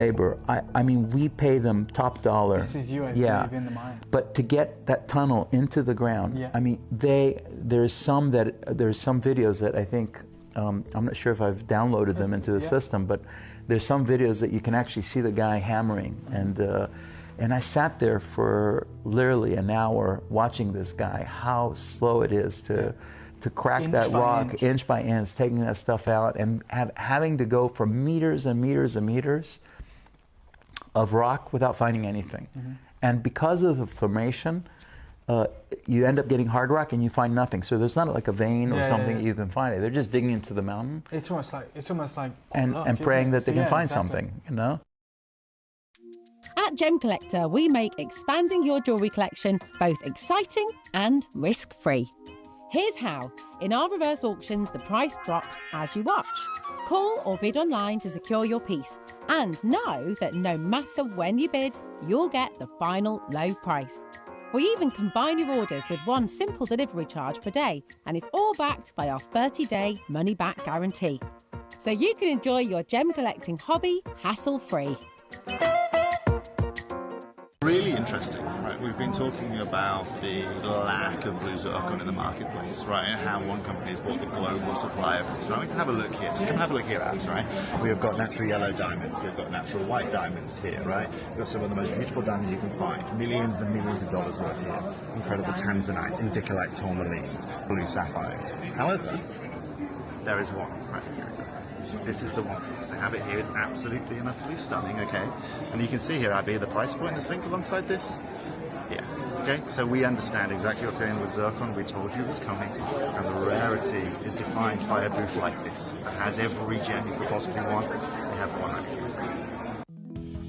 labor. I mean, we pay them top dollar. This is you, I believe, in the mine. But to get that tunnel into the ground, yeah. I mean, there's some videos that I think, I'm not sure if I've downloaded them into the system, but there's some videos that you can actually see the guy hammering, and I sat there for literally an hour watching this guy, how slow it is to crack that rock inch by inch, taking that stuff out, and having to go for meters and meters and meters of rock without finding anything. Mm-hmm. And because of the formation, you end up getting hard rock and you find nothing. So there's not like a vein or something that you can find. They're just digging into the mountain. It's almost like and praying that they can find something, you know? At Gemcollector, we make expanding your jewellery collection both exciting and risk-free. Here's how. In our reverse auctions, the price drops as you watch. Call or bid online to secure your piece. And know that no matter when you bid, you'll get the final low price. We even combine your orders with one simple delivery charge per day, and it's all backed by our 30-day money-back guarantee. So you can enjoy your gem collecting hobby hassle-free. Really interesting, right? We've been talking about the lack of blue zircon in the marketplace, right? And how one company has bought the global supply of it. So I'm going to have a look here. Just come have a look here, Abs, right? We've got natural yellow diamonds. We've got natural white diamonds here, right? We've got some of the most beautiful diamonds you can find. Millions and millions of dollars worth here. Incredible tanzanites, indicolite tourmalines, blue sapphires. However, there is one right here. This is the one piece. They have it here. It's absolutely and utterly stunning, okay? And you can see here, Abby, the price point that's linked alongside this. Yeah, okay? So we understand exactly what's going on with zircon. We told you it was coming. And the rarity is defined by a booth like this. It has every gem you could possibly want. They have one right here.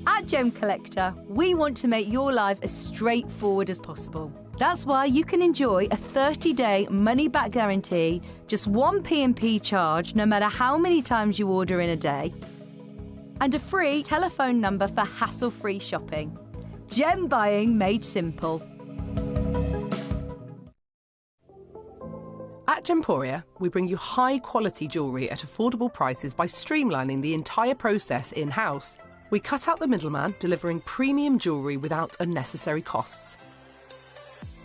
At Gemcollector, we want to make your life as straightforward as possible. That's why you can enjoy a 30-day money-back guarantee, just one P&P charge no matter how many times you order in a day, and a free telephone number for hassle-free shopping. Gem buying made simple. At Gemporia, we bring you high-quality jewellery at affordable prices by streamlining the entire process in-house. We cut out the middleman, delivering premium jewellery without unnecessary costs.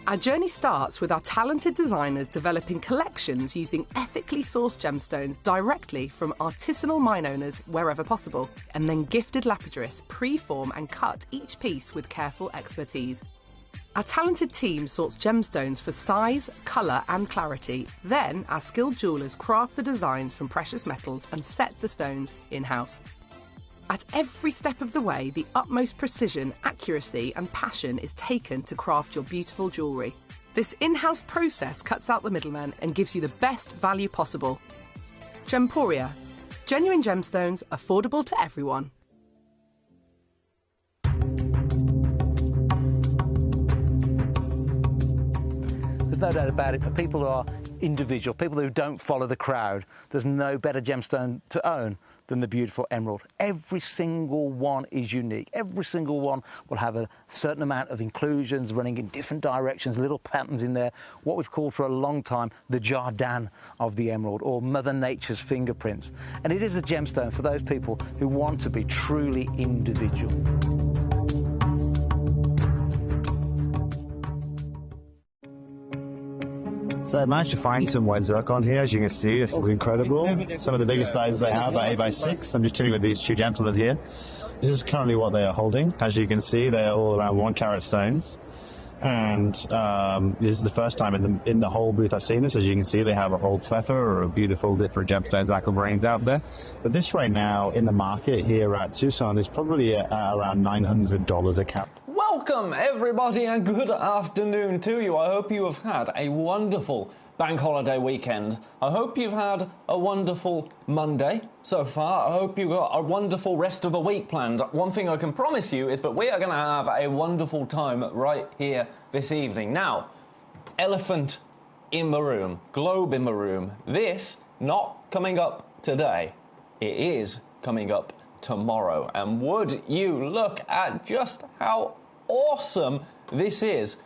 Our journey starts with our talented designers developing collections using ethically sourced gemstones directly from artisanal mine owners wherever possible, and then gifted lapidarists pre-form and cut each piece with careful expertise. Our talented team sorts gemstones for size, colour and clarity. Then our skilled jewellers craft the designs from precious metals and set the stones in-house. At every step of the way, the utmost precision, accuracy and passion is taken to craft your beautiful jewellery. This in-house process cuts out the middleman and gives you the best value possible. Gemporia. Genuine gemstones, affordable to everyone. There's no doubt about it, for people who are individual, people who don't follow the crowd, there's no better gemstone to own than the beautiful emerald. Every single one is unique. Every single one will have a certain amount of inclusions running in different directions, little patterns in there, what we've called for a long time the Jardin of the emerald, or Mother Nature's fingerprints. And it is a gemstone for those people who want to be truly individual. So I managed to find some white zircon here, as you can see. This is incredible. Some of the biggest sizes they have are 8x6. I'm just chilling with these two gentlemen here. This is currently what they are holding. As you can see, they are all around 1 carat stones. And this is the first time in the whole booth I've seen this. As you can see, they have a whole plethora of beautiful different gemstones, aquamarines out there. But this right now in the market here at Tucson is probably around $900 a carat. Welcome everybody and good afternoon to you. I hope you have had a wonderful bank holiday weekend. I hope you've had a wonderful Monday so far. I hope you've got a wonderful rest of the week planned. One thing I can promise you is that we are going to have a wonderful time right here this evening. Now, elephant in the room, globe in the room. This not coming up today. It is coming up tomorrow. And would you look at just how awesome this is.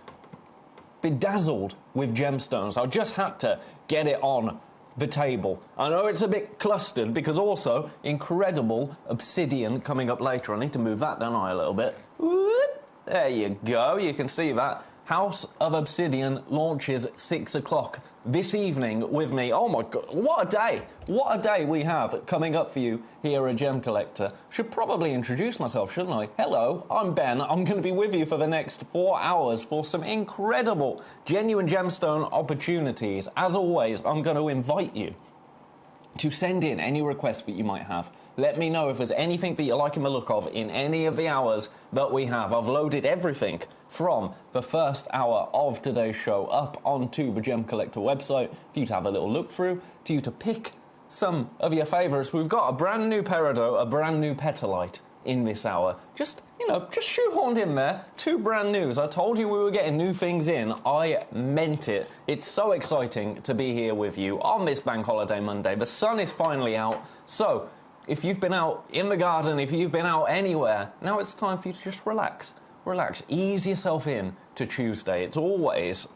Bedazzled with gemstones. I just had to get it on the table. I know it's a bit clustered because also incredible obsidian coming up later. I need to move that, don't I, a little bit? Whoop. There you go. You can see that. House of Obsidian launches at 6 o'clock this evening with me. Oh my God, what a day! What a day we have coming up for you here at Gemcollector. Should probably introduce myself, shouldn't I? Hello, I'm Ben. I'm going to be with you for the next 4 hours for some incredible genuine gemstone opportunities. As always, I'm going to invite you to send in any requests that you might have. Let me know if there's anything that you're liking the look of in any of the hours that we have. I've loaded everything from the first hour of today's show up onto the Gemcollector website for you to have a little look through, to you to pick some of your favourites. We've got a brand new peridot, a brand new petalite in this hour. Just shoehorned in there, 2 brand news. I told you we were getting new things in. I meant it. It's so exciting to be here with you on this Bank Holiday Monday. The sun is finally out, so if you've been out in the garden, if you've been out anywhere, now it's time for you to just relax. Relax. Ease yourself in to Tuesday. It's always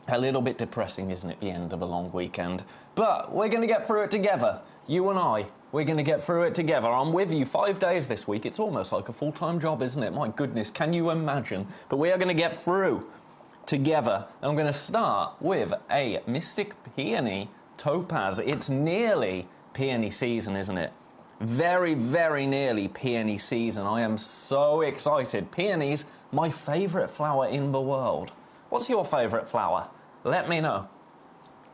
a little bit depressing, isn't it, the end of a long weekend? But we're going to get through it together. You and I, we're going to get through it together. I'm with you 5 days this week. It's almost like a full-time job, isn't it? My goodness, can you imagine? But we are going to get through together. And I'm going to start with a Mystic Peony Topaz. It's nearly peony season, isn't it? Very, very nearly peony season. I am so excited. Peonies, my favourite flower in the world. What's your favourite flower? Let me know.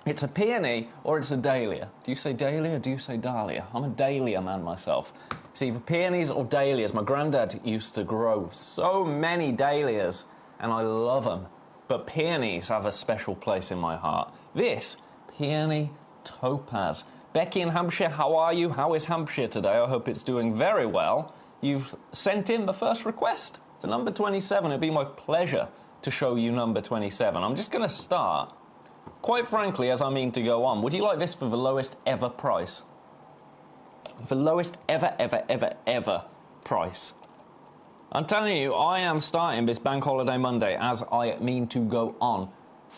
It's a peony or it's a dahlia. Do you say dahlia or do you say dahlia? I'm a dahlia man myself. It's either peonies or dahlias. My granddad used to grow so many dahlias and I love them. But peonies have a special place in my heart. This peony topaz. Becky in Hampshire, how are you? How is Hampshire today? I hope it's doing very well. You've sent in the first request for number 27. It'd be my pleasure to show you number 27. I'm just going to start, quite frankly, as I mean to go on. Would you like this for the lowest ever price? The lowest ever price. I'm telling you, I am starting this Bank Holiday Monday as I mean to go on.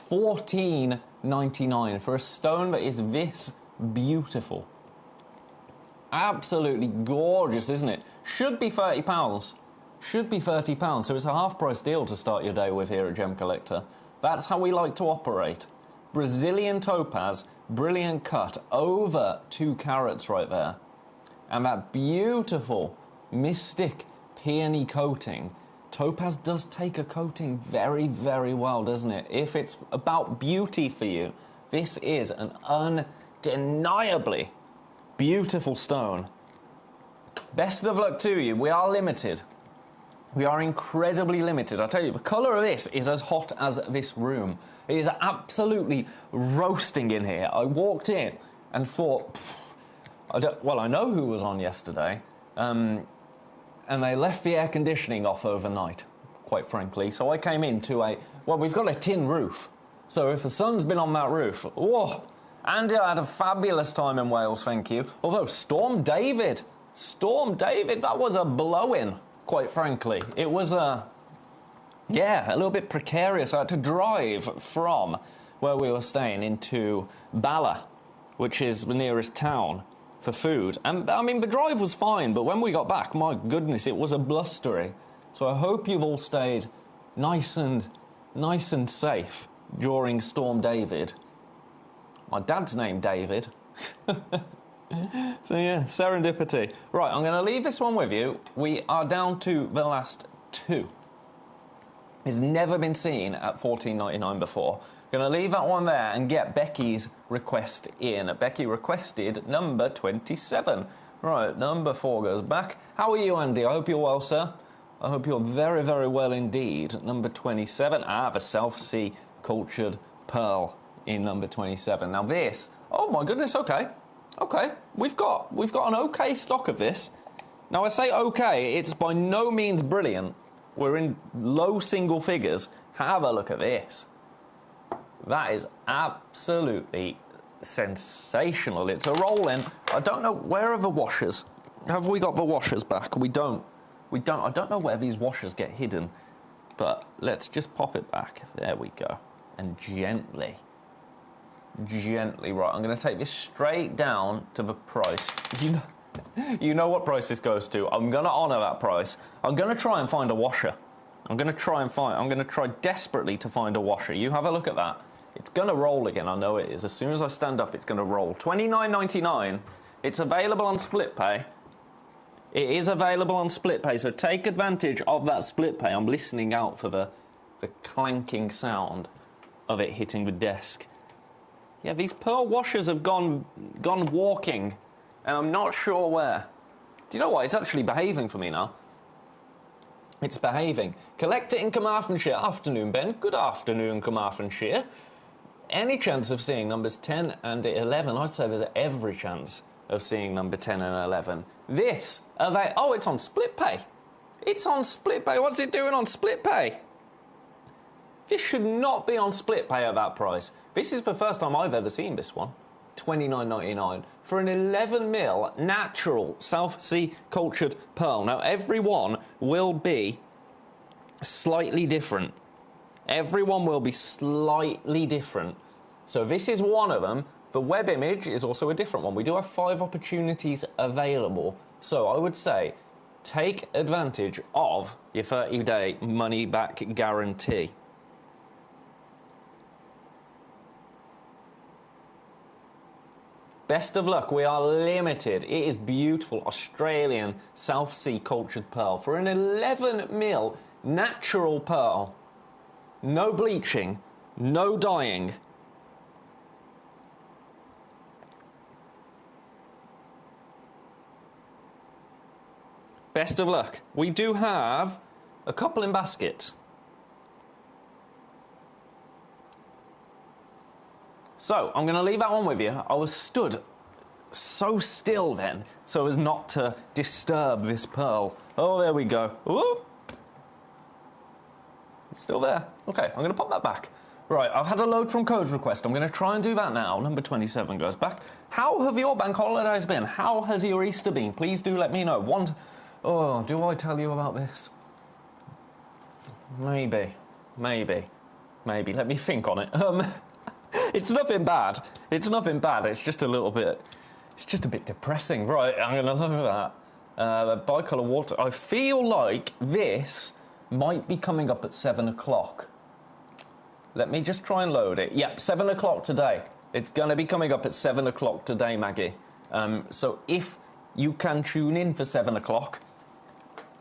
$14.99 for a stone that is this beautiful. Absolutely gorgeous, isn't it? Should be £30. Should be £30. So it's a half-price deal to start your day with here at Gemcollector. That's how we like to operate. Brazilian topaz, brilliant cut, over 2 carats right there. And that beautiful mystic peony coating. Topaz does take a coating very, very well, doesn't it? If it's about beauty for you, this is an undeniably beautiful stone. Best of luck to you. We are limited. We are incredibly limited. I tell you, the colour of this is as hot as this room. It is absolutely roasting in here. I walked in and thought, I know who was on yesterday, and they left the air conditioning off overnight, quite frankly. So I came into we've got a tin roof. So if the sun's been on that roof, whoa. Andy, I had a fabulous time in Wales, thank you. Although Storm David, that was a blow-in, quite frankly. It was a little bit precarious. I had to drive from where we were staying into Bala, which is the nearest town, for food. And, I mean, the drive was fine, but when we got back, my goodness, it was a blustery. So I hope you've all stayed nice and safe during Storm David. My dad's named David. So yeah, serendipity. Right, I'm going to leave this one with you. We are down to the last 2. It's never been seen at $14.99 before. Going to leave that one there and get Becky's request in. Becky requested number 27. Right, number 4 goes back. How are you, Andy? I hope you're well, sir. I hope you're very, very well indeed. Number 27. The South Sea Cultured Pearl in number 27. Now this, oh my goodness, okay, we've got an okay stock of this. Now I say okay, it's by no means brilliant. We're in low single figures. Have a look at this. That is absolutely sensational. It's a roll-in. I don't know, where are the washers? Have we got the washers back? We don't. I don't know where these washers get hidden, but let's just pop it back. There we go. And gently gently. Right, I'm going to take this straight down to the price. You know what price this goes to. I'm going to honour that price. I'm going to try and find a washer. I'm going to try desperately to find a washer. You have a look at that. It's going to roll again, I know it is. As soon as I stand up, it's going to roll. $29.99. It's available on split pay. It is available on split pay, so take advantage of that split pay. I'm listening out for the clanking sound of it hitting the desk. Yeah, these pearl washers have gone walking, and I'm not sure where. Do you know what? It's actually behaving for me now. It's behaving. Collector in Carmarthenshire. Afternoon, Ben. Good afternoon, Carmarthenshire. Any chance of seeing numbers 10 and 11? I'd say there's every chance of seeing number 10 and 11. This, oh, it's on split pay. It's on split pay. What's it doing on split pay? This should not be on split pay at that price. This is the first time I've ever seen this one. $29.99 for an 11mm natural South Sea cultured pearl. Now, every one will be slightly different. Everyone will be slightly different. So this is one of them. The web image is also a different one. We do have 5 opportunities available. So I would say take advantage of your 30-day money-back guarantee. Best of luck. We are limited. It is beautiful Australian South Sea cultured pearl for an 11mm natural pearl. No bleaching, no dyeing. Best of luck. We do have a couple in baskets. So, I'm going to leave that one with you. I was stood so still then, so as not to disturb this pearl. Oh, there we go. Ooh. It's still there. Okay, I'm going to pop that back. Right, I've had a load from code request. I'm going to try and do that now. Number 27 goes back. How have your bank holidays been? How has your Easter been? Please do let me know. Oh, do I tell you about this? Maybe. Let me think on it. It's nothing bad. It's just a little bit... It's just a bit depressing. Right, I'm going to look at that. Bicolour water. I feel like this might be coming up at 7 o'clock. Let me just try and load it. Yep, 7 o'clock today. It's going to be coming up at 7 o'clock today, Maggie. So if you can tune in for 7 o'clock,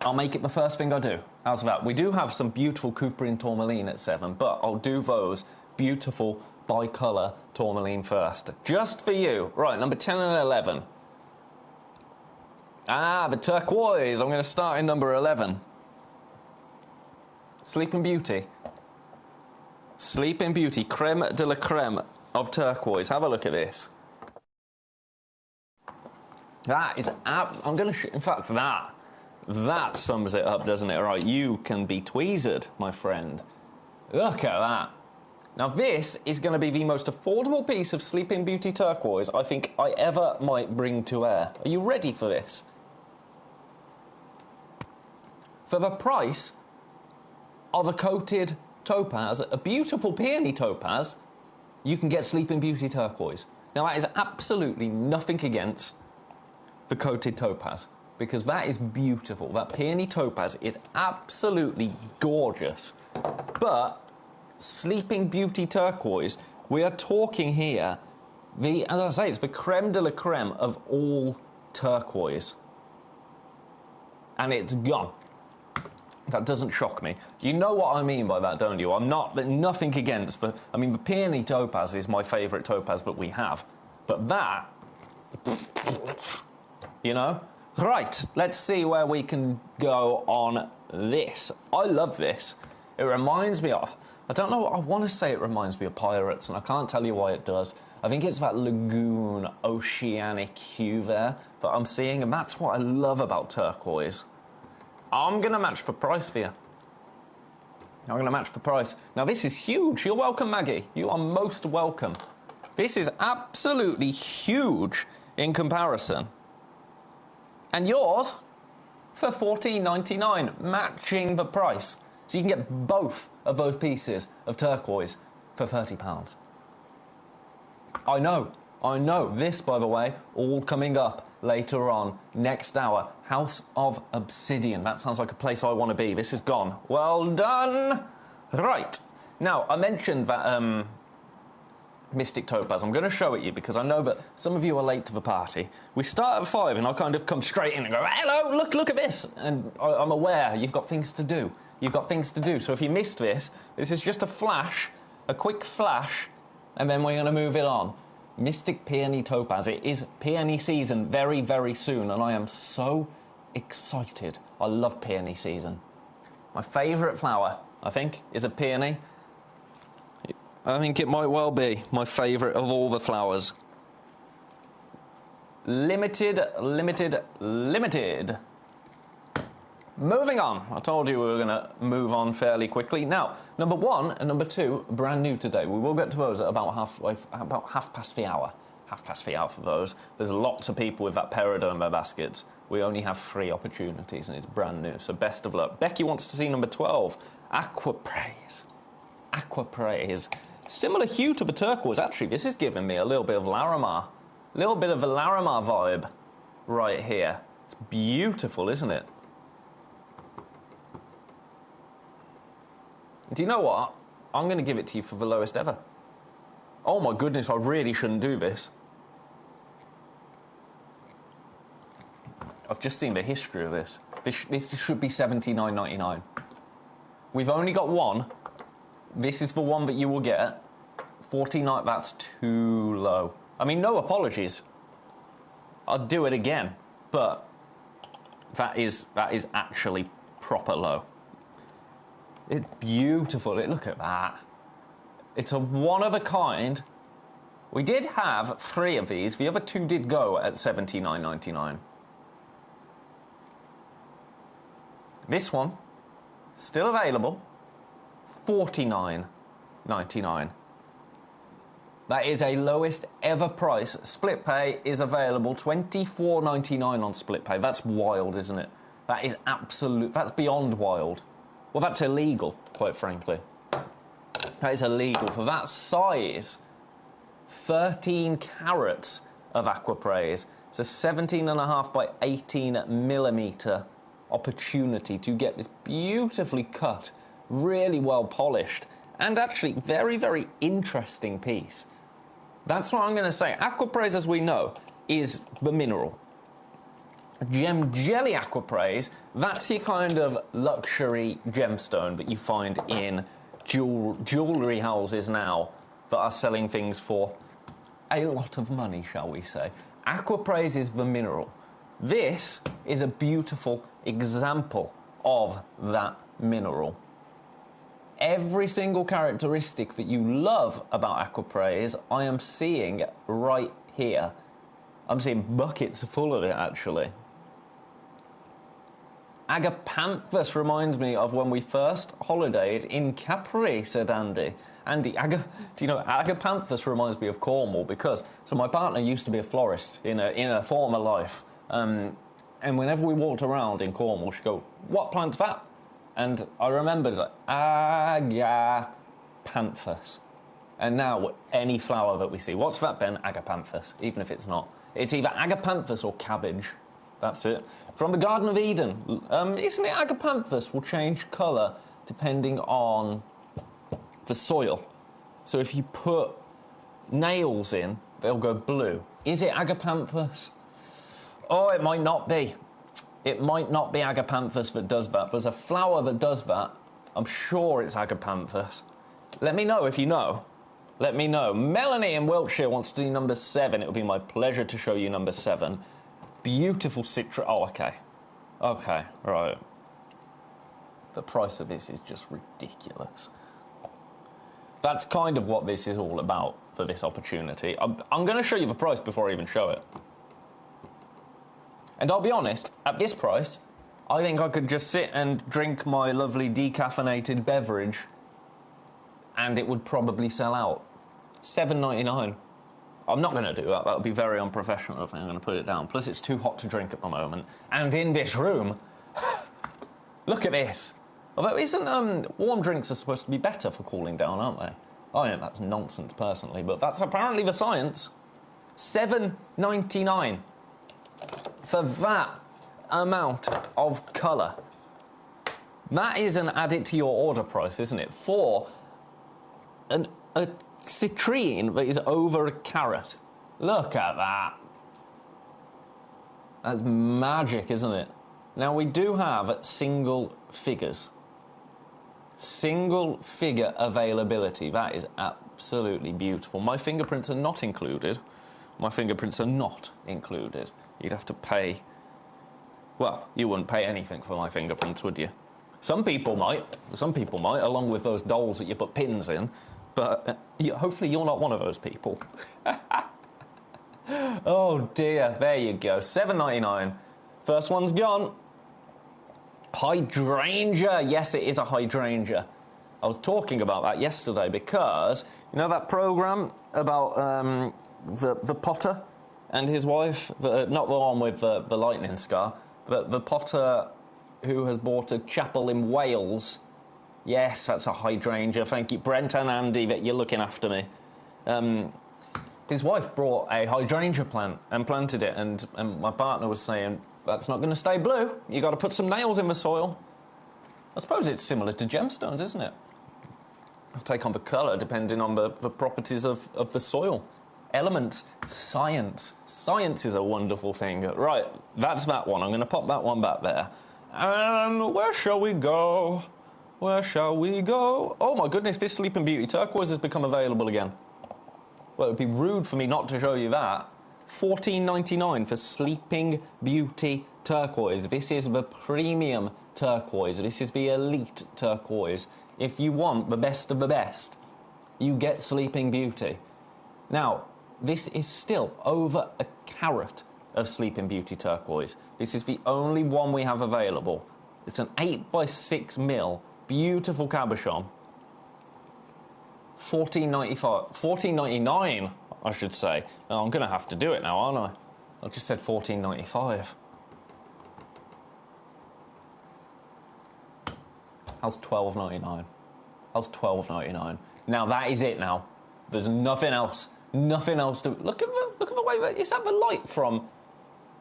I'll make it the first thing I do. How's that? We do have some beautiful Couperin tourmaline at 7, but I'll do those beautiful bicolour tourmaline first. Just for you. Right, number 10 and 11. Ah, the turquoise. I'm going to start in number 11. Sleeping Beauty. Sleeping Beauty. Creme de la creme of turquoise. Have a look at this. That is... I'm going to... In fact, that sums it up, doesn't it? All right, you can be tweezered, my friend. Look at that. Now, this is going to be the most affordable piece of Sleeping Beauty turquoise I think I ever might bring to air. Are you ready for this? For the price of a coated topaz, a beautiful peony topaz, you can get Sleeping Beauty turquoise. Now, that is absolutely nothing against the coated topaz, because that is beautiful. That peony topaz is absolutely gorgeous. But Sleeping Beauty turquoise, we are talking here, as I say, it's the creme de la creme of all turquoise. And it's gone. That doesn't shock me. You know what I mean by that, don't you? I'm nothing against the peony topaz is my favourite topaz that we have. But that, you know? Right, let's see where we can go on this. I love this. It reminds me of... I don't know, I want to say it reminds me of pirates, and I can't tell you why it does. I think it's that lagoon, oceanic hue there that I'm seeing, and that's what I love about turquoise. I'm going to match for price for you. I'm going to match for price. Now, this is huge. You're welcome, Maggie. You are most welcome. This is absolutely huge in comparison. And yours for $14.99, matching the price. So you can get both of those pieces of turquoise for £30. I know. This, by the way, all coming up later on, next hour. House of Obsidian. That sounds like a place I want to be. This is gone. Well done. Right. Now, I mentioned that Mystic Topaz. I'm going to show it you because I know that some of you are late to the party. We start at 5 and I kind of come straight in and go, hello, look at this. And I'm aware you've got things to do. So if you missed this, this is just a flash, a quick flash, and then we're going to move it on. Mystic Peony Topaz. It is peony season very, very soon, and I am so excited. I love peony season. My favourite flower, I think, is a peony. I think it might well be my favourite of all the flowers. Limited. Moving on. I told you we were going to move on fairly quickly. Now, number 1 and number 2, brand new today. We will get to those at about half past the hour. Half past the hour for those. There's lots of people with that Peridoma baskets. We only have 3 opportunities and it's brand new, so best of luck. Becky wants to see number 12, Aquapraise. Similar hue to the turquoise. Actually, this is giving me a little bit of Larimar. A little bit of a Larimar vibe right here. It's beautiful, isn't it? Do you know what? I'm going to give it to you for the lowest ever. Oh my goodness, I really shouldn't do this. I've just seen the history of this. This should be $79.99. We've only got one. This is the one that you will get. $49, that's too low. I mean, no apologies. I'll do it again, but that is actually proper low. It's beautiful. Look at that. It's a one of a kind. We did have 3 of these. The other 2 did go at $79.99. This one, still available, $49.99. That is a lowest ever price. Split pay is available, $24.99 on split pay. That's wild, isn't it? That is that's beyond wild. Well, that's illegal, quite frankly. That is illegal. For that size, 13 carats of Aquapraise. It's a 17.5 by 18 millimetre opportunity to get this beautifully cut, really well polished, and actually very, very interesting piece. That's what I'm going to say. Aquapraise, as we know, is the mineral. Gem Jelly Aquapraise, that's your kind of luxury gemstone that you find in jewellery houses now that are selling things for a lot of money, shall we say. Aquapraise is the mineral. This is a beautiful example of that mineral. Every single characteristic that you love about Aquapraise, I am seeing right here. I'm seeing buckets full of it, actually. Agapanthus reminds me of when we first holidayed in Capri, said Andy. Andy, do you know, Agapanthus reminds me of Cornwall because, so my partner used to be a florist in a former life. And whenever we walked around in Cornwall, she'd go, what plant's that? And I remembered, like, Agapanthus. And now, any flower that we see, what's that, Ben? Agapanthus, even if it's not. It's either Agapanthus or cabbage. That's it. From the Garden of Eden. Isn't it Agapanthus will change colour depending on the soil? So if you put nails in, they'll go blue. Is it Agapanthus? Oh, it might not be. It might not be Agapanthus that does that. There's a flower that does that. I'm sure it's Agapanthus. Let me know if you know. Let me know. Melanie in Wiltshire wants to see number 7. It would be my pleasure to show you number 7. Beautiful citrus. Oh, okay. Okay, right. The price of this is just ridiculous. That's kind of what this is all about for this opportunity. I'm going to show you the price before I even show it. And I'll be honest, at this price, I think I could just sit and drink my lovely decaffeinated beverage and it would probably sell out. $7.99. I'm not going to do that. That would be very unprofessional if I'm going to put it down. Plus, it's too hot to drink at the moment. And in this room, look at this. Although, isn't warm drinks are supposed to be better for cooling down, aren't they? I think that's nonsense personally, but that's apparently the science. $7.99 for that amount of colour. That is an add it to your order price, isn't it? For a citrine that is over a carat. Look at that. That's magic, isn't it? Now, we do have single figures. Single figure availability. That is absolutely beautiful. My fingerprints are not included. My fingerprints are not included. You'd have to pay... Well, you wouldn't pay anything for my fingerprints, would you? Some people might, along with those dolls that you put pins in, but hopefully you're not one of those people. Oh dear, there you go, $7.99. First one's gone. Hydrangea, yes it is a hydrangea. I was talking about that yesterday because, you know that programme about the potter and his wife, not the one with the lightning scar, but the potter who has bought a chapel in Wales. Yes, that's a hydrangea. Thank you, Brent and Andy, that you're looking after me. His wife brought a hydrangea plant and planted it, and my partner was saying, that's not going to stay blue. You got to put some nails in the soil. I suppose it's similar to gemstones, isn't it? Take on the colour depending on the properties of the soil. Elements, science. Science is a wonderful thing. Right, that's that one. I'm going to pop that one back there. And where shall we go? Where shall we go? Oh my goodness, this Sleeping Beauty turquoise has become available again. Well, it would be rude for me not to show you that. $14.99 for Sleeping Beauty turquoise. This is the premium turquoise. This is the elite turquoise. If you want the best of the best, you get Sleeping Beauty. Now, this is still over a carat of Sleeping Beauty turquoise. This is the only one we have available. It's an 8x6mm, beautiful cabochon. $14.99, I should say. Oh, I'm going to have to do it now, aren't I? I just said $14.95. How's $12.99? How's $12.99? Now that is it. Now there's nothing else. Nothing else to look at. The way that is that the light from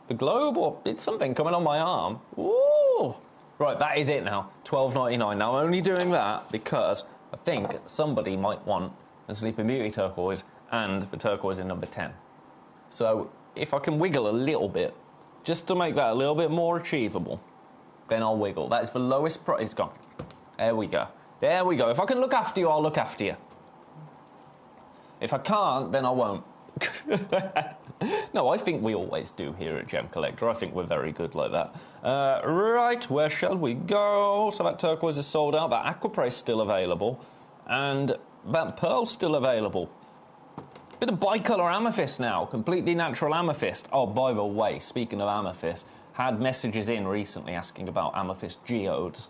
the globe, or it's something coming on my arm. Ooh. Right, that is it now. $12.99. Now I'm only doing that because I think somebody might want a Sleeping Beauty turquoise and the turquoise in number 10. So if I can wiggle a little bit, just to make that a little bit more achievable, then I'll wiggle. That is the lowest price. It's gone. There we go. There we go. If I can look after you, I'll look after you. If I can't, then I won't. No, I think we always do here at Gemcollector. I think we're very good like that. Right, where shall we go? So that turquoise is sold out. That aquapre is still available. And that pearl's still available. Bit of bicolour amethyst now. Completely natural amethyst. Oh, by the way, speaking of amethyst, had messages in recently asking about amethyst geodes.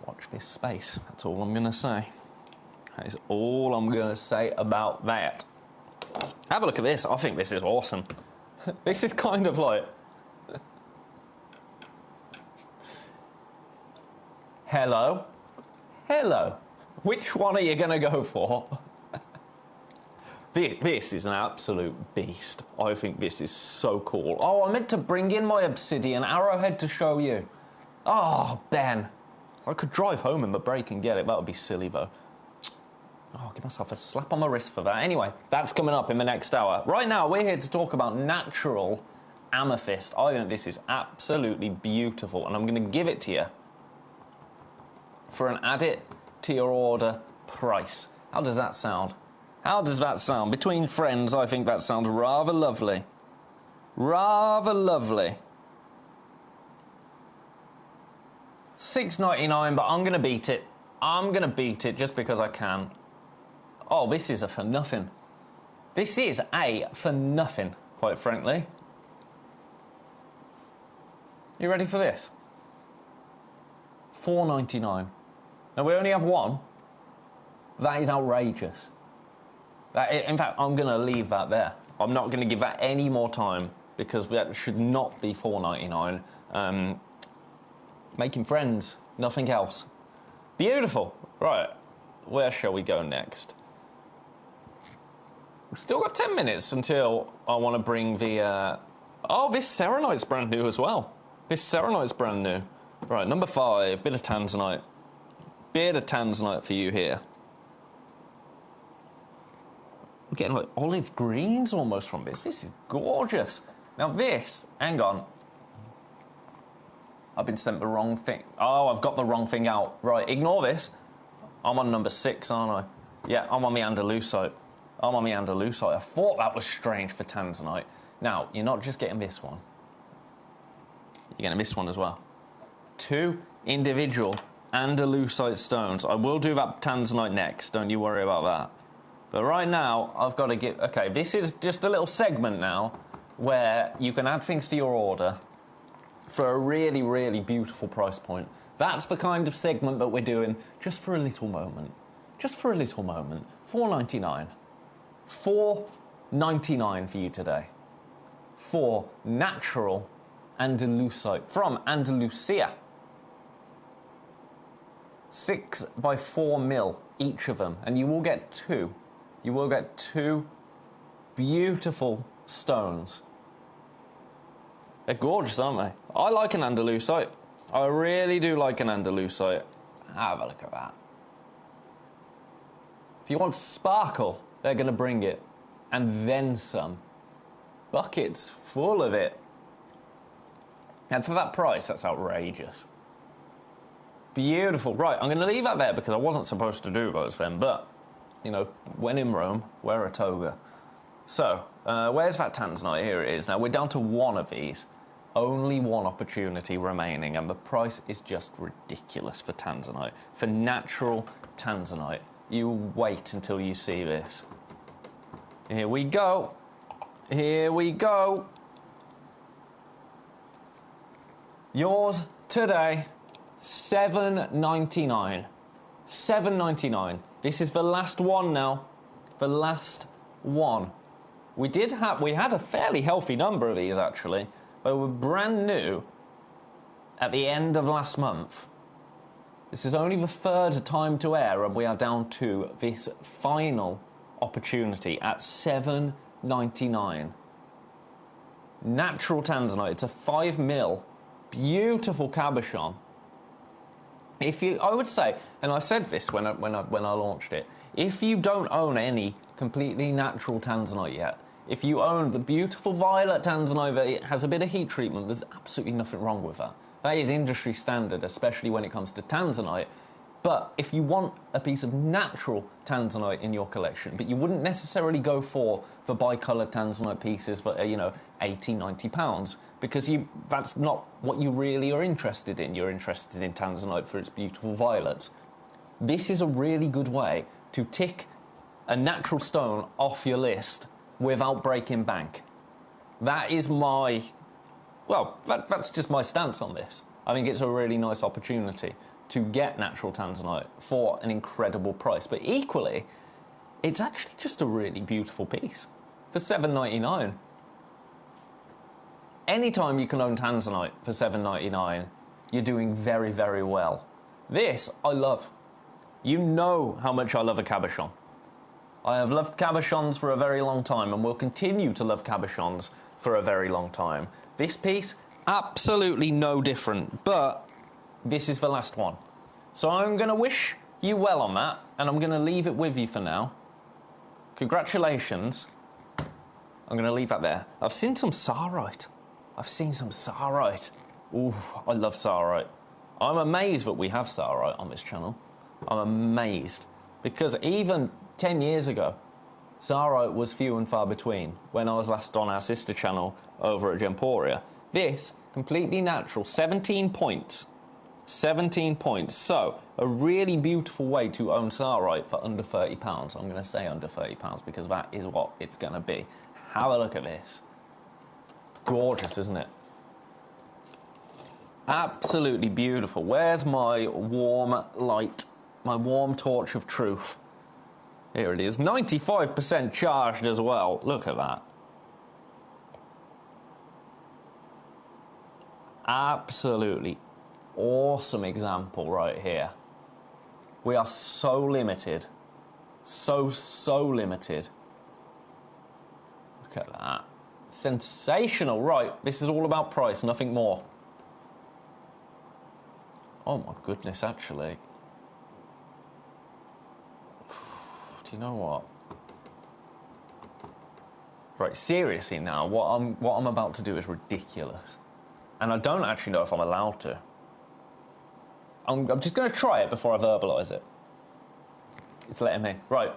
Watch this space. That's all I'm going to say. That is all I'm going to say about that. Have a look at this. I think this is awesome. This is kind of like... Hello? Hello. Which one are you going to go for? This is an absolute beast. I think this is so cool. Oh, I meant to bring in my obsidian arrowhead to show you. Oh, Ben. I could drive home in the break and get it. That would be silly, though. Oh, I'll give myself a slap on the wrist for that. Anyway, that's coming up in the next hour. Right now, we're here to talk about natural amethyst. I think this is absolutely beautiful, and I'm going to give it to you for an add it to your order price. How does that sound? How does that sound? Between friends, I think that sounds rather lovely. Rather lovely. $6.99, but I'm going to beat it. I'm going to beat it just because I can. Oh, this is a for nothing. This is a for nothing, quite frankly. You ready for this? $4.99. Now, we only have one. That is outrageous. In fact, I'm going to leave that there. I'm not going to give that any more time because that should not be $4.99. Making friends, nothing else. Beautiful. Right. Where shall we go next? We've still got 10 minutes until I want to bring the... Oh, this Serenite's brand new as well. This Serenite's brand new. Right, number 5, bit of Tanzanite. Bit of Tanzanite for you here. We're getting like olive greens almost from this. This is gorgeous. Now this, hang on. I've been sent the wrong thing. Oh, I've got the wrong thing out. Right, ignore this. I'm on number 6, aren't I? Yeah, I'm on the Andalusite. I thought that was strange for Tanzanite. Now, you're not just getting this one. You're getting this one as well. 2 individual Andalusite stones. I will do that Tanzanite next. Don't you worry about that. But right now, I've got to give... Okay, this is just a little segment now where you can add things to your order for a really, really beautiful price point. That's the kind of segment that we're doing just for a little moment. Just for a little moment. $4.99. $4.99 for you today. For natural Andalusite from Andalusia. 6 by 4 mil each of them, and you will get 2. You will get 2 beautiful stones. They're gorgeous, aren't they? I like an Andalusite. I really do like an Andalusite. Have a look at that. If you want sparkle, they're going to bring it. And then some. Buckets full of it. And for that price, that's outrageous. Beautiful. Right, I'm going to leave that there because I wasn't supposed to do those then, but, you know, when in Rome, wear a toga. So, where's that Tanzanite? Here it is. Now, we're down to 1 of these. Only 1 opportunity remaining, and the price is just ridiculous for Tanzanite. For natural Tanzanite. You wait until you see this. Here we go. Here we go. Yours today, $7.99. $7.99. This is the last one now. The last one. We had a fairly healthy number of these actually. They were brand new at the end of last month. This is only the 3rd time to air, and we are down to this final opportunity at $7.99. Natural Tanzanite. It's a 5 mil. Beautiful cabochon. I would say, and I said this when I launched it, if you don't own any completely natural Tanzanite yet, if you own the beautiful violet Tanzanite that has a bit of heat treatment, there's absolutely nothing wrong with that. That is industry standard, especially when it comes to Tanzanite. But if you want a piece of natural Tanzanite in your collection, but you wouldn't necessarily go for the bicoloured Tanzanite pieces for, you know, £80, £90, because that's not what you really are interested in. You're interested in Tanzanite for its beautiful violets. This is a really good way to tick a natural stone off your list without breaking bank. That is my... Well, that's just my stance on this. I think it's a really nice opportunity to get natural Tanzanite for an incredible price. But equally, it's actually just a really beautiful piece for $7.99. Anytime you can own Tanzanite for $7.99, you're doing very, very well. This, I love. You know how much I love a cabochon. I have loved cabochons for a very long time and will continue to love cabochons for a very long time. This piece, absolutely no different, but this is the last one. So I'm going to wish you well on that, and I'm going to leave it with you for now. Congratulations. I'm going to leave that there. I've seen some Sarite. Ooh, I love Sarite. I'm amazed that we have Sarite on this channel. I'm amazed. Because even 10 years ago, Sarite was few and far between when I was last on our sister channel over at Gemporia. This, completely natural, 17 points. 17 points. So, a really beautiful way to own Sarite for under £30. I'm going to say under £30 because that is what it's going to be. Have a look at this. Gorgeous, isn't it? Absolutely beautiful. Where's my warm light? My warm torch of truth? Here it is. 95% charged as well. Look at that. Absolutely awesome example right here. We are so limited. So limited. Look at that. Sensational. Right, this is all about price, nothing more. Oh my goodness, actually. Do you know what? Right, seriously now, what I'm about to do is ridiculous. And I don't actually know if I'm allowed to. I'm just going to try it before I verbalise it. It's letting me. Right,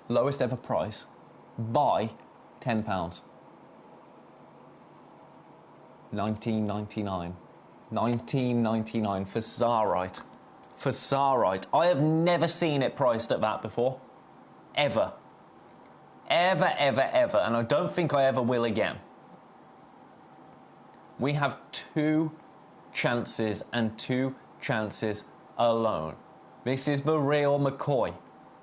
lowest ever price by £10. 19.99. 19.99 for Zarite. For Zarite. I have never seen it priced at that before. Ever. Ever, ever, ever. And I don't think I ever will again. We have 2 chances and 2 chances alone. This is the real McCoy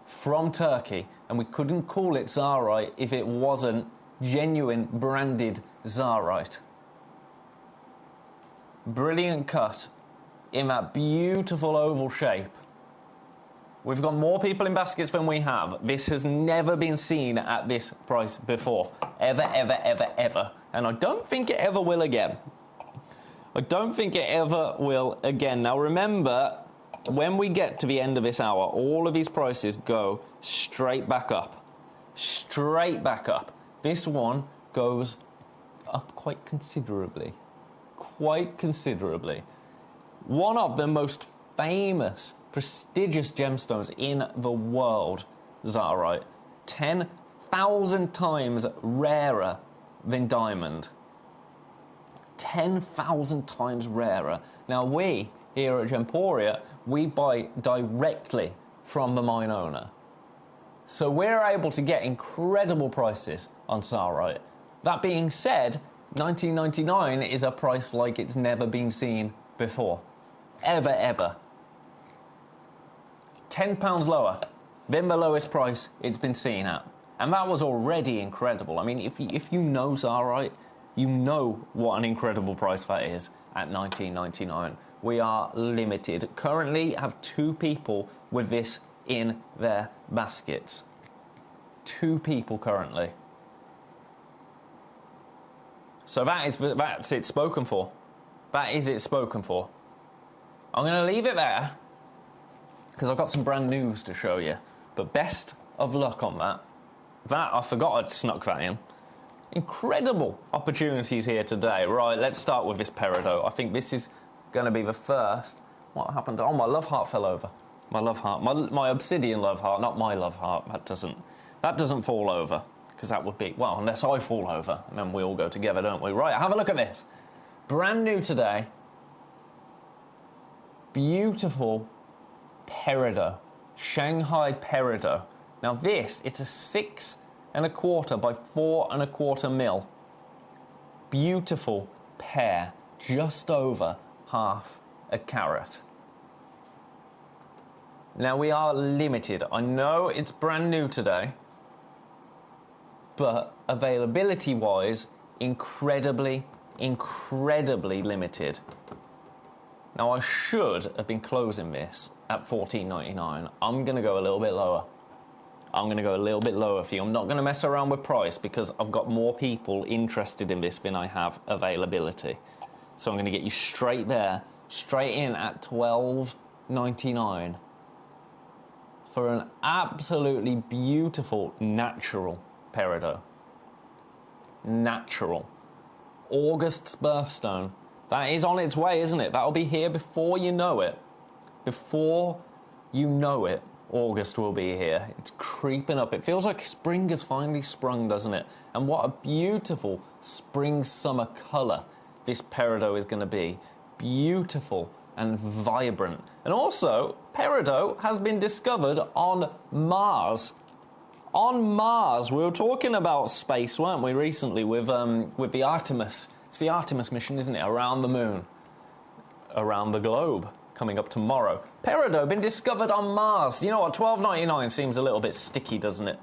from Turkey, and we couldn't call it Zarite if it wasn't genuine branded Zarite. Brilliant cut in that beautiful oval shape. We've got more people in baskets than we have. This has never been seen at this price before. Ever, ever, ever, ever. And I don't think it ever will again. I don't think it ever will again. Now remember, when we get to the end of this hour, all of these prices go straight back up. Straight back up. This one goes up quite considerably. Quite considerably. One of the most famous, prestigious gemstones in the world, Zarite. 10,000 times rarer than diamond. 10,000 times rarer. Now we, here at Gemporia, we buy directly from the mine owner. So we're able to get incredible prices on Zarite. That being said, 19.99 is a price like it's never been seen before. Ever, ever. £10 lower than the lowest price it's been seen at. And that was already incredible. I mean, if you know Zarite, you know what an incredible price that is at 19.99. We are limited. Currently have 2 people with this in their baskets. 2 people currently. So that's it spoken for. That is it spoken for. I'm going to leave it there because I've got some brand news to show you. But best of luck on that. I forgot I'd snuck that in. Incredible opportunities here today. Right, let's start with this peridot. I think this is going to be the first. What happened? Oh, my love heart fell over. My love heart. My obsidian love heart, not my love heart. That doesn't fall over. Because that would be, well, unless I fall over, and then we all go together, don't we? Right, have a look at this. Brand new today. Beautiful peridot. Shanghai peridot. Now this, it's a 6 1/4 by 4 1/4 mil. Beautiful pair. Just over half a carat. Now we are limited. I know it's brand new today, but availability-wise, incredibly limited. Now, I should have been closing this at $14.99. I'm going to go a little bit lower. I'm going to go a little bit lower for you. I'm not going to mess around with price because I've got more people interested in this than I have availability. So I'm going to get you straight there, straight in at $12.99 for an absolutely beautiful natural peridot. Natural. August's birthstone. That is on its way, isn't it? That'll be here before you know it. Before you know it, August will be here. It's creeping up. It feels like spring has finally sprung, doesn't it? And what a beautiful spring-summer colour this peridot is going to be. Beautiful and vibrant. And also, peridot has been discovered on Mars. On Mars. We were talking about space, weren't we, recently with the Artemis. It's the Artemis mission, isn't it? Around the moon. Around the globe. Coming up tomorrow. Peridot been discovered on Mars. You know what? $12.99 seems a little bit sticky, doesn't it?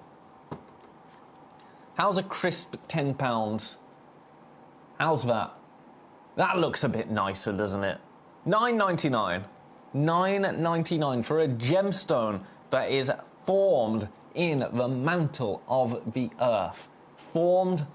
How's a crisp £10? How's that? That looks a bit nicer, doesn't it? $9.99. $9.99 for a gemstone that is formed in the mantle of the earth, formed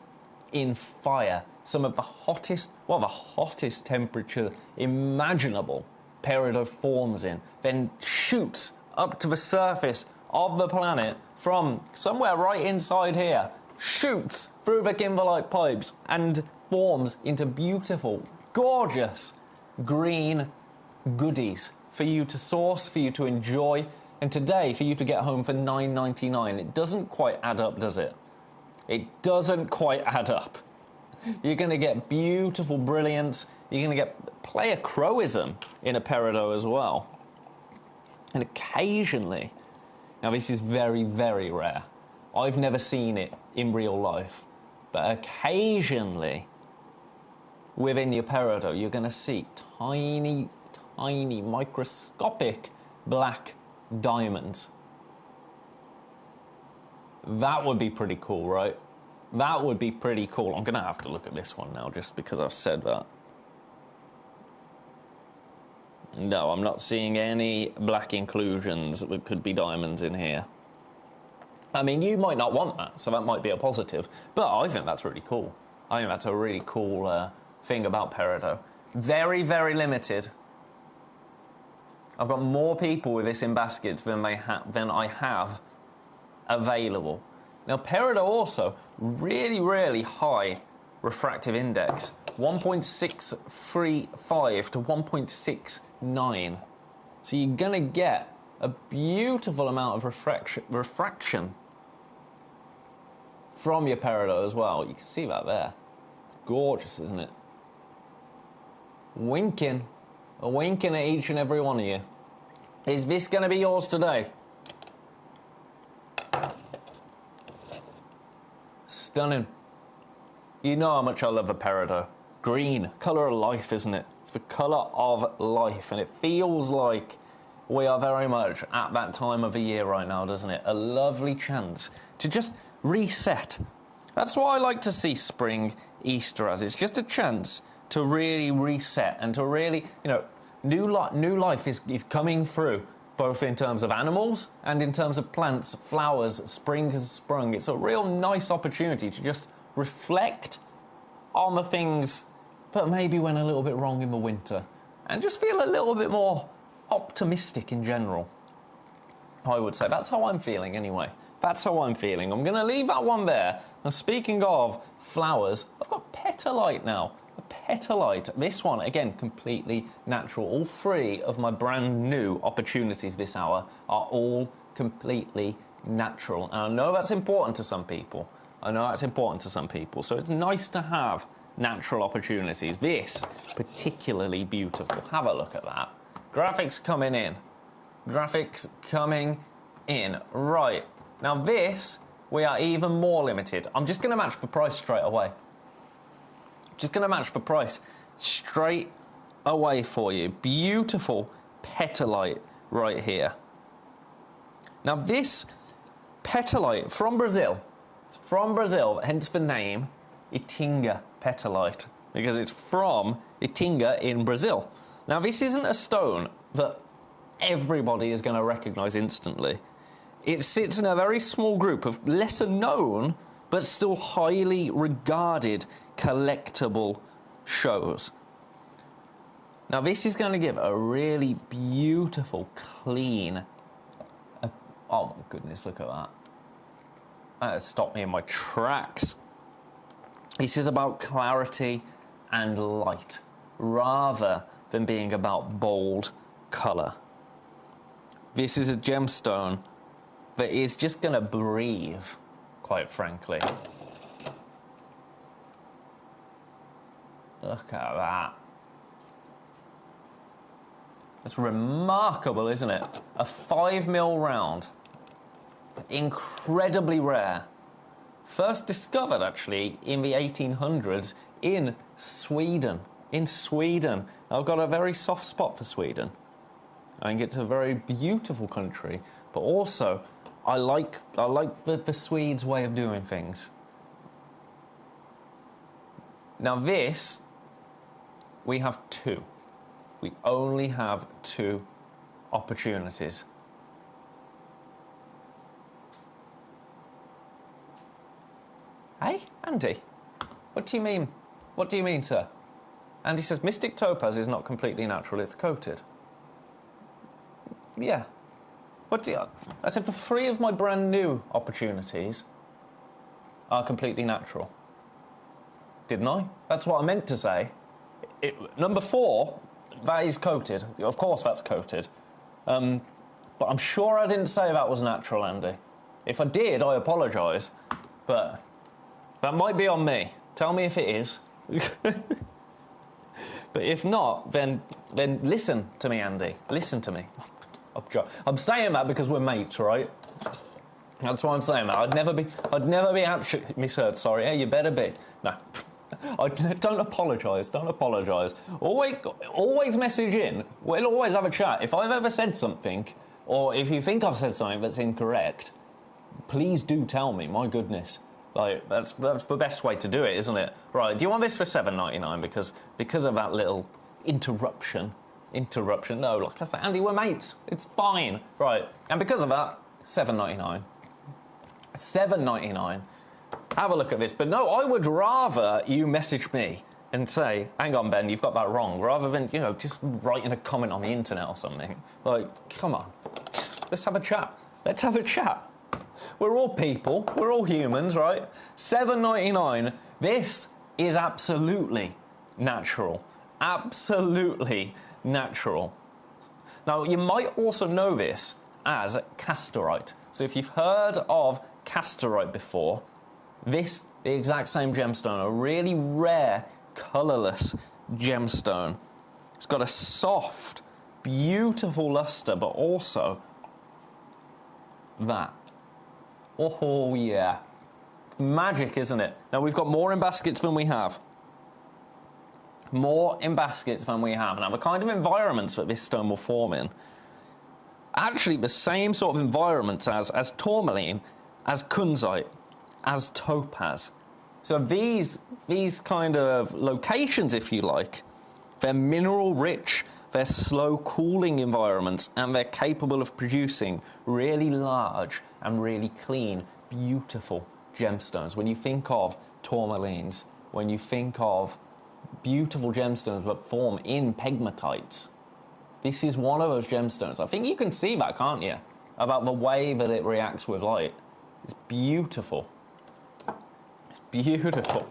in fire. Some of the hottest, well, the hottest temperature imaginable peridot forms in, then shoots up to the surface of the planet from somewhere right inside here, shoots through the kimberlite pipes and forms into beautiful, gorgeous green goodies for you to source, for you to enjoy, and today for you to get home for $9.99. It doesn't quite add up, does it? It doesn't quite add up. You're going to get beautiful brilliance. You're going to get player crowism in a peridot as well. And occasionally, now this is very, very rare. I've never seen it in real life. But occasionally, within your peridot, you're going to see tiny, tiny, microscopic black diamonds. That would be pretty cool, right? That would be pretty cool. I'm going to have to look at this one now just because I've said that. No, I'm not seeing any black inclusions that could be diamonds in here. I mean, you might not want that, so that might be a positive. But I think that's really cool. I think that's a really cool thing about peridot. Very, very limited. I've got more people with this in baskets than I have available. Now, peridot also, really, really high refractive index. 1.635 to 1.69. So you're going to get a beautiful amount of refraction from your peridot as well. You can see that there. It's gorgeous, isn't it? Winking. Winking at each and every one of you. Is this going to be yours today? Stunning. You know how much I love a peridot. Green, colour of life, isn't it? It's the colour of life, and it feels like we are very much at that time of the year right now, doesn't it? A lovely chance to just reset. That's what I like to see spring, Easter as. It's just a chance to really reset and to really, you know, new life is coming through, both in terms of animals and in terms of plants, flowers. Spring has sprung. It's a real nice opportunity to just reflect on the things that maybe went a little bit wrong in the winter and just feel a little bit more optimistic in general. I would say that's how I'm feeling anyway. That's how I'm feeling. I'm going to leave that one there. And speaking of flowers, I've got petalite now. A petalite. This one, again, completely natural. All three of my brand new opportunities this hour are all completely natural. And I know that's important to some people. So it's nice to have natural opportunities. This, particularly beautiful. Have a look at that. Graphics coming in. Right. Now this, we are even more limited. I'm just going to match the price straight away. For you. Beautiful petalite right here. Now this petalite from Brazil, hence the name Itinga petalite, because it's from Itinga in Brazil. Now this isn't a stone that everybody is going to recognize instantly. It sits in a very small group of lesser known but still highly regarded collectible shows. Now this is going to give a really beautiful, clean... oh my goodness, look at that. That has stopped me in my tracks. This is about clarity and light, rather than being about bold colour. This is a gemstone that is just going to breathe, quite frankly. Look at that. It's remarkable, isn't it? A 5mm round. Incredibly rare. First discovered, actually, in the 1800s in Sweden. I've got a very soft spot for Sweden. I think it's a very beautiful country, but also I like the Swedes' way of doing things. Now this, we have two. We only have two opportunities. Hey, Andy, what do you mean? What do you mean, sir? Andy says, Mystic Topaz is not completely natural, it's coated. Yeah. I said, for 3 of my brand new opportunities are completely natural. Didn't I? That's what I meant to say. Number 4, that is coated. Of course that's coated. But I'm sure I didn't say that was natural, Andy. If I did, I apologise. But that might be on me. Tell me if it is. But if not, then listen to me, Andy. Listen to me. I'm saying that because we're mates, right? That's why I'm saying that. I'd never be actually misheard. Sorry, yeah, you better be. No, don't apologise. Don't apologise. Always message in. We'll always have a chat. If I've ever said something, or if you think I've said something that's incorrect, please do tell me. My goodness. Like, that's the best way to do it, isn't it? Right, do you want this for $7.99? Because of that little interruption. No, like I said, Andy, we're mates. It's fine. Right, and because of that, $7.99. $7.99. Have a look at this. But no, I would rather you message me and say, hang on, Ben, you've got that wrong, rather than, just writing a comment on the internet or something. Like, come on. Let's have a chat. Let's have a chat. We're all people. We're all humans, right? $7.99. This is absolutely natural. Absolutely natural. Now, you might also know this as casterite. So if you've heard of casterite before, this, the exact same gemstone, a really rare, colourless gemstone. It's got a soft, beautiful lustre, but also that. Oh, yeah. Magic, isn't it? Now, we've got more in baskets than we have. More in baskets than we have. Now, the kind of environments that this stone will form in, actually the same sort of environments as tourmaline, as kunzite, as topaz. So these kind of locations, if you like, they're mineral rich, they're slow cooling environments, and they're capable of producing really large and really clean, beautiful gemstones. When you think of tourmalines, when you think of beautiful gemstones that form in pegmatites, this is one of those gemstones. I think you can see that, can't you? About the way that it reacts with light. It's beautiful. It's beautiful.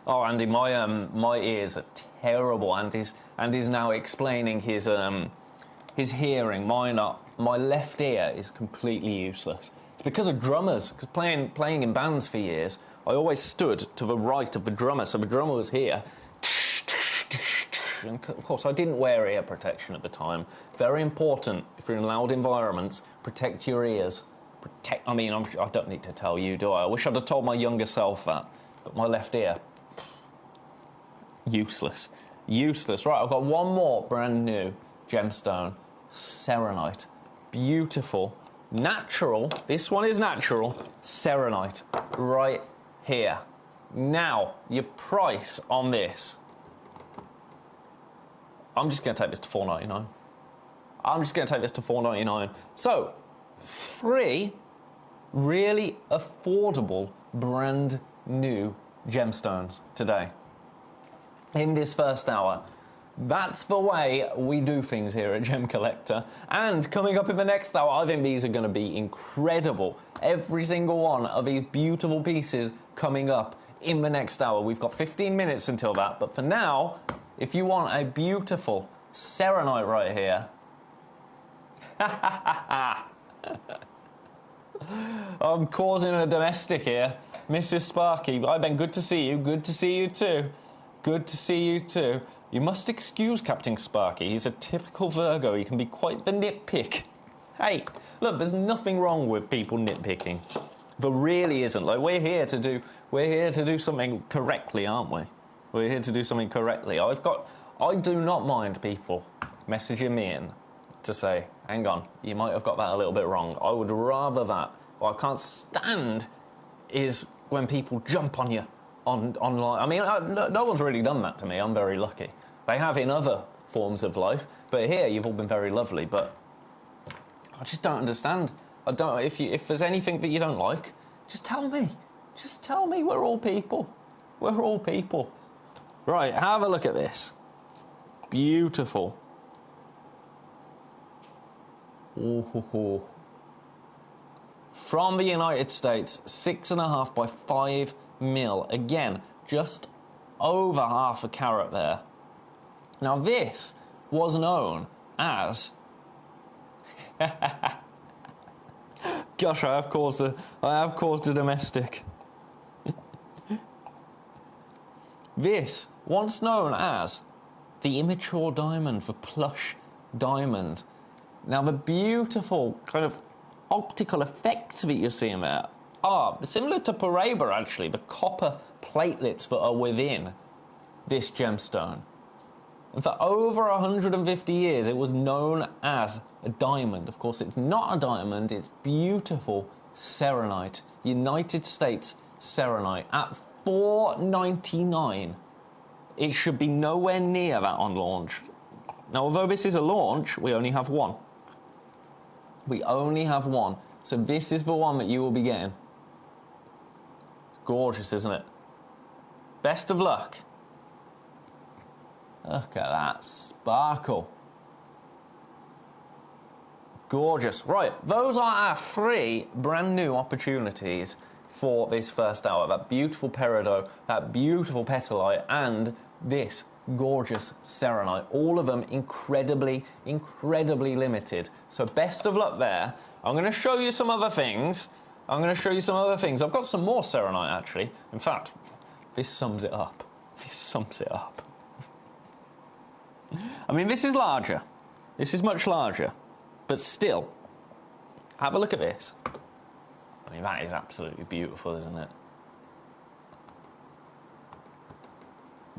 Oh, Andy, my ears are terrible. Andy's now explaining his hearing. Mine are. My left ear is completely useless. It's because of drummers. Because playing in bands for years, I always stood to the right of the drummer, so the drummer was here. And of course, I didn't wear ear protection at the time. Very important, if you're in loud environments, protect your ears. I don't need to tell you, do I? I wish I'd have told my younger self that. But my left ear, useless. Useless. Right, I've got one more brand new gemstone. Serenite. Beautiful. Natural. This one is natural. Serenite. Right here. Now, your price on this. I'm just going to take this to $4.99. I'm just going to take this to $4.99. So, 3 really affordable, brand new gemstones today. In this first hour. That's the way we do things here at Gemcollector. And coming up in the next hour, I think these are going to be incredible. Every single one of these beautiful pieces coming up in the next hour. We've got 15 minutes until that. But for now, if you want a beautiful serenite right here. I'm causing a domestic here. Mrs. Sparky, hi Ben, good to see you. Good to see you too. Good to see you too. You must excuse Captain Sparky. He's a typical Virgo. He can be quite the nitpick. Hey, look, there's nothing wrong with people nitpicking. There really isn't. Like, we're here to do something correctly, aren't we? We're here to do something correctly. I do not mind people messaging me in to say, hang on, you might have got that a little bit wrong. I would rather that. What I can't stand is when people jump on you online. I mean, no one's really done that to me. I'm very lucky. They have in other forms of life. But here, you've all been very lovely, but I just don't understand. I don't. If there's anything that you don't like, just tell me. Just tell me. We're all people. We're all people. Right, have a look at this. Beautiful. Ooh. From the United States, 6.5 by 5 mil. Again, just over half a carat there. Now this was known as... Gosh, I have caused a domestic. This, once known as the immature diamond, the plush diamond. Now the beautiful kind of optical effects that you're seeing there are similar to Paraiba, actually, the copper platelets that are within this gemstone. And for over 150 years, it was known as a diamond. Of course, it's not a diamond, it's beautiful selenite, United States selenite, at $4.99. It should be nowhere near that on launch. Now, although this is a launch, we only have one. We only have one. So this is the one that you will be getting. It's gorgeous, isn't it? Best of luck. Look at that sparkle. Gorgeous. Right, those are our 3 brand new opportunities for this first hour. That beautiful peridot, that beautiful petalite, and this gorgeous selenite. All of them incredibly, incredibly limited. So best of luck there. I'm going to show you some other things. I've got some more selenite, actually. In fact, this sums it up. I mean, this is larger. This is much larger. But still, have a look at this. I mean, that is absolutely beautiful, isn't it?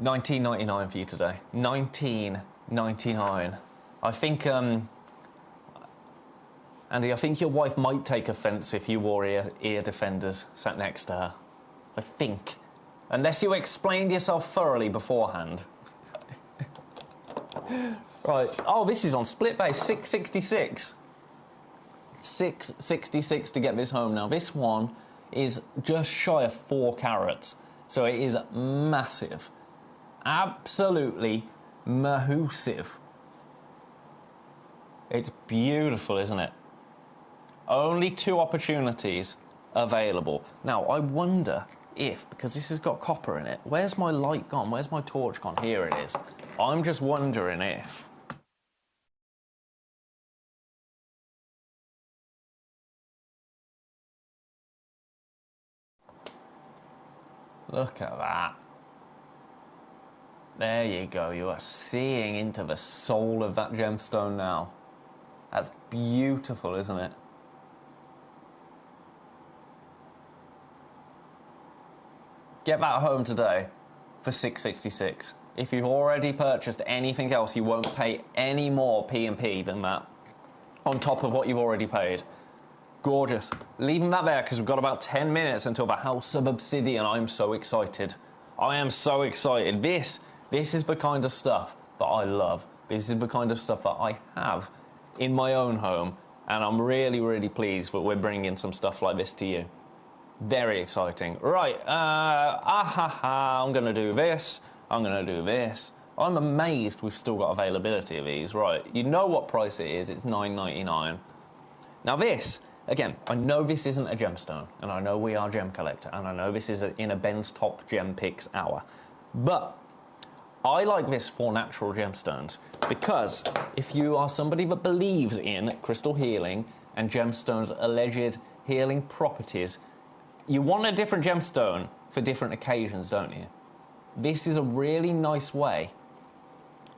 $19.99 for you today. $19.99. I think, Andy, I think your wife might take offence if you wore ear defenders sat next to her. I think. Unless you explained yourself thoroughly beforehand. Right. Oh, this is on split base. 666. 666 to get this home. Now, this one is just shy of 4 carats. So it is massive. Absolutely massive. It's beautiful, isn't it? Only 2 opportunities available. Now, I wonder if, because this has got copper in it, where's my light gone? Where's my torch gone? Here it is. I'm just wondering if... Look at that. There you go. You are seeing into the soul of that gemstone now. That's beautiful, isn't it? Get that home today for $6.66. If you've already purchased anything else, you won't pay any more P&P than that on top of what you've already paid. Gorgeous. Leaving that there because we've got about 10 minutes until the House of Obsidian. I'm so excited. I am so excited. This is the kind of stuff that I love. This is the kind of stuff that I have in my own home, and I'm really, really pleased that we're bringing some stuff like this to you. Very exciting. Right, I'm going to do this. I'm going to do this. I'm amazed we've still got availability of these. Right, you know what price it is. It's $9.99. Now this, again, I know this isn't a gemstone, and I know we are Gemcollector, and I know this is in a Ben's Top Gem Picks hour. But I like this for natural gemstones because if you are somebody that believes in crystal healing and gemstones' alleged healing properties, you want a different gemstone for different occasions, don't you? This is a really nice way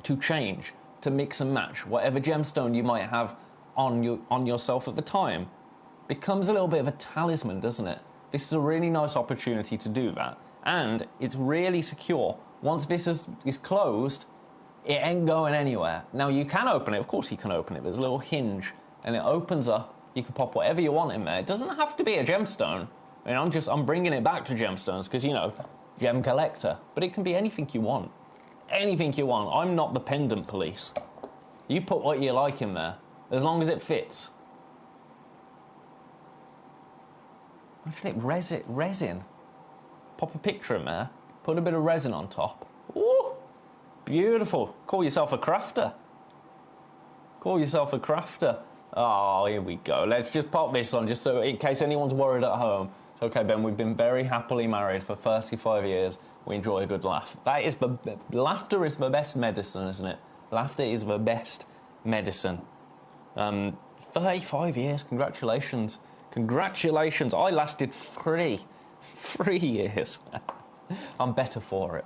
to change, to mix and match whatever gemstone you might have on yourself at the time. Becomes a little bit of a talisman, doesn't it? This is a really nice opportunity to do that. And it's really secure. Once this is closed, it ain't going anywhere. Now, you can open it. Of course you can open it. There's a little hinge, and it opens up. You can pop whatever you want in there. It doesn't have to be a gemstone. I mean, I'm bringing it back to gemstones because, you know, Gemcollector. But it can be anything you want. anything you want. I'm not the pendant police. You put what you like in there, as long as it fits. Actually, resin. Pop a picture in there, put a bit of resin on top. Ooh, beautiful. Call yourself a crafter. Call yourself a crafter. Oh, here we go. Let's just pop this on, just so in case anyone's worried at home. It's okay, Ben, we've been very happily married for 35 years. We enjoy a good laugh. Laughter is the best medicine, isn't it? Laughter is the best medicine. 35 years, congratulations. Congratulations. I lasted 3 years. I'm better for it.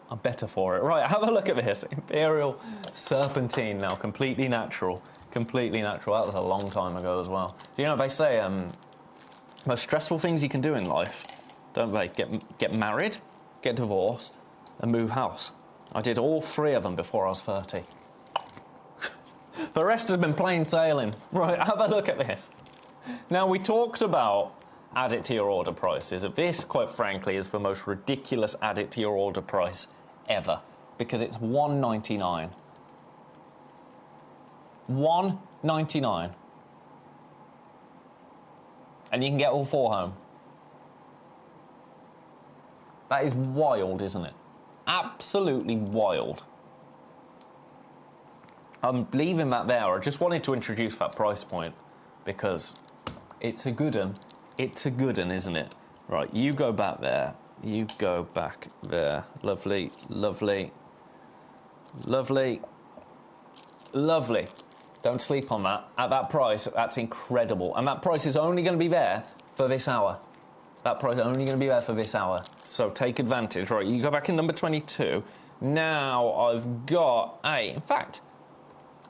Right, have a look at this. Imperial Serpentine now, completely natural. Completely natural. That was a long time ago as well. You know, they say most stressful things you can do in life, don't they? Get married, get divorced, and move house. I did all 3 of them before I was 30. The rest has been plain sailing. Right, have a look at this. Now, we talked about add it to your order prices. This, quite frankly, is the most ridiculous add it to your order price ever, because it's $1.99. $1.99. And you can get all 4 home. That is wild, isn't it? Absolutely wild. I'm leaving that there. I just wanted to introduce that price point because it's a good one. It's a good one, isn't it? Right, you go back there. You go back there. Lovely, lovely, lovely, lovely. Don't sleep on that. At that price, that's incredible. And that price is only going to be there for this hour. That price is only going to be there for this hour. So take advantage. Right, you go back in number 22. Now I've got a... In fact,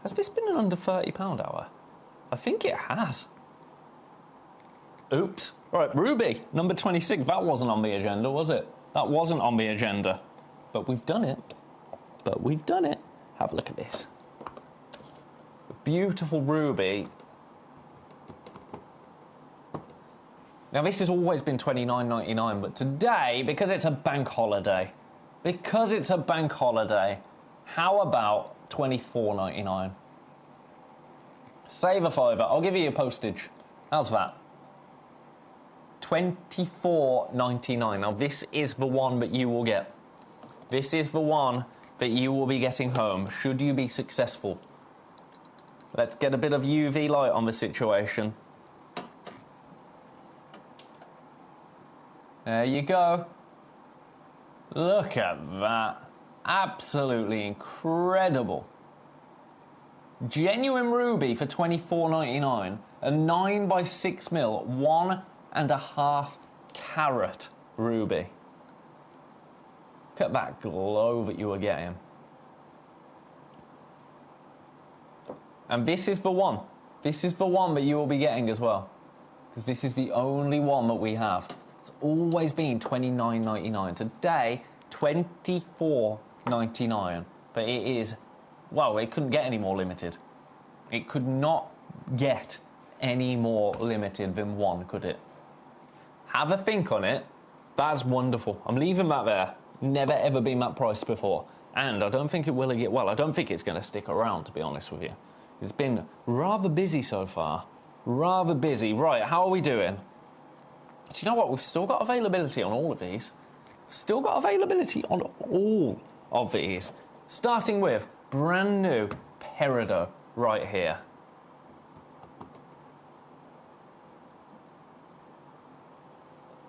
has this been an under £30 hour? I think it has. Oops. Right, Ruby, number 26. That wasn't on the agenda, was it? That wasn't on the agenda. But we've done it. But we've done it. Have a look at this. Beautiful ruby. Now, this has always been $29.99, but today, because it's a bank holiday, how about $24.99? Save a fiver. I'll give you your postage. How's that? $24.99. Now, this is the one that you will get. This is the one that you will be getting home, should you be successful. Let's get a bit of UV light on the situation. There you go. Look at that. Absolutely incredible. Genuine ruby for $24.99. A 9x6mm, 1.5 carat ruby. Look at that glow that you are getting. And this is the one. This is the one that you will be getting as well. Because this is the only one that we have. It's always been $29.99. Today, $24.99. But it is, well, it couldn't get any more limited. It could not get any more limited than one, could it? Have a think on it. That's wonderful. I'm leaving that there. Never ever been that price before. And I don't think it will get, well, I don't think it's going to stick around, to be honest with you. It's been rather busy so far. Rather busy. Right, how are we doing? Do you know what? We've still got availability on all of these. Still got availability on all of these. Starting with brand new Peridot right here.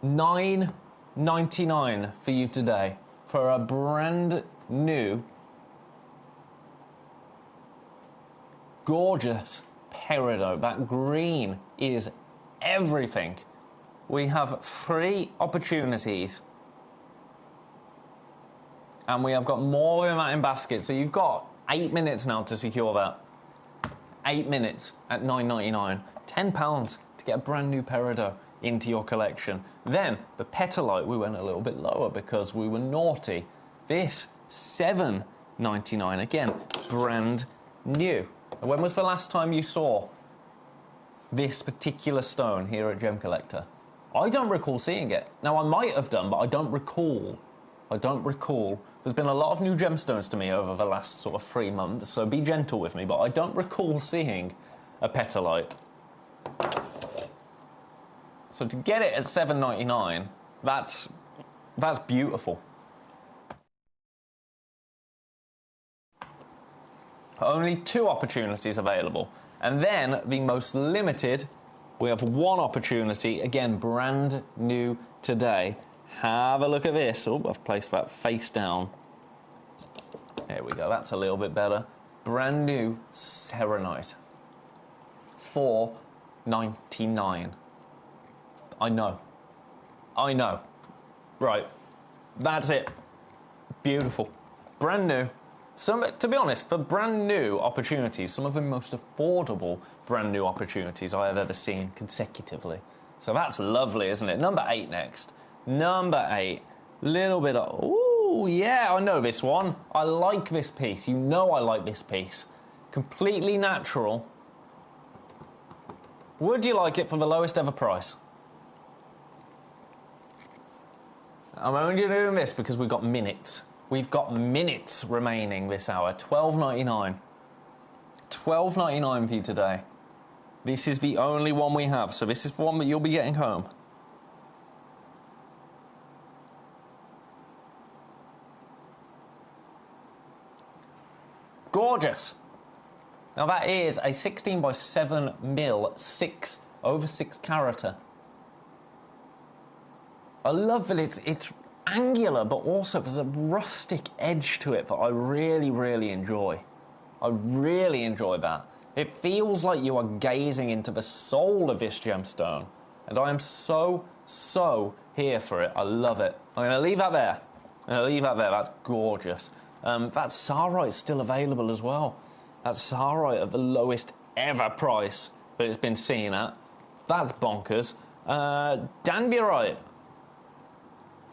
$9.99 for you today for a brand new gorgeous Peridot. That green is everything. We have 3 opportunities. And we have got more of that in basket. So you've got 8 minutes now to secure that. 8 minutes at $9.99. £10 to get a brand new Peridot into your collection. Then the Petalite, we went a little bit lower because we were naughty. This, $7.99. Again, brand new. When was the last time you saw this particular stone here at Gemcollector? I don't recall seeing it. Now, I might have done, but I don't recall I don't recall. There's been a lot of new gemstones to me over the last sort of 3 months, so be gentle with me, but I don't recall seeing a petalite. So to get it at $7.99, that's beautiful. Only 2 opportunities available. And then the most limited, we have 1 opportunity, again, brand new today. Have a look at this. Oh, I've placed that face down. There we go, that's a little bit better. Brand new Serenite. $4.99. I know. Right, that's it. Beautiful. Brand new. To be honest, for brand new opportunities, some of the most affordable brand new opportunities I have ever seen consecutively. So that's lovely, isn't it? Number 8 next. Number 8. Little bit of... Ooh, yeah, I know this one. I like this piece. You know I like this piece. Completely natural. Would you like it for the lowest ever price? I'm only doing this because we've got minutes. We've got minutes remaining this hour. $12.99. $12.99 for you today. This is the only one we have, so this is the one that you'll be getting home. Gorgeous. Now that is a 16 by 7 mil 6/6 carat. I love that it's angular, but also there's a rustic edge to it that I really, really enjoy. I really enjoy that. It feels like you are gazing into the soul of this gemstone, and I am so here for it. I love it. I'm going to leave that there. That's gorgeous. That Sarite still available as well. That Sarite at the lowest ever price that it's been seen at. That's bonkers. Danburite.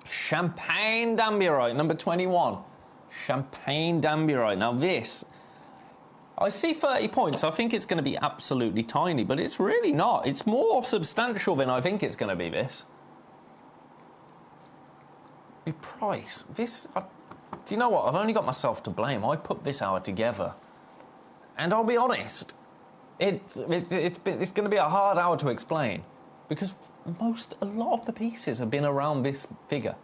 Champagne Danburite, number 21. Champagne Danburite. Now this, I see 30 points. I think it's going to be absolutely tiny, but it's really not. It's more substantial than I think it's going to be, this. The price. This... do you know what? I've only got myself to blame. I put this hour together. And I'll be honest, it's going to be a hard hour to explain. Because a lot of the pieces have been around this figure.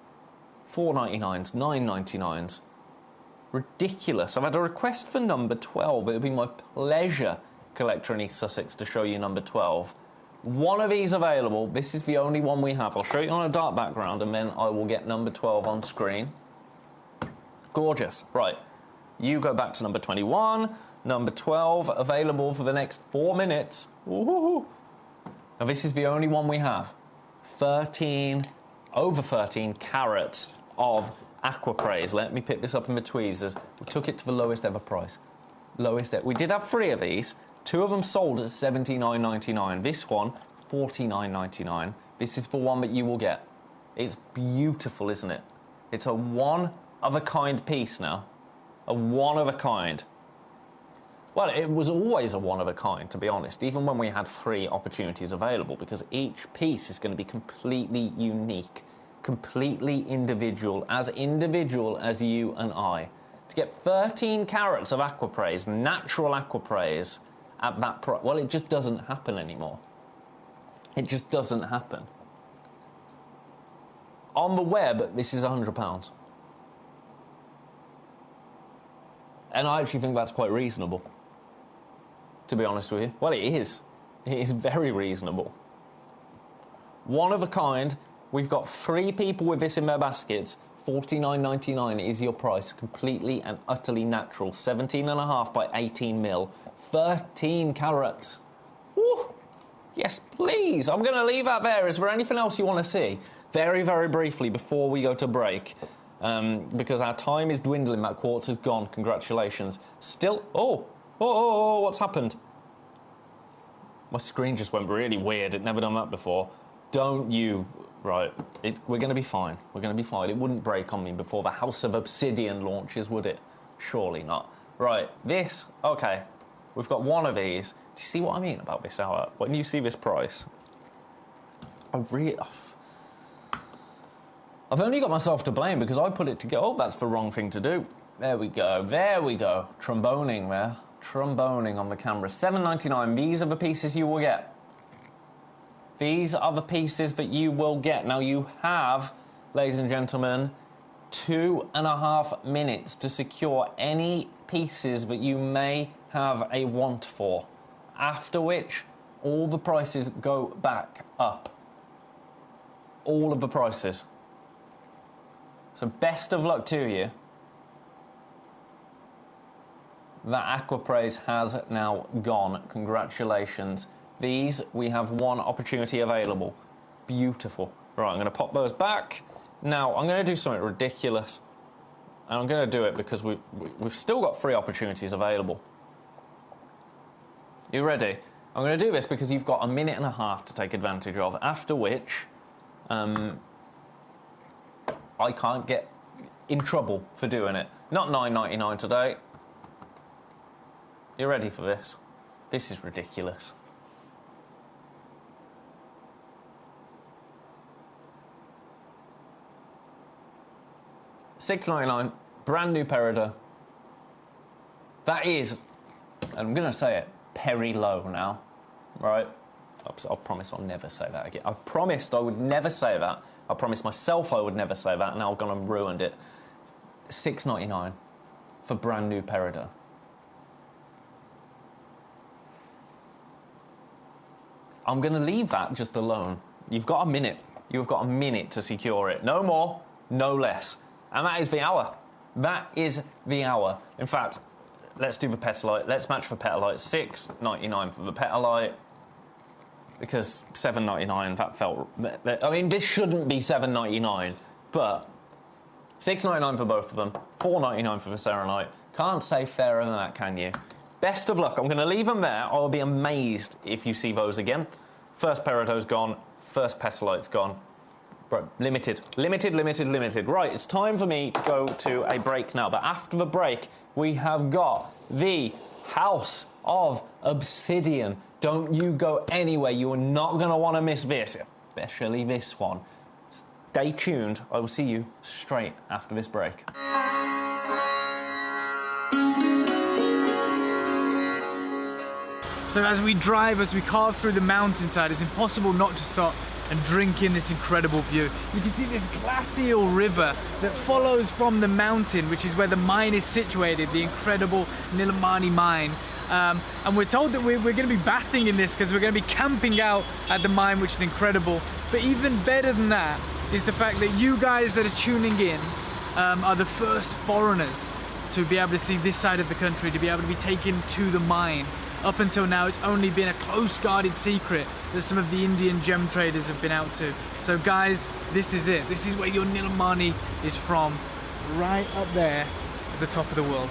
$4.99s, $9.99s. Ridiculous. I've had a request for number 12. It would be my pleasure, Collector in East Sussex, to show you number 12. One of these available. This is the only one we have. I'll show you on a dark background, and then I will get number 12 on screen. Gorgeous. Right. You go back to number 21. Number 12 available for the next 4 minutes. Woohoo! Now this is the only one we have. Over 13 carats of aquapraise. Let me pick this up in the tweezers. We took it to the lowest ever price. We did have 3 of these. 2 of them sold at $79.99. This one, $49.99. This is the one that you will get. It's beautiful, isn't it? It's a one-of-a-kind piece now. A one-of-a-kind. Well, it was always a one-of-a-kind, to be honest, even when we had 3 opportunities available, because each piece is going to be completely unique, completely individual as you and I. To get 13 carats of aquapraise, natural aquapraise, at that price, well, it just doesn't happen anymore. It just doesn't happen. On the web, this is £100. And I actually think that's quite reasonable, to be honest with you. Well, it is. It is very reasonable. One of a kind. We've got 3 people with this in their baskets. $49.99 is your price. Completely and utterly natural. 17.5 by 18 mil. 13 carats. Woo! Yes, please. I'm going to leave that there. Is there anything else you want to see? Very, very briefly before we go to break. Because our time is dwindling. That quartz is gone. Congratulations. Still... Oh, what's happened? My screen just went really weird. It never done that before. Don't you... Right. We're going to be fine. We're going to be fine. It wouldn't break on me before the House of Obsidian launches, would it? Surely not. Right. This... Okay. We've got one of these. Do you see what I mean about this hour? When you see this price... I've only got myself to blame because I put it together. Oh, that's the wrong thing to do. There we go. There we go. Tromboning there. Tromboning on the camera. $7.99. These are the pieces you will get. These are the pieces that you will get. Now you have, ladies and gentlemen, 2.5 minutes to secure any pieces that you may have a want for. After which, all the prices go back up. All of the prices. So best of luck to you. That Aquapraise has now gone. Congratulations. These, we have one opportunity available. Beautiful. Right, I'm going to pop those back. Now, I'm going to do something ridiculous. And I'm going to do it because we've still got 3 opportunities available. You ready? I'm going to do this because you've got 1.5 minutes to take advantage of, after which I can't get in trouble for doing it. Not $9.99 today. You ready for this? This is ridiculous. $6.99, brand new Peridot. That is, I'm going to say it, Peri low now, right? I promise I'll never say that again. I promised I would never say that. I promised myself I would never say that, and now I've gone and ruined it. $6.99 for brand new Peridot. I'm going to leave that just alone. You've got a minute. You've got a minute to secure it. No more, no less. And that is the hour. That is the hour. In fact, let's do the Petalite. Let's match for Petalite. $6.99 for the Petalite. Because $7.99, that felt... I mean, this shouldn't be $7.99, but $6.99 for both of them, $4.99 for the Serenite. Can't say fairer than that, can you? Best of luck. I'm going to leave them there. I'll be amazed if you see those again. First Peridot's gone. First Petalite's gone. Bro, limited. Right, it's time for me to go to a break now. But after the break, we have got the House of Obsidian. Don't you go anywhere. You are not going to want to miss this, especially this one. Stay tuned. I will see you straight after this break. So as we drive, as we carve through the mountainside, it's impossible not to stop and drink in this incredible view. You can see this glacial river that follows from the mountain, which is where the mine is situated, the incredible Nilamani mine. And we're told that we're going to be bathing in this because we're going to be camping out at the mine, which is incredible. But even better than that is the fact that you guys that are tuning in are the first foreigners to be able to see this side of the country, to be able to be taken to the mine. Up until now, it's only been a close guarded secret that some of the Indian gem traders have been out to. So guys, this is it. This is where your Nilamani is from, right up there at the top of the world.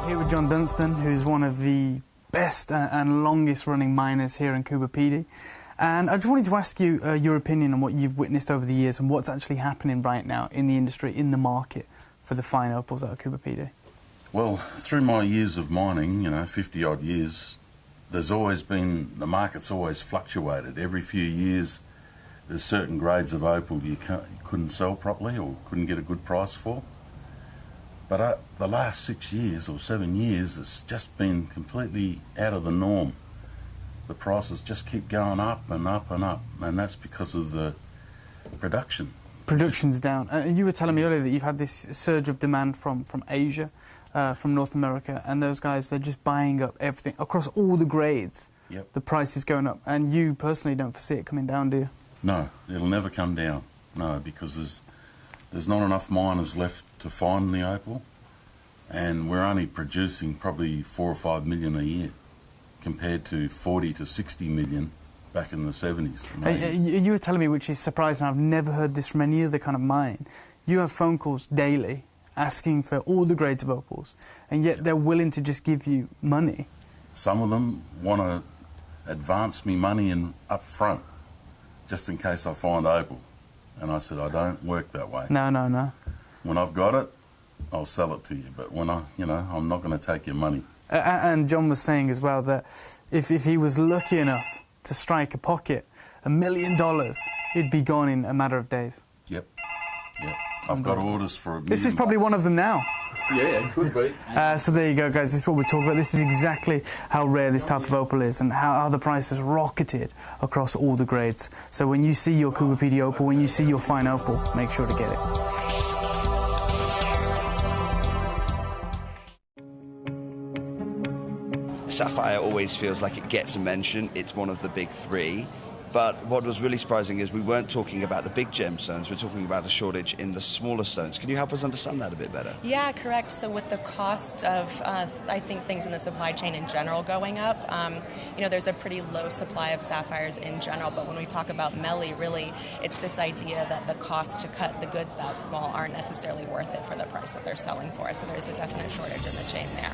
Here with John Dunstan, who's one of the best and longest running miners here in Coober Pedy. And I just wanted to ask you your opinion on what you've witnessed over the years and what's actually happening right now in the industry, in the market for the fine opals out of Coober Pedy. Well, through my years of mining, 50 odd years, there's always been, the market's always fluctuated. Every few years there's certain grades of opal you couldn't sell properly or couldn't get a good price for. But the last 6 years or 7 years, it's just been completely out of the norm. The prices just keep going up and up and up, and that's because of the production. Production's down. You were telling me earlier that you've had this surge of demand from Asia, from North America, and those guys, they're just buying up everything across all the grades. Yep. The price is going up, and you personally don't foresee it coming down, do you? No, it'll never come down. No, because there's not enough miners left to find the opal, and we're only producing probably 4 or 5 million a year compared to 40 to 60 million back in the 70s and 80s. You were telling me, which is surprising, I've never heard this from any other kind of mine. You have phone calls daily asking for all the grades of opals, and yet they're willing to just give you money. Some of them want to advance me money up front, just in case I find opal. And I said, I don't work that way. No. When I've got it, I'll sell it to you. But when I'm not going to take your money. And John was saying as well that if he was lucky enough to strike a pocket, $1 million, it'd be gone in a matter of days. Yep. I've got orders for $1 million. This is probably one of them now. Yeah, it could be. So there you go, guys. This is what we're talking about. This is exactly how rare this type of opal is and how the price has rocketed across all the grades. So when you see your Cooper PD opal, when you see your fine opal, make sure to get it. Sapphire always feels like it gets a mention. It's one of the big three. But what was really surprising is we weren't talking about the big gemstones. We're talking about a shortage in the smaller stones. Can you help us understand that a bit better? Yeah, correct. So with the cost of, I think, things in the supply chain in general going up, there's a pretty low supply of sapphires in general. But when we talk about Melly, really, it's this idea that the cost to cut the goods that small aren't necessarily worth it for the price that they're selling for. So there's a definite shortage in the chain there.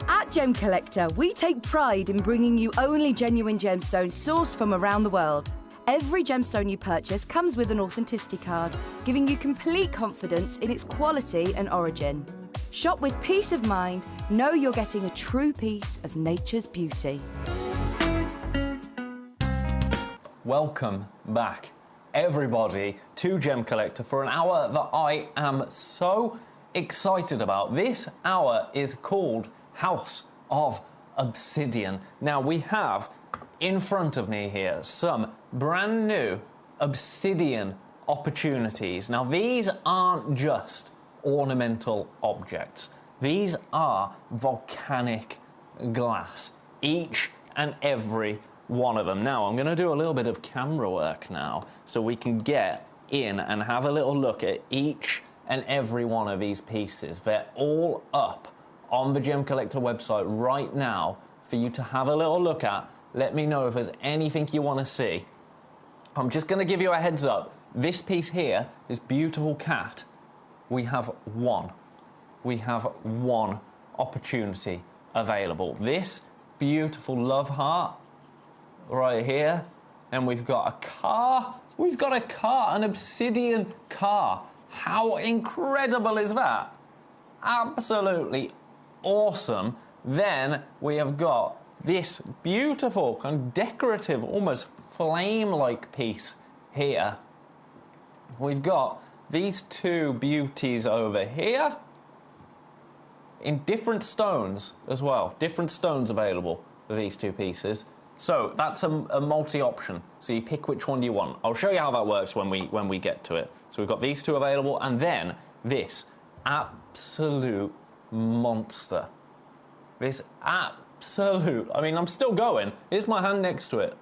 At Gemcollector, we take pride in bringing you only genuine gemstones sourced from around the world. Every gemstone you purchase comes with an authenticity card, giving you complete confidence in its quality and origin. Shop with peace of mind, know you're getting a true piece of nature's beauty. Welcome back, everybody, to Gemcollector for an hour that I am so excited about. This hour is called House of Obsidian. Now we have in front of me here some brand new obsidian opportunities. Now these aren't just ornamental objects. These are volcanic glass, each and every one of them. Now I'm going to do a little bit of camera work now so we can get in and have a little look at each and every one of these pieces. They're all up on the Gemcollector website right now for you to have a little look at. Let me know if there's anything you want to see. I'm just going to give you a heads up. This piece here, this beautiful cat, we have one opportunity available. This beautiful love heart right here, and we've got a car. We've got a car, an obsidian car. How incredible is that? Absolutely awesome. Then we have got this beautiful kind of decorative, almost flame-like piece here. We've got these two beauties over here in different stones as well. Different stones available for these two pieces. So that's a multi-option. So you pick which one you want. I'll show you how that works when we get to it. So we've got these two available, and then this absolute monster. This absolute, I mean, I'm still going. Here's my hand next to it.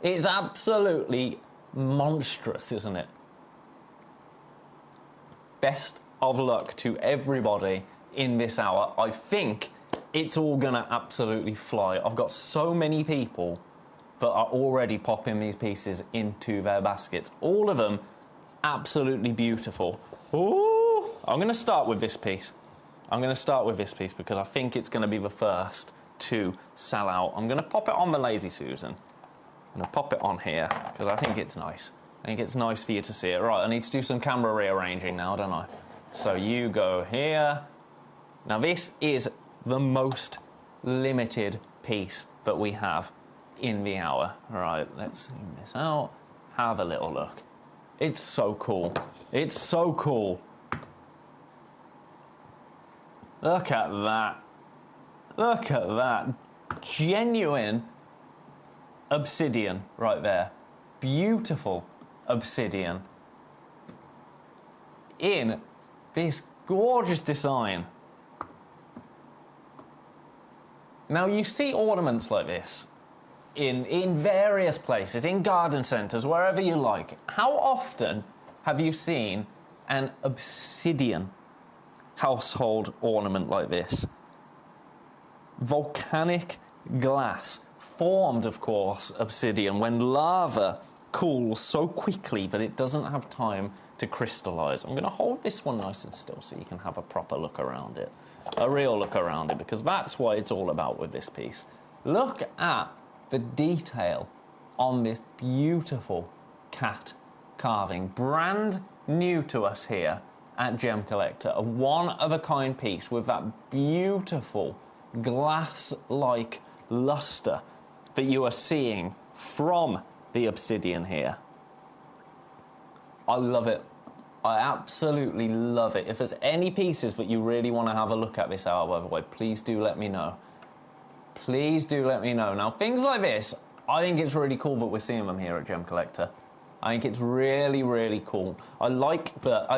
It's absolutely monstrous, isn't it? Best of luck to everybody in this hour. I think it's all gonna absolutely fly. I've got so many people that are already popping these pieces into their baskets. All of them absolutely beautiful. Ooh, I'm gonna start with this piece. Because I think it's gonna be the first to sell out. I'm gonna pop it on the Lazy Susan. I'm gonna pop it on here because I think it's nice. I think it's nice for you to see it. Right, I need to do some camera rearranging now, don't I? So you go here. Now this is the most limited piece that we have in the hour. All right, let's zoom this out. Have a little look. It's so cool. It's so cool. Look at that. Look at that. Genuine obsidian right there. Beautiful obsidian in this gorgeous design. Now you see ornaments like this in various places, in garden centres, wherever you like. How often have you seen an obsidian household ornament like this? Volcanic glass, formed, of course, obsidian when lava cools so quickly that it doesn't have time to crystallise. I'm going to hold this one nice and still so you can have a proper look around it. A real look around it, because that's what it's all about with this piece. Look at the detail on this beautiful cat carving. Brand new to us here at Gemcollector. A one-of-a-kind piece with that beautiful glass-like luster that you are seeing from the obsidian here. I love it. I absolutely love it. If there's any pieces that you really want to have a look at this hour, by the way, please do let me know. Please do let me know. Now, things like this, I think it's really cool that we're seeing them here at Gemcollector. I think it's really, really cool. I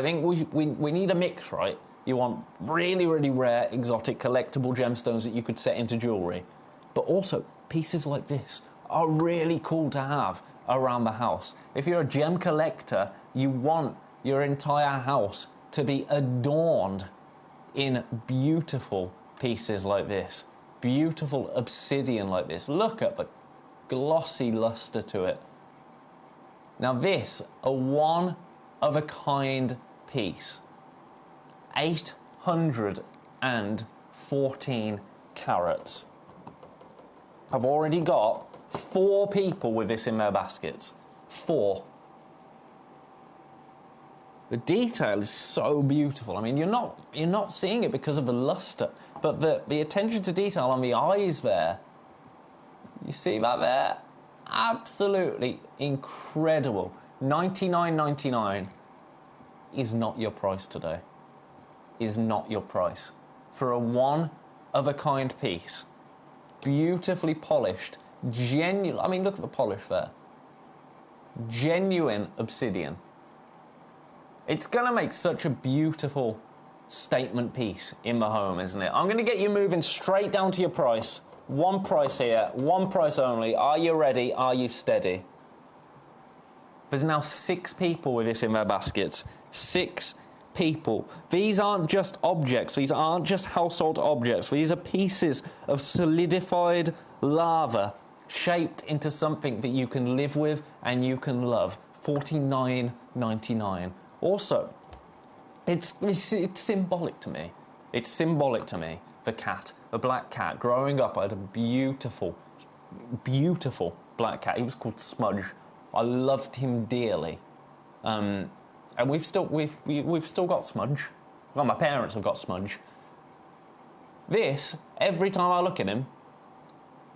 think we need a mix, right? You want really, really rare, exotic, collectible gemstones that you could set into jewellery. But also, pieces like this are really cool to have around the house. If you're a gem collector, you want your entire house to be adorned in beautiful pieces like this. Beautiful obsidian like this. Look at the glossy luster to it. Now this, a one-of-a-kind piece. 814 carats. I've already got 4 people with this in their baskets. 4. The detail is so beautiful. I mean, you're not seeing it because of the luster, but the attention to detail on the eyes there. You see that there? Absolutely incredible. $99.99 is not your price today. Is not your price for a one-of-a-kind piece, beautifully polished, genuine. I mean, look at the polish there. Genuine obsidian. It's going to make such a beautiful statement piece in the home, isn't it? I'm going to get you moving straight down to your price. One price here, one price only. Are you ready? Are you steady? There's now 6 people with this in their baskets. 6 people. These aren't just objects. These aren't just household objects. These are pieces of solidified lava shaped into something that you can live with and you can love. $49.99. Also, it's symbolic to me. It's symbolic to me. The cat, a black cat, growing up I had a beautiful, beautiful black cat. He was called Smudge. I loved him dearly. And we've still got Smudge. Well, my parents have got Smudge. This, every time I look at him,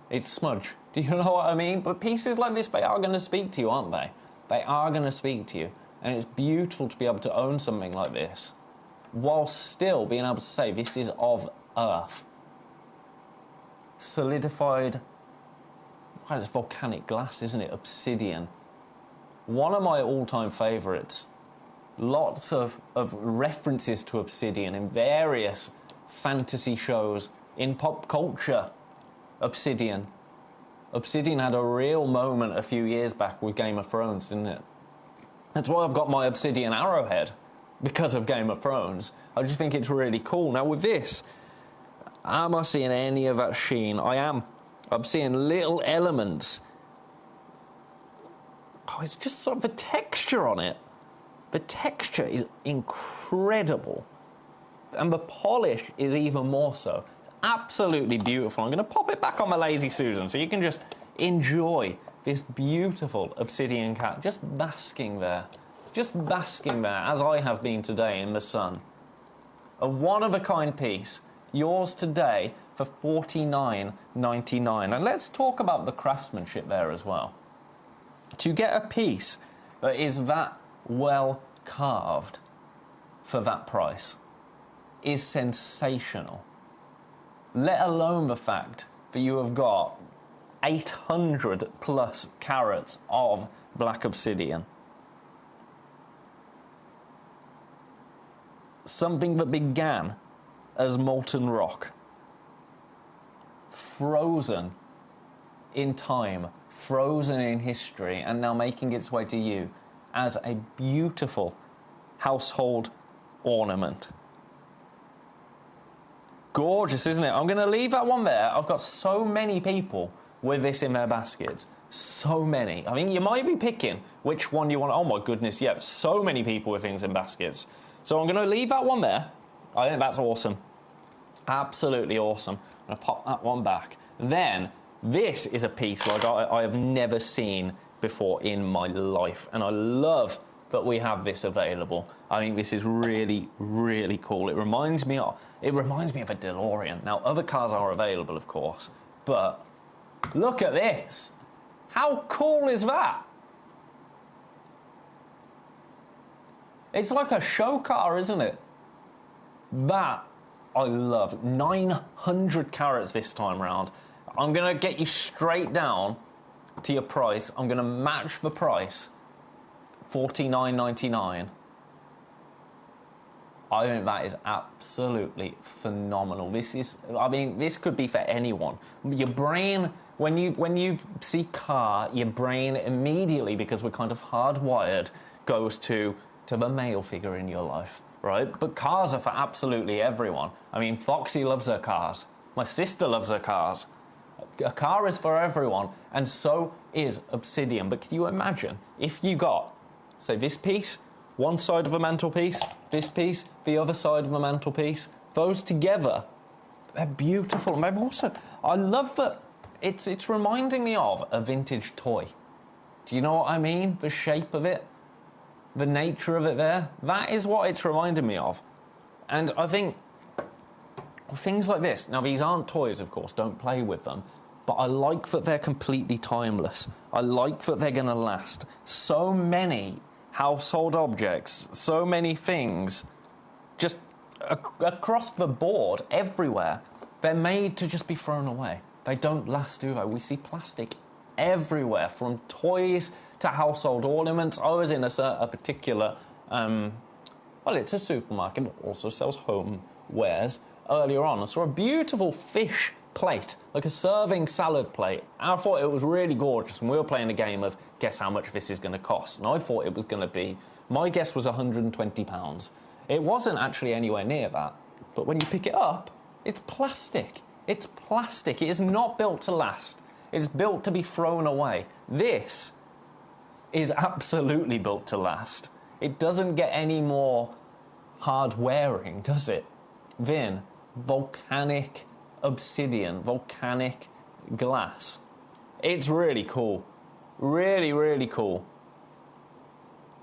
it's Smudge. Do you know what I mean? But pieces like this, they are going to speak to you, aren't they? They are going to speak to you. And it's beautiful to be able to own something like this, while still being able to say this is of Earth. Solidified, well, it's volcanic glass, isn't it? Obsidian. One of my all-time favourites. Lots of references to obsidian in various fantasy shows, in pop culture. Obsidian. Obsidian had a real moment a few years back with Game of Thrones, didn't it? That's why I've got my obsidian arrowhead, because of Game of Thrones. I just think it's really cool. Now with this, am I seeing any of that sheen? I am. I'm seeing little elements. Oh, it's just sort of the texture on it. The texture is incredible. And the polish is even more so. It's absolutely beautiful. I'm going to pop it back on my Lazy Susan so you can just enjoy this beautiful obsidian cat just basking there. Just basking there, as I have been today in the sun. A one-of-a-kind piece. Yours today for $49.99. And let's talk about the craftsmanship there as well. To get a piece that is that well carved for that price is sensational. Let alone the fact that you have got 800 plus carats of black obsidian. Something that began as molten rock, frozen in time, frozen in history, and now making its way to you as a beautiful household ornament. Gorgeous, isn't it? I'm going to leave that one there. I've got so many people with this in their baskets. So many. I mean, you might be picking which one you want. Oh my goodness, yeah, so many people with things in baskets. So I'm going to leave that one there. I think that's awesome. Absolutely awesome. I'm going to pop that one back. Then This is a piece like I have never seen before in my life, and I love that we have this available. I think this is really, really cool. It reminds me of a DeLorean. Now, other cars are available, of course, but look at this. How cool is that? It's like a show car, isn't it? That I love. 900 carats this time round. I'm going to get you straight down to your price. I'm going to match the price. $49.99. I think that is absolutely phenomenal. This could be for anyone. Your brain, when you see car, your brain immediately, because we're kind of hardwired, goes to the male figure in your life, right? But cars are for absolutely everyone. I mean, Foxy loves her cars. My sister loves her cars. A car is for everyone, and so is Obsidian. But can you imagine if you got, say, this piece, one side of a mantelpiece, this piece, the other side of a mantelpiece, those together, they're beautiful. And they've also, I love that it's reminding me of a vintage toy. Do you know what I mean? The shape of it, the nature of it there, that is what it's reminding me of. And I think things like this, now these aren't toys, of course, don't play with them, but I like that they're completely timeless. I like that they're going to last. So many household objects, so many things, just across the board, everywhere, they're made to just be thrown away. They don't last, do they? We see plastic everywhere, from toys to household ornaments. I was in a particular, well, it's a supermarket that also sells home wares. Earlier on, I saw a beautiful fish plate, like a serving salad plate. I thought it was really gorgeous, and we were playing a game of guess how much this is going to cost. And I thought it was going to be, my guess was £120. It wasn't actually anywhere near that. But when you pick it up, it's plastic. It's plastic. It is not built to last. It's built to be thrown away. This is absolutely built to last. It doesn't get any more hard wearing, does it? Then volcanic obsidian, volcanic glass. It's really cool. Really, really cool.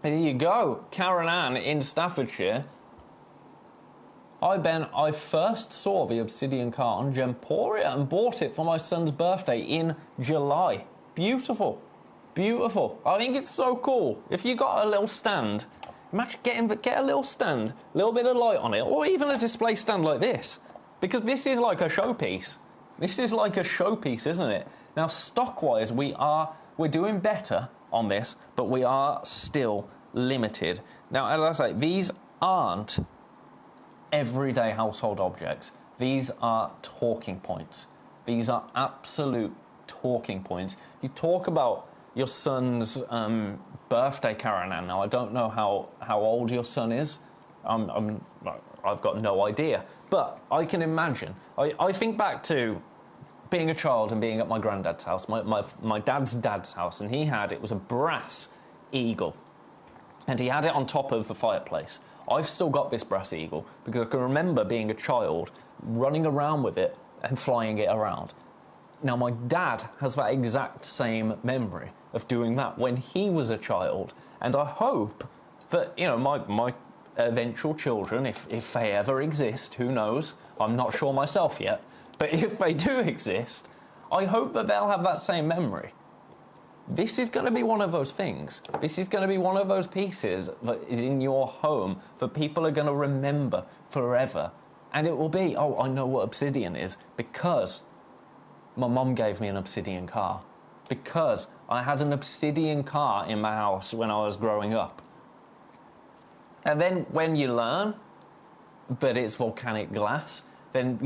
There you go, Karen Ann in Staffordshire. I first saw the obsidian car on Gemporia and bought it for my son's birthday in July. Beautiful. Beautiful. I think it's so cool. If you got a little stand, imagine get a little stand, a little bit of light on it, or even a display stand like this, because this is like a showpiece. This is like a showpiece, isn't it? Now, stock-wise, we're doing better on this, but we are still limited. Now, as I say, these aren't everyday household objects. These are talking points. These are absolute talking points. You talk about your son's birthday, Karen Ann. Now, I don't know how old your son is. I've got no idea. But I can imagine. I think back to being a child and being at my granddad's house, my dad's house, and it was a brass eagle. And he had it on top of the fireplace. I've still got this brass eagle because I can remember being a child, running around with it and flying it around. Now, my dad has that exact same memory of doing that when he was a child. And I hope that, you know, my eventual children, if they ever exist, who knows, I'm not sure myself yet, but if they do exist, I hope that they'll have that same memory. This is going to be one of those things. This is going to be one of those pieces that is in your home that people are going to remember forever. And it will be, oh, I know what obsidian is because my mum gave me an obsidian car. Because I had an obsidian car in my house when I was growing up. And then when you learn that it's volcanic glass, then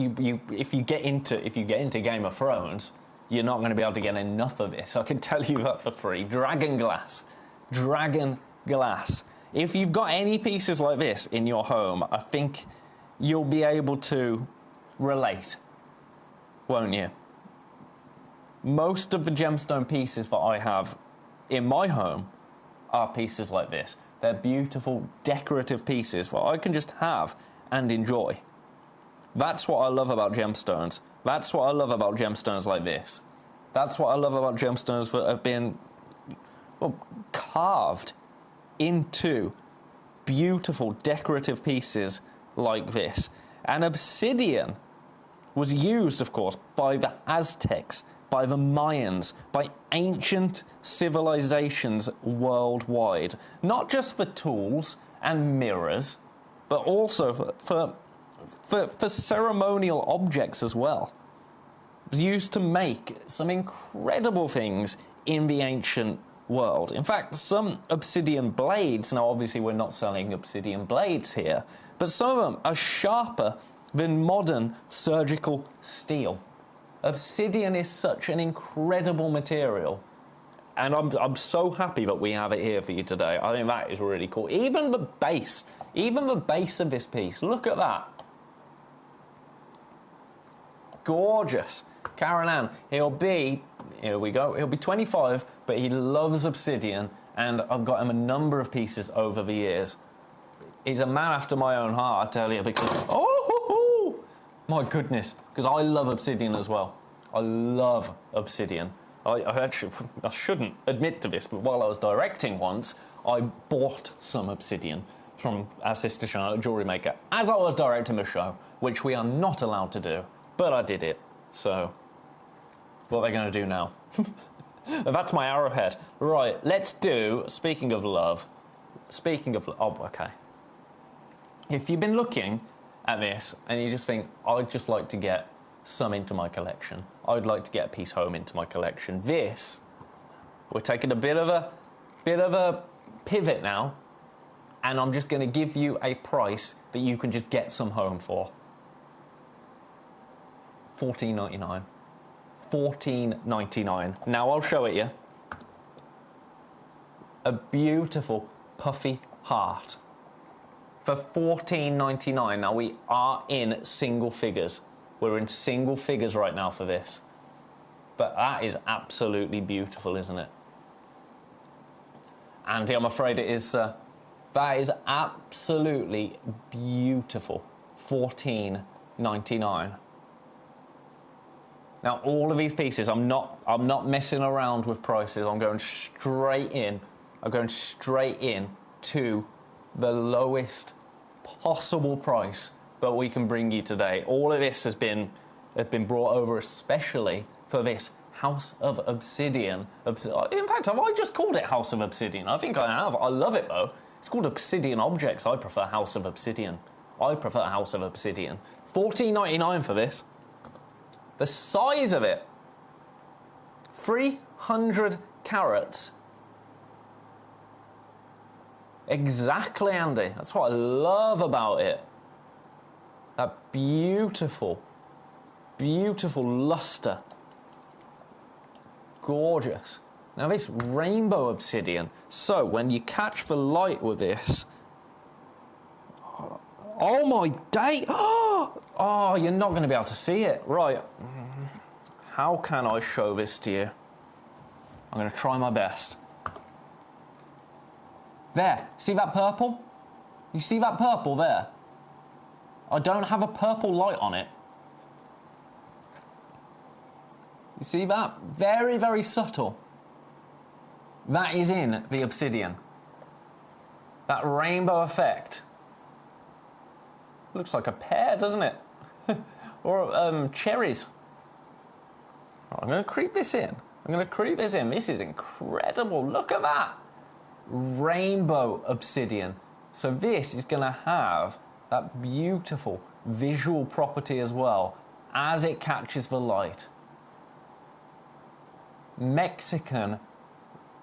if you get into Game of Thrones, you're not going to be able to get enough of this. I can tell you that for free. Dragon glass. Dragon glass. If you've got any pieces like this in your home, I think you'll be able to relate, won't you? Most of the gemstone pieces that I have in my home are pieces like this. They're beautiful, decorative pieces that I can just have and enjoy. That's what I love about gemstones. That's what I love about gemstones like this. That's what I love about gemstones that have been carved into beautiful decorative pieces like this. And obsidian was used, of course, by the Aztecs, by the Mayans, by ancient civilizations worldwide. Not just for tools and mirrors, but also for ceremonial objects as well. It was used to make some incredible things in the ancient world. In fact, some obsidian blades, now obviously we're not selling obsidian blades here, but some of them are sharper than modern surgical steel. Obsidian is such an incredible material, and I'm so happy that we have it here for you today. I think that is really cool. Even the base of this piece, look at that. Gorgeous. Karen Ann, here we go, he'll be 25, but he loves obsidian, and I've got him a number of pieces over the years. He's a man after my own heart, I tell you, because, my goodness, because I love obsidian as well. I love obsidian. I shouldn't admit to this, but while I was directing once, I bought some obsidian from our sister Charlotte, Jewelry Maker, as I was directing the show, which we are not allowed to do, but I did it, so what are they going to do now? That's my arrowhead. Right, let's do, speaking of love, okay. If you've been looking at this and you just think, I'd just like to get some into my collection, I'd like to get a piece home into my collection, we're taking a bit of a pivot now, and I'm just going to give you a price that you can just get some home for. $14.99. $14.99. Now I'll show it you. A beautiful puffy heart for $14.99. Now we are in single figures. We're in single figures right now for this. But that is absolutely beautiful, isn't it? Andy, I'm afraid it is, that is absolutely beautiful. $14.99. Now, all of these pieces, I'm not messing around with prices. I'm going straight in. I'm going straight in to the lowest possible price that we can bring you today. All of this has been brought over especially for this House of Obsidian. In fact, have I just called it House of Obsidian? I think I have. I love it, though. It's called Obsidian Objects. I prefer House of Obsidian. I prefer House of Obsidian. $14.99 for this. The size of it, 300 carats. Exactly, Andy. That's what I love about it. That beautiful, beautiful luster. Gorgeous. Now this rainbow obsidian. So when you catch the light with this, oh my day! Oh, you're not going to be able to see it. Right. How can I show this to you? I'm going to try my best. There. See that purple? You see that purple there? I don't have a purple light on it. You see that? Very, very subtle. That is in the obsidian. That rainbow effect. Looks like a pear, doesn't it? Or cherries. I'm going to creep this in. This is incredible. Look at that. Rainbow obsidian. So this is going to have that beautiful visual property as well as it catches the light. Mexican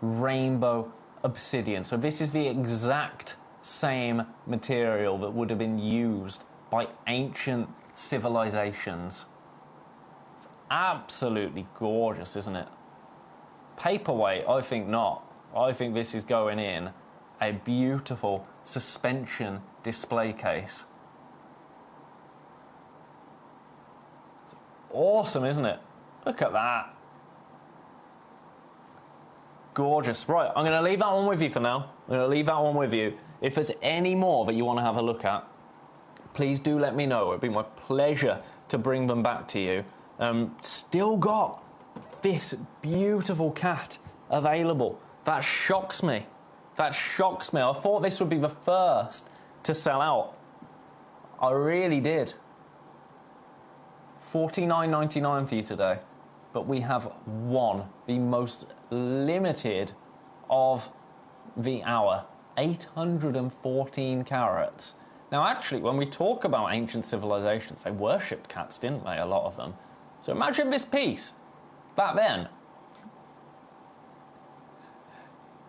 rainbow obsidian. So this is the exact same material that would have been used by ancient civilizations. It's absolutely gorgeous, isn't it? Paperweight, I think not. I think this is going in a beautiful suspension display case. It's awesome, isn't it? Look at that. Gorgeous. Right, I'm going to leave that one with you for now. If there's any more that you want to have a look at, please do let me know. It'd be my pleasure to bring them back to you. Still got this beautiful cat available. That shocks me. That shocks me. I thought this would be the first to sell out. I really did. $49.99 for you today. But we have one, the most limited of the hour. 814 carats. Now, actually, when we talk about ancient civilizations, they worshipped cats, didn't they? A lot of them. So imagine this piece back then.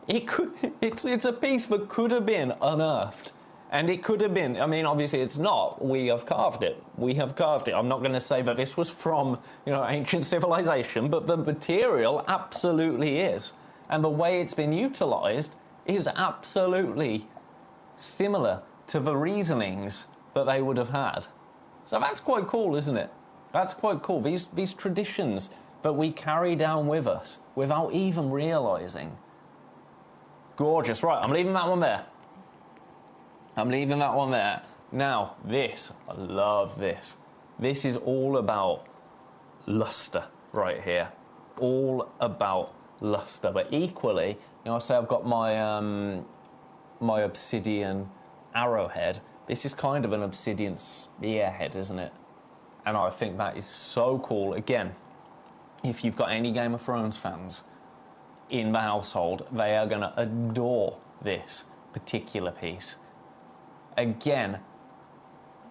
It's a piece that could have been unearthed. And it could have been, I mean, obviously it's not. We have carved it. We have carved it. I'm not going to say that this was from, ancient civilization, but the material absolutely is. And the way it's been utilised is absolutely similar to the reasonings that they would have had. So that's quite cool, isn't it? That's quite cool. These traditions that we carry down with us without even realising. Gorgeous. Right, I'm leaving that one there. I'm leaving that one there. Now, this, I love this. This is all about luster right here. All about luster. But equally, I say I've got my my obsidian arrowhead. This is kind of an obsidian spearhead, isn't it? And I think that is so cool. Again, if you've got any Game of Thrones fans in the household, they are going to adore this particular piece. Again,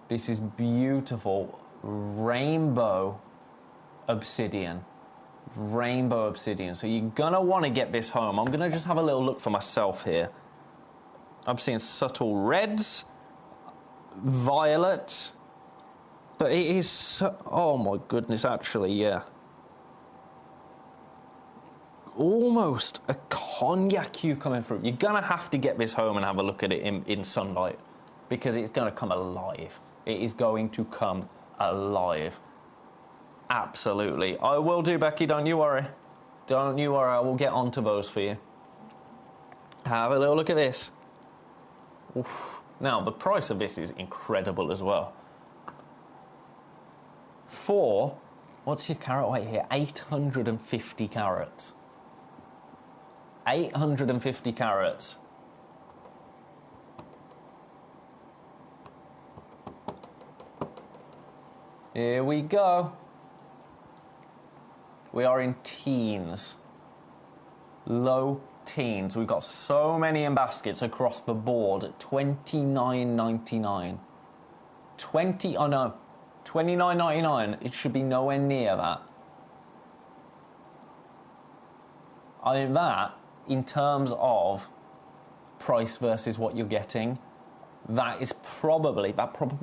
this is beautiful rainbow obsidian. Rainbow obsidian. So you're going to want to get this home. I'm going to just have a little look for myself here. I'm seeing subtle reds, violets, but it is so, oh my goodness, actually, yeah. Almost a cognac hue coming through. You're going to have to get this home and have a look at it in sunlight, because it's going to come alive. It is going to come alive. Absolutely. I will do, Becky, don't you worry. Don't you worry, I will get onto those for you. Have a little look at this. Oof. Now, the price of this is incredible as well. For, what's your carat weight here? 850 carats. 850 carats. Here we go. We are in teens. Low teens. We've got so many in baskets across the board at $29.99. $29.99. It should be nowhere near that. I mean, that, in terms of price versus what you're getting, that probably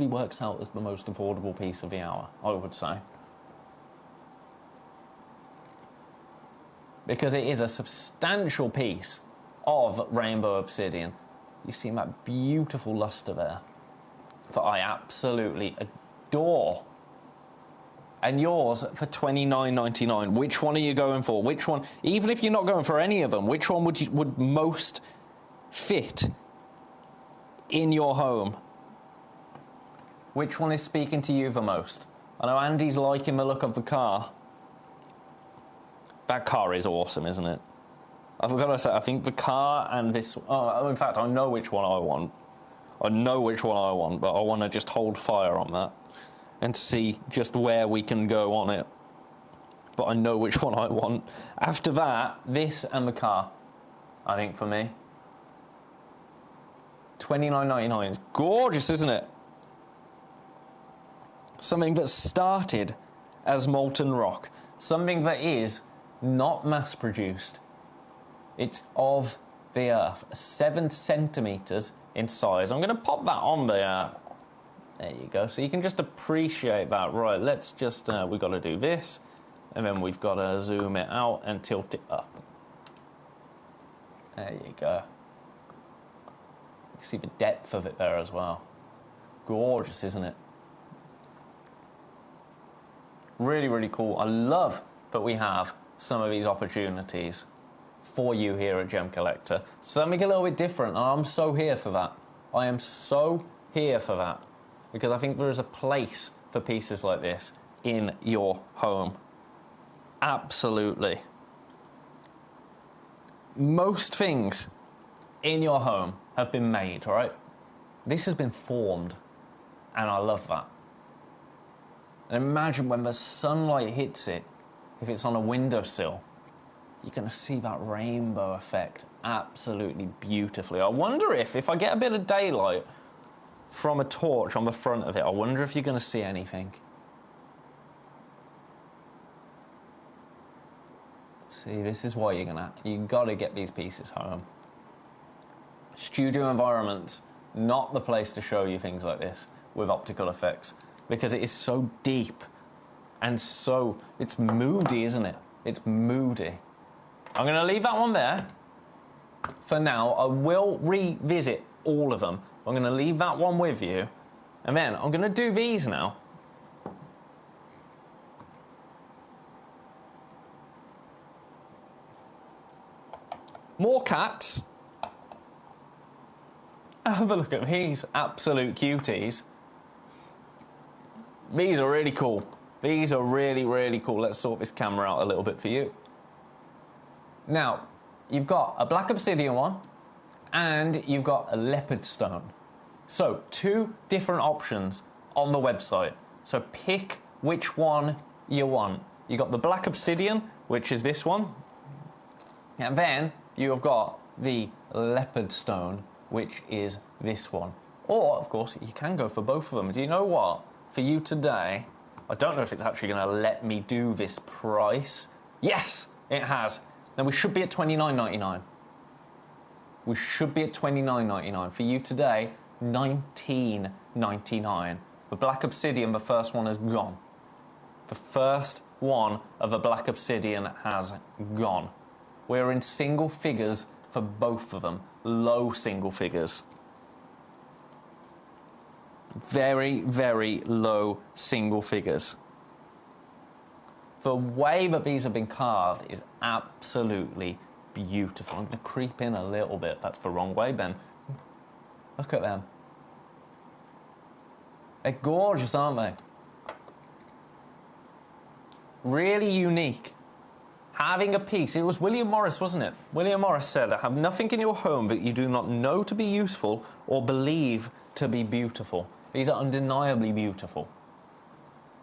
works out as the most affordable piece of the hour, I would say. Because it is a substantial piece of rainbow obsidian. You see that beautiful luster there that I absolutely adore. And yours for $29.99. Which one are you going for? Which one, even if you're not going for any of them, which one would most fit in your home? Which one is speaking to you the most? I know Andy's liking the look of the car. That car is awesome, isn't it? I've got to say, I think the car and this... Oh, in fact, I know which one I want. I know which one I want, but I want to just hold fire on that and see just where we can go on it. But I know which one I want. After that, this and the car, I think, for me. $29.99 is gorgeous, isn't it? Something that started as molten rock. Something that is not mass-produced. It's of the earth. 7 centimetres in size. I'm going to pop that on there. There you go. So you can just appreciate that. Right, let's just... we've got to do this. And then we've got to zoom it out and tilt it up. There you go. You see the depth of it there as well. It's gorgeous, isn't it? Really, really cool. I love that we have some of these opportunities for you here at Gemcollector. Something a little bit different, and I'm so here for that. I am so here for that, because I think there is a place for pieces like this in your home. Absolutely. Most things in your home have been made, right? This has been formed, and I love that. And imagine when the sunlight hits it, if it's on a windowsill, you're going to see that rainbow effect absolutely beautifully. I wonder if I get a bit of daylight from a torch on the front of it, I wonder if you're going to see anything. See, this is why you got to get these pieces home. Studio environments, not the place to show you things like this with optical effects, because it is so deep and so, it's moody, isn't it? It's moody. I'm going to leave that one there for now. I will revisit all of them. I'm going to leave that one with you, and then I'm going to do these now. More cats. Have a look at these absolute cuties. These are really cool. These are really, really cool. Let's sort this camera out a little bit for you. Now, you've got a black obsidian one, and you've got a leopard stone. So, two different options on the website. So pick which one you want. You got the black obsidian, which is this one, and then you have got the leopard stone, which is this one. Or, of course, you can go for both of them. Do you know what? For you today, I don't know if it's actually going to let me do this price. Yes, it has. Then we should be at $29.99. We should be at $29.99. For you today, $19.99. The black obsidian, the first one, is gone. The first one of the black obsidian has gone. We're in single figures for both of them. Low single figures. Very, very low single figures. The way that these have been carved is absolutely beautiful. I'm going to creep in a little bit. That's the wrong way, Ben. Look at them. They're gorgeous, aren't they? Really unique. Having a piece, it was William Morris, wasn't it? William Morris said, "Have nothing in your home that you do not know to be useful or believe to be beautiful." These are undeniably beautiful.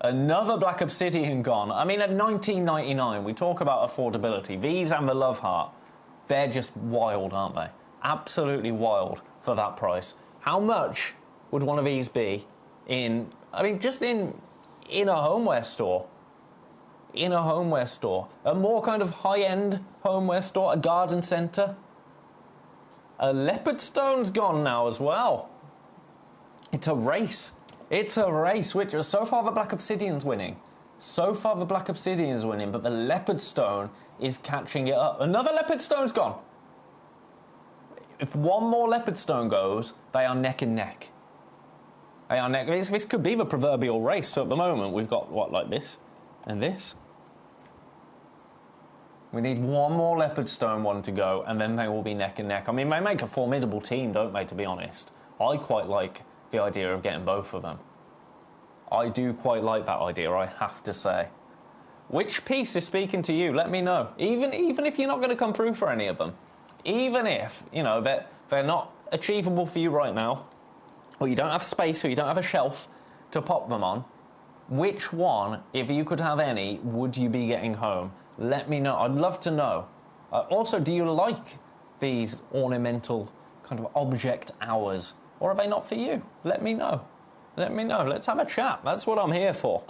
Another black obsidian gone. I mean, at $19.99, we talk about affordability. These and the Love Heart, they're just wild, aren't they? Absolutely wild for that price. How much would one of these be in, I mean, just in a homeware store? In a homeware store. A more kind of high-end homeware store, a garden centre. A leopard stone's gone now as well. It's a race. It's a race, which so far the black obsidian's winning. So far the black obsidian's winning, but the leopard stone is catching it up. Another leopard stone's gone. If one more leopard stone goes, they are neck and neck. They are neck. This could be the proverbial race. So at the moment, we've got, what, like this and this? We need one more leopard stone one to go, and then they will be neck and neck. I mean, they make a formidable team, don't they, to be honest? I quite like the idea of getting both of them. I do quite like that idea, I have to say. Which piece is speaking to you? Let me know. Even if you're not going to come through for any of them. Even if, you know, they're not achievable for you right now, or you don't have space, or you don't have a shelf to pop them on, which one, if you could have any, would you be getting home? Let me know. I'd love to know. Also, do you like these ornamental kind of object hours? Or are they not for you? Let me know. Let me know. Let's have a chat. That's what I'm here for.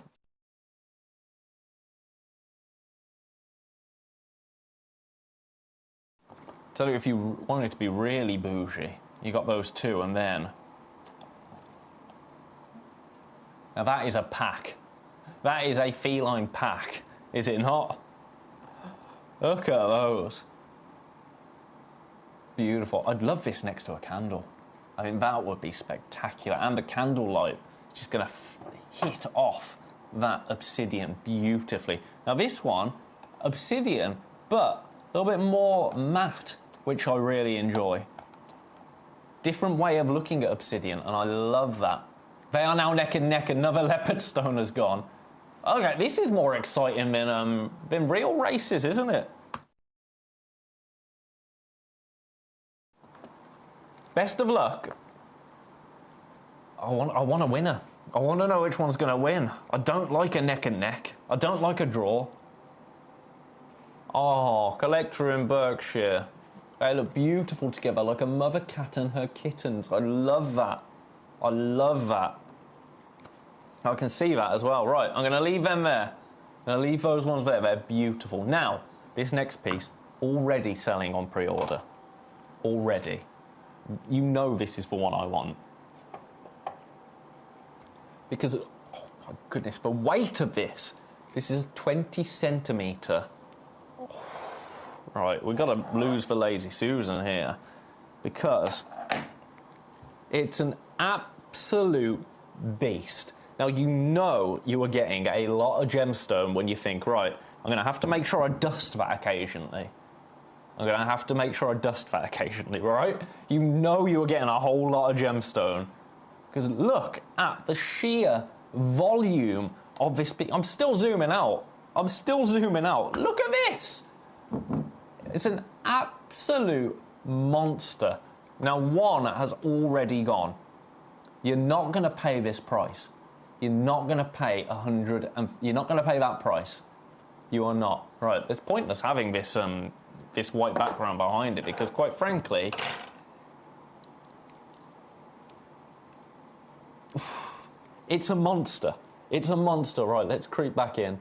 Tell you, if you wanted to be really bougie, you got those two, and then... Now that is a pack. That is a feline pack, is it not? Look at those. Beautiful. I'd love this next to a candle. I mean, that would be spectacular. And the candlelight is just going to hit off that obsidian beautifully. Now, this one, obsidian, but a little bit more matte, which I really enjoy. Different way of looking at obsidian, and I love that. They are now neck and neck. Another leopard stone has gone. Okay, this is more exciting than real races, isn't it? Best of luck. I want a winner. I want to know which one's going to win. I don't like a neck and neck. I don't like a draw. Oh, Collector in Berkshire. They look beautiful together, like a mother cat and her kittens. I love that. I love that. I can see that as well. Right, I'm going to leave them there. I'm going to leave those ones there. They're beautiful. Now, this next piece, already selling on pre-order. Already. You know this is the one I want. Because, oh my goodness, the weight of this. This is a 20 centimetre. Right, we've got to lose the Lazy Susan here. Because it's an absolute beast. Now, you know you are getting a lot of gemstone when you think, right, I'm going to have to make sure I dust that occasionally. I'm going to have to make sure I dust that occasionally, right? You know you are getting a whole lot of gemstone. Because look at the sheer volume of this piece. I'm still zooming out. I'm still zooming out. Look at this. It's an absolute monster. Now, one has already gone. You're not going to pay this price. You're not going to pay you're not going to pay that price. You are not. Right, it's pointless having this this white background behind it because, quite frankly, it's a monster. It's a monster. Right, let's creep back in.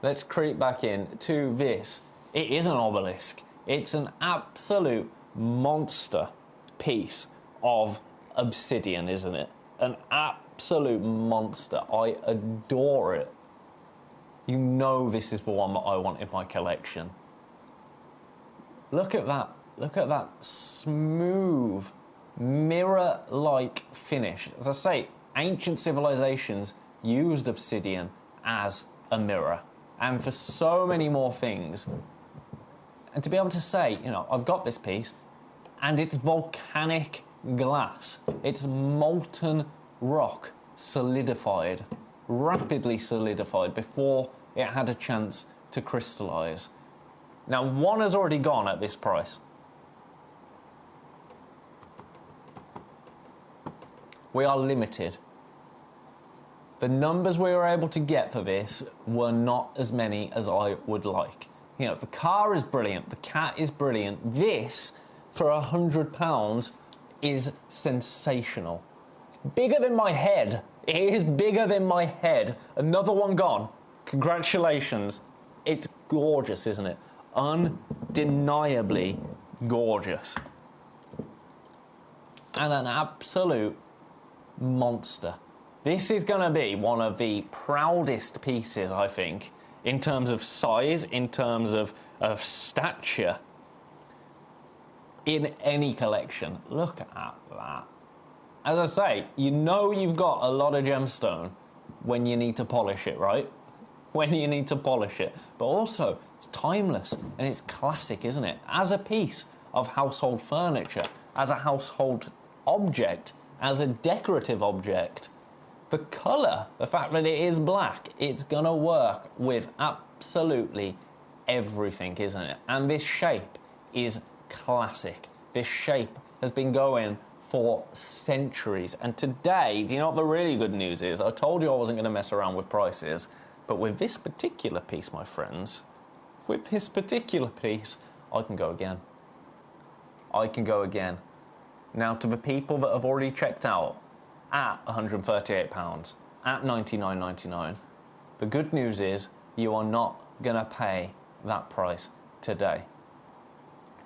Let's creep back in to this. It is an obelisk. It's an absolute monster piece of obsidian, isn't it? An absolute monster. I adore it. You know this is the one that I want in my collection. Look at that. Look at that smooth, mirror-like finish. As I say, ancient civilizations used obsidian as a mirror. And for so many more things. And to be able to say, you know, I've got this piece, and it's volcanic glass. It's molten rock, solidified, rapidly solidified before it had a chance to crystallize. Now, one has already gone at this price. We are limited. The numbers we were able to get for this were not as many as I would like. You know, the car is brilliant, the cat is brilliant. This, for £100, is sensational. It's bigger than my head. It is bigger than my head. Another one gone. Congratulations. It's gorgeous, isn't it? Undeniably gorgeous. And an absolute monster. This is going to be one of the proudest pieces, I think, in terms of size, in terms of stature, in any collection. Look at that. As I say, you know you've got a lot of gemstone when you need to polish it, right? When you need to polish it. But also, it's timeless and it's classic, isn't it? As a piece of household furniture, as a household object, as a decorative object, the colour, the fact that it is black, it's going to work with absolutely everything, isn't it? And this shape is classic. This shape has been going for centuries. And today, do you know what the really good news is? I told you I wasn't going to mess around with prices, but with this particular piece, my friends, with this particular piece, I can go again. I can go again. Now, to the people that have already checked out, at £138, at $99.99. The good news is you are not going to pay that price today.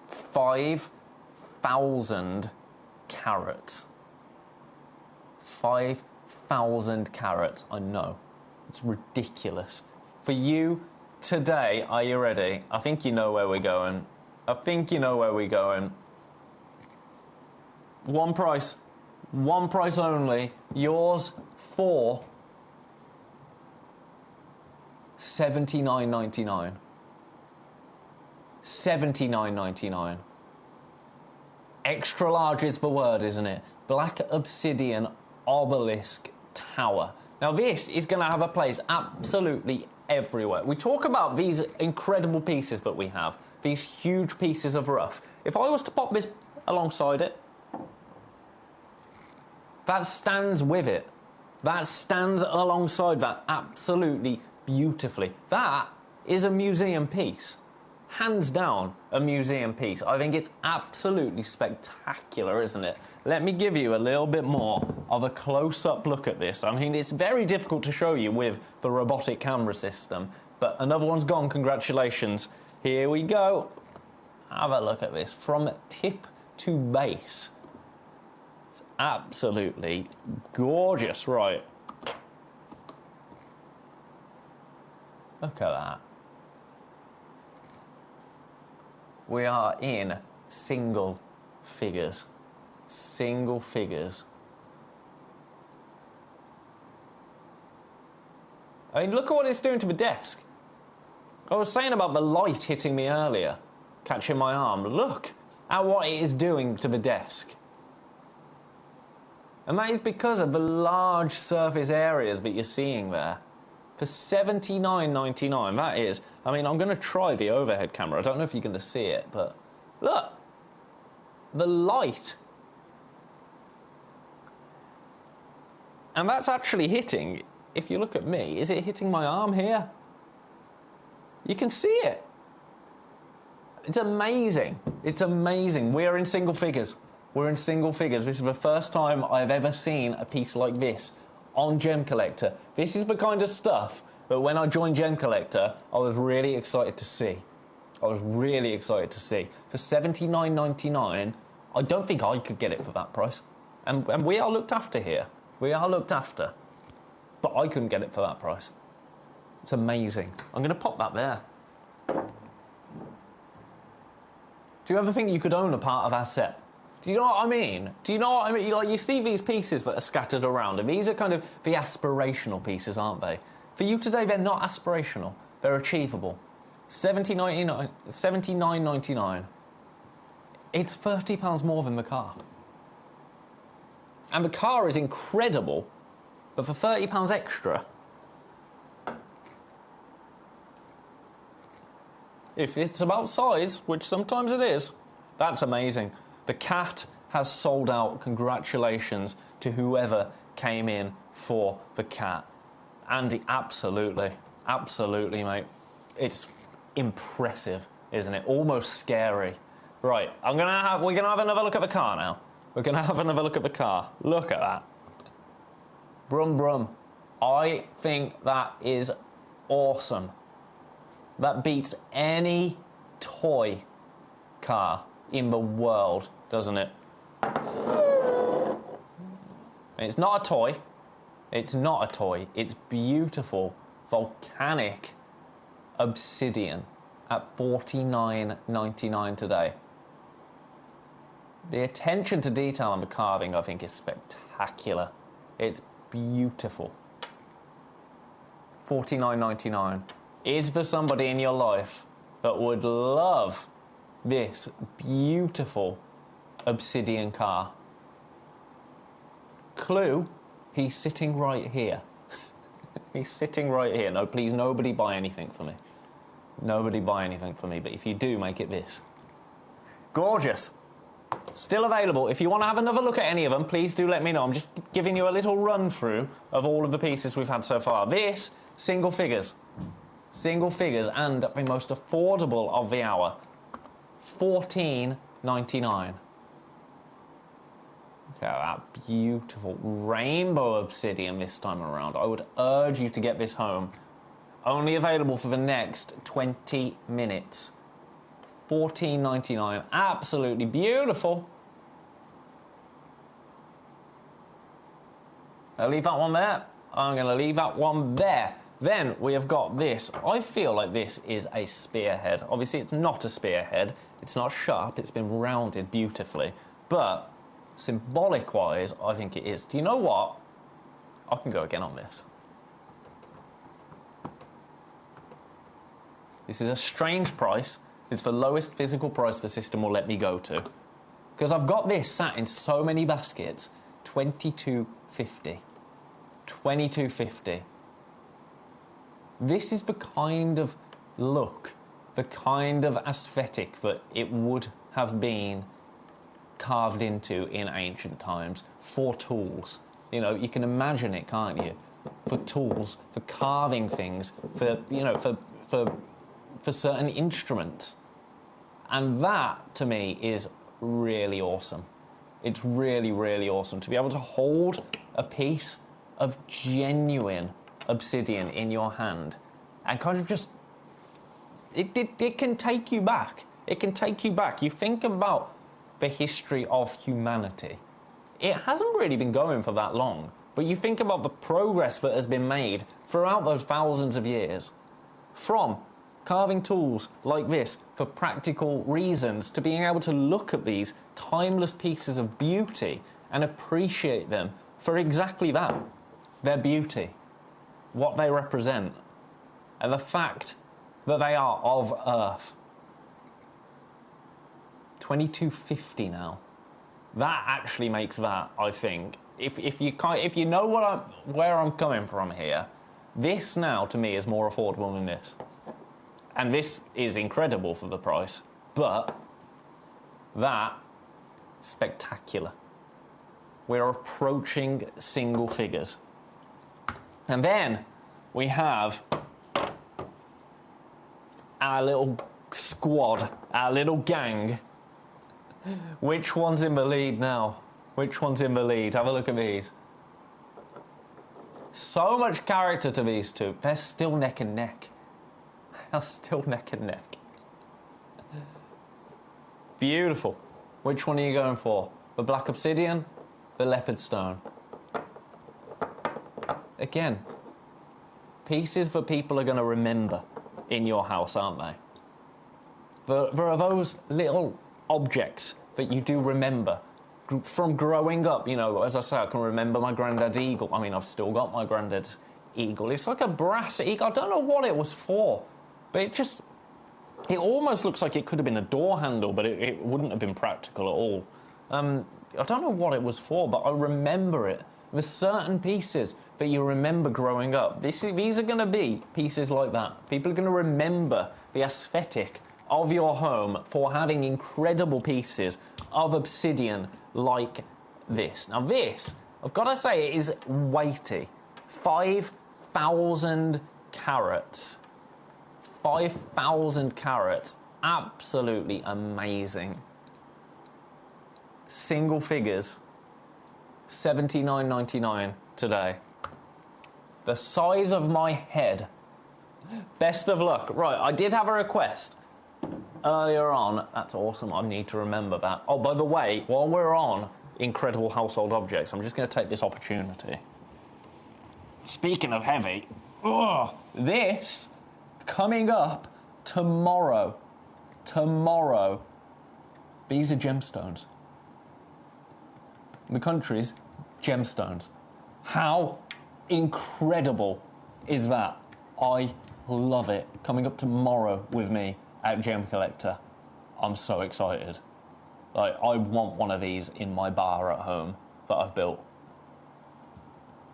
5,000 carats. 5,000 carats, I know. It's ridiculous. For you today, are you ready? I think you know where we're going. I think you know where we're going. One price only, yours for $79.99. $79.99. Extra large is the word, isn't it? Black obsidian obelisk tower. Now this is going to have a place absolutely everywhere. We talk about these incredible pieces that we have, these huge pieces of rough. If I was to pop this alongside it, that stands with it. That stands alongside that absolutely beautifully. That is a museum piece. Hands down, a museum piece. I think it's absolutely spectacular, isn't it? Let me give you a little bit more of a close-up look at this. I mean, it's very difficult to show you with the robotic camera system, but another one's gone, congratulations. Here we go. Have a look at this, from tip to base. It's absolutely gorgeous, right? Look at that. We are in single figures. Single figures. I mean, look at what it's doing to the desk. I was saying about the light hitting me earlier, catching my arm. Look at what it is doing to the desk. And that is because of the large surface areas that you're seeing there. For $79.99, that is. I mean, I'm going to try the overhead camera. I don't know if you're going to see it, but look. The light. And that's actually hitting, if you look at me, is it hitting my arm here? You can see it. It's amazing. It's amazing. We are in single figures. We're in single figures. This is the first time I've ever seen a piece like this on Gemcollector. This is the kind of stuff that when I joined Gemcollector, I was really excited to see. I was really excited to see. For $79.99, I don't think I could get it for that price. And we are looked after here. We are looked after. But I couldn't get it for that price. It's amazing. I'm going to pop that there. Do you ever think you could own a part of our set? Do you know what I mean? Do you know what I mean? Like, you see these pieces that are scattered around, and these are kind of the aspirational pieces, aren't they? For you today, they're not aspirational. They're achievable. $79.99. It's £30 more than the car. And the car is incredible, but for £30 extra, if it's about size, which sometimes it is, that's amazing. The cat has sold out. Congratulations to whoever came in for the cat. Andy, absolutely, absolutely, mate. It's impressive, isn't it? Almost scary. Right, we're gonna have another look at the car now. We're gonna have another look at the car. Look at that. Brum brum. I think that is awesome. That beats any toy car in the world, doesn't it? It's not a toy. It's not a toy. It's beautiful volcanic obsidian at $49.99 today. The attention to detail on the carving, I think, is spectacular. It's beautiful. $49.99 is for somebody in your life that would love this beautiful obsidian car. Clue, he's sitting right here. He's sitting right here. No, please, nobody buy anything for me. Nobody buy anything for me, but if you do, make it this. Gorgeous. Still available. If you want to have another look at any of them, please do let me know. I'm just giving you a little run through of all of the pieces we've had so far. This, single figures. Single figures, and the most affordable of the hour. $14.99. Look at that beautiful rainbow obsidian this time around. I would urge you to get this home. Only available for the next 20 minutes. $14.99. Absolutely beautiful. I'll leave that one there. I'm going to leave that one there. Then we have got this. I feel like this is a spearhead. Obviously, it's not a spearhead. It's not sharp. It's been rounded beautifully. But symbolic-wise, I think it is. Do you know what? I can go again on this. This is a strange price. It's the lowest physical price the system will let me go to. Because I've got this sat in so many baskets. $22.50. 22.50. This is the kind of look, the kind of aesthetic that it would have been carved into in ancient times for tools. You know, you can imagine it, can't you? For tools, for carving things, for, you know, for certain instruments. And that, to me, is really awesome. It's really, really awesome to be able to hold a piece of genuine obsidian in your hand and kind of just... It can take you back. It can take you back. You think about the history of humanity. It hasn't really been going for that long, but you think about the progress that has been made throughout those thousands of years, from carving tools like this for practical reasons to being able to look at these timeless pieces of beauty and appreciate them for exactly that, their beauty, what they represent, and the fact that they are of Earth. 22.50 now. That actually makes that, I think, if you know where I'm coming from here, this now to me is more affordable than this. And this is incredible for the price, but that, spectacular. We're approaching single figures. And then we have our little squad, our little gang. Which one's in the lead now? Which one's in the lead? Have a look at these. So much character to these two. They're still neck and neck. They're still neck and neck. Beautiful. Which one are you going for? The black obsidian? The leopard stone? Again, pieces that people are going to remember in your house, aren't they? There are those little objects that you do remember from growing up. You know, as I say, I can remember my granddad's eagle. I mean, I've still got my granddad's eagle. It's like a brass eagle. I don't know what it was for, but it almost looks like it could have been a door handle, but it wouldn't have been practical at all. I don't know what it was for, but I remember it. There's certain pieces that you remember growing up. These are going to be pieces like that. People are going to remember the aesthetic of your home for having incredible pieces of obsidian like this. Now this, I've got to say, it is weighty. 5,000 carats. 5,000 carats. Absolutely amazing. Single figures. $79.99 today. The size of my head. Best of luck. Right, I did have a request earlier on. That's awesome. I need to remember that. Oh, by the way, while we're on incredible household objects, I'm just going to take this opportunity. Speaking of heavy, this coming up tomorrow. Tomorrow. These are gemstones. The country's gemstones. How incredible is that? I love it. Coming up tomorrow with me at Gemcollector. I'm so excited. Like, I want one of these in my bar at home that I've built.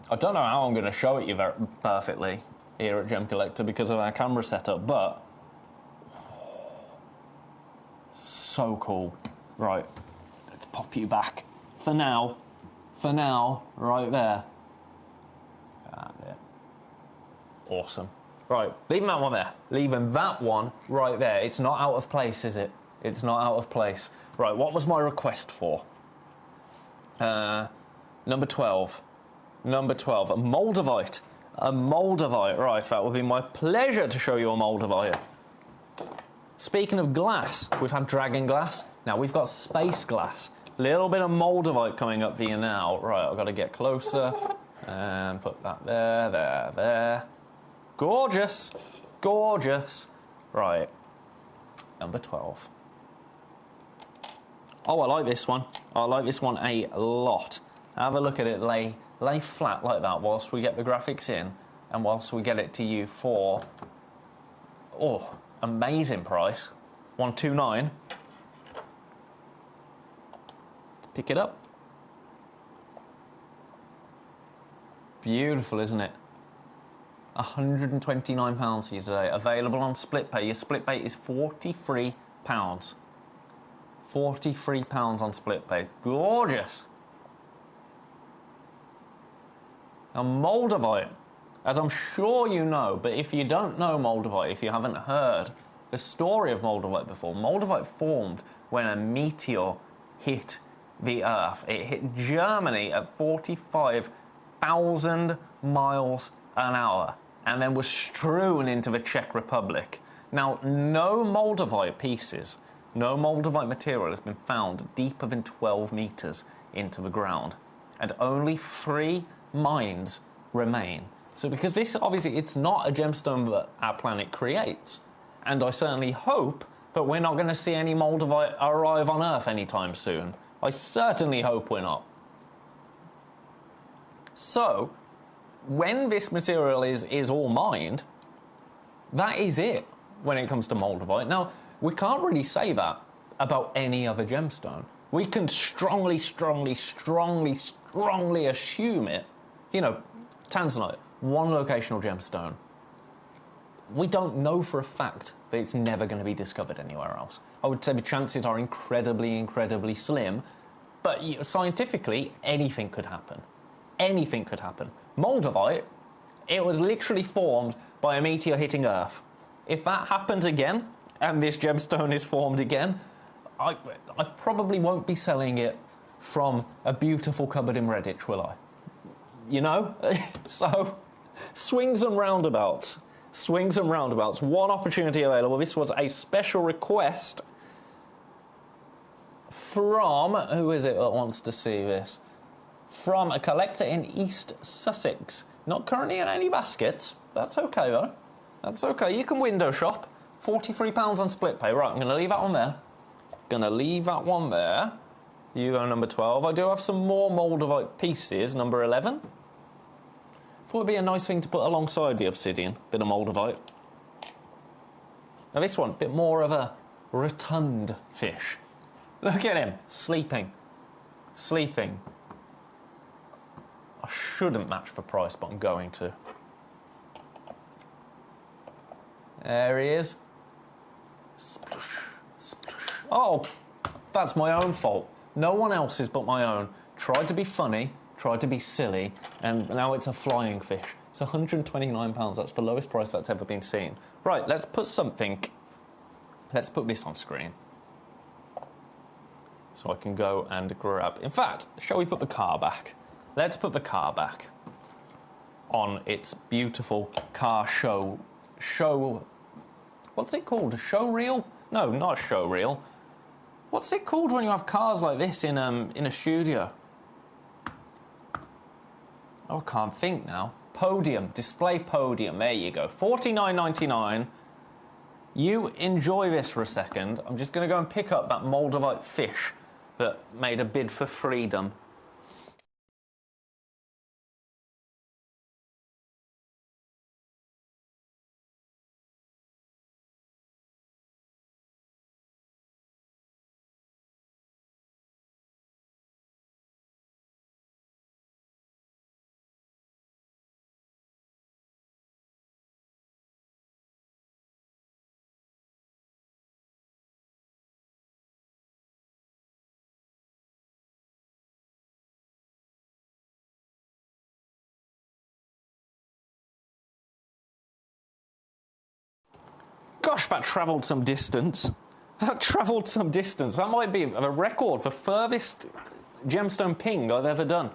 I don't know how I'm going to show it you very perfectly here at Gemcollector because of our camera setup, but so cool. Right, let's pop you back. For now, right there. There. Awesome. Right, leaving that one there. Leaving that one right there. It's not out of place, is it? It's not out of place. Right, what was my request for? Number 12. Number 12, a Moldavite. A Moldavite. Right, that would be my pleasure to show you a Moldavite. Speaking of glass, we've had dragon glass. Now we've got space glass. Little bit of Moldavite coming up for you now. Right, I've got to get closer and put that there. Gorgeous, gorgeous. Right, number 12. Oh, I like this one. I like this one a lot. Have a look at it lay flat like that whilst we get the graphics in and whilst we get it to you for, amazing price. 129. Pick it up. Beautiful, isn't it? £129 for you today. Available on split pay. Your split pay is £43. £43 on split pay. It's gorgeous. Now, Moldavite, as I'm sure you know, but if you don't know Moldavite, if you haven't heard the story of Moldavite before, Moldavite formed when a meteor hit the Earth. It hit Germany at 45,000 miles an hour and then was strewn into the Czech Republic. Now, no Moldavite pieces, no Moldavite material has been found deeper than 12 meters into the ground, and only 3 mines remain. So because this, obviously, it's not a gemstone that our planet creates, and I certainly hope that we're not going to see any Moldavite arrive on Earth anytime soon. I certainly hope we're not. So, when this material is all mined, that is it when it comes to Moldavite. Now, we can't really say that about any other gemstone. We can strongly assume it. You know, tanzanite, one locational gemstone. We don't know for a fact that it's never going to be discovered anywhere else. I would say the chances are incredibly slim, but scientifically, anything could happen. Anything could happen. Moldavite, it was literally formed by a meteor hitting Earth. If that happens again, and this gemstone is formed again, I probably won't be selling it from a beautiful cupboard in Redditch, will I? You know? So, swings and roundabouts. Swings and roundabouts. One opportunity available. This was a special request from... Who is it that wants to see this? From a collector in East Sussex. Not currently in any baskets. That's okay, though. That's okay. You can window shop. £43 on split pay. Right, I'm going to leave that one there. You go number 12. I do have some more Moldavite pieces. Number 11. Thought it'd be a nice thing to put alongside the obsidian. Bit of Moldavite. Now this one, a bit more of a rotund fish. Look at him, sleeping. Sleeping. I shouldn't match for price, but I'm going to. There he is. Sploosh, sploosh. Oh, that's my own fault. No one else's but my own. Tried to be funny, tried to be silly, and now it's a flying fish. It's £129. That's the lowest price that's ever been seen. Right, let's put something. Let's put this on screen. So I can go and grab. In fact, shall we put the car back? Let's put the car back on its beautiful car show. What's it called? A show reel? No, not a show reel. What's it called when you have cars like this in a studio? Oh, I can't think now. Podium, display podium. There you go. $49.99. You enjoy this for a second. I'm just going to go and pick up that Moldavite fish that made a bid for freedom. Gosh, that travelled some distance. That travelled some distance. That might be a record for furthest gemstone ping I've ever done.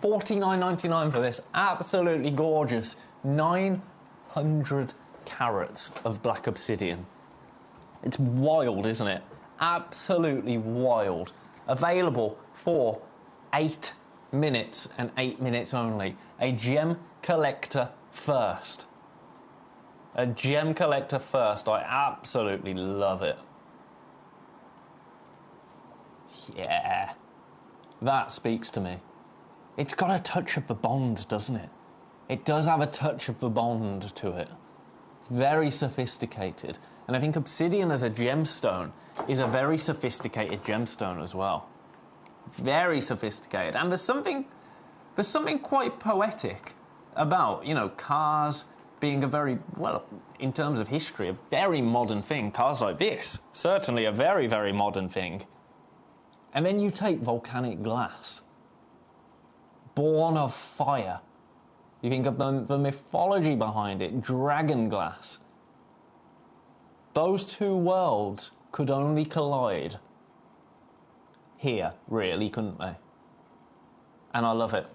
$49.99 for this. Absolutely gorgeous. 900 carats of black obsidian. It's wild, isn't it? Absolutely wild. Available for 8 minutes and 8 minutes only. A gem collector first. A gem collector first. I absolutely love it. Yeah. That speaks to me. It's got a touch of the Bond, doesn't it? It does have a touch of the Bond to it. It's very sophisticated. And I think obsidian as a gemstone is a very sophisticated gemstone as well. Very sophisticated. And there's something quite poetic about, you know, cars being a very, well, in terms of history, a very modern thing. Cars like this, certainly a very, very modern thing. And then you take volcanic glass, born of fire. You think of the mythology behind it, dragon glass. Those two worlds could only collide here, really, couldn't they? And I love it.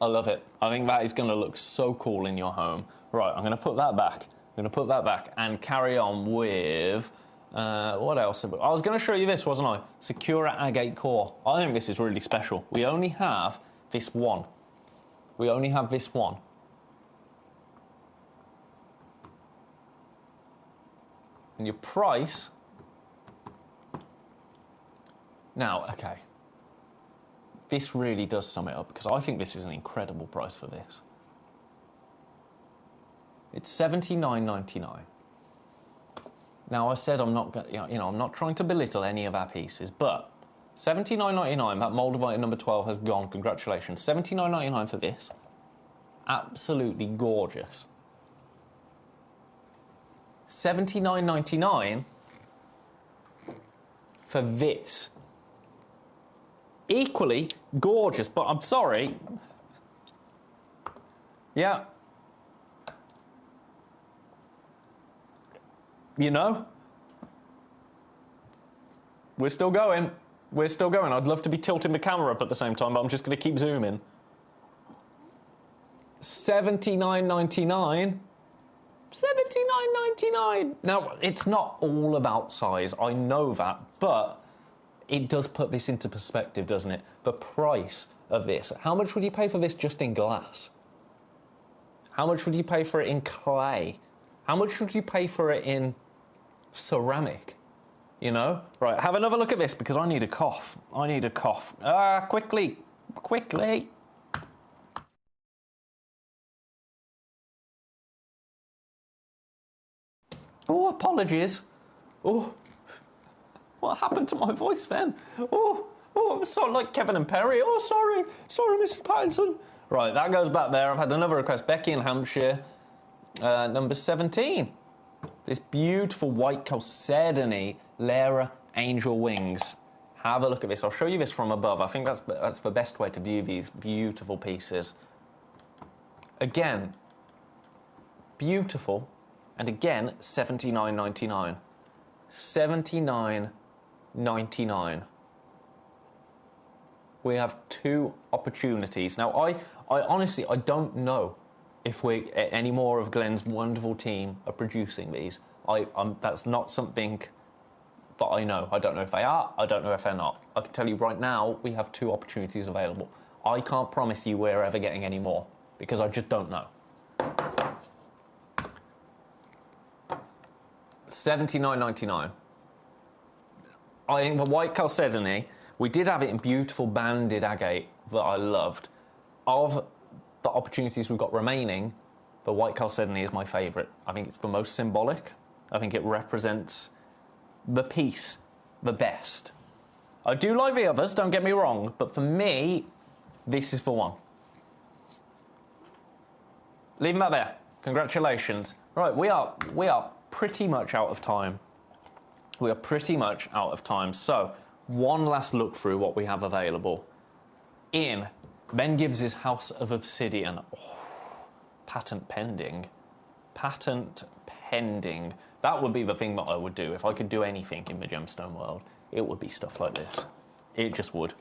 I love it. I think that is going to look so cool in your home. Right, I'm going to put that back. I'm going to put that back and carry on with... what else? I was going to show you this, wasn't I? Secura Agate Core. I think this is really special. We only have this one. We only have this one. And your price... Now, okay. This really does sum it up, because I think this is an incredible price for this. It's $79.99. Now, I said I'm not, I'm not trying to belittle any of our pieces, but $79.99, that Moldavite number 12 has gone. Congratulations. $79.99 for this. Absolutely gorgeous. $79.99 for this. Equally gorgeous, but I'm sorry. Yeah. You know? We're still going. We're still going. I'd love to be tilting the camera up at the same time, but I'm just going to keep zooming. $79.99. $79.99. Now, it's not all about size. I know that, but it does put this into perspective, doesn't it? The price of this. How much would you pay for this just in glass? How much would you pay for it in clay? How much would you pay for it in ceramic? You know? Right, have another look at this, because I need a cough. I need a cough. Quickly. Quickly. Oh, apologies. Oh. What happened to my voice then? Oh, I'm so like Kevin and Perry. Oh, sorry, Mrs. Pattinson. Right, that goes back there. I've had another request. Becky in Hampshire, number 17. This beautiful white Chalcedony Lara Angel Wings. Have a look at this. I'll show you this from above. I think that's the best way to view these beautiful pieces. Again, beautiful, and again, $79.99. $79.99. We have two opportunities. Now, I honestly, I don't know if any more of Glenn's wonderful team are producing these. That's not something that I know. I don't know if they are. I don't know if they're not. I can tell you right now, we have two opportunities available. I can't promise you we're ever getting any more, because I just don't know. $79.99. I think the white Chalcedony, we did have it in beautiful banded agate that I loved. Of the opportunities we've got remaining, the white Chalcedony is my favourite. I think it's the most symbolic. I think it represents the piece the best. I do like the others, don't get me wrong, but for me, this is the one. Leave them out there. Congratulations. Right, we are pretty much out of time. We are pretty much out of time. So, one last look through what we have available. In Ben Gibbs's House of Obsidian. Oh, patent pending. Patent pending. That would be the thing that I would do. If I could do anything in the gemstone world, it would be stuff like this. It just would.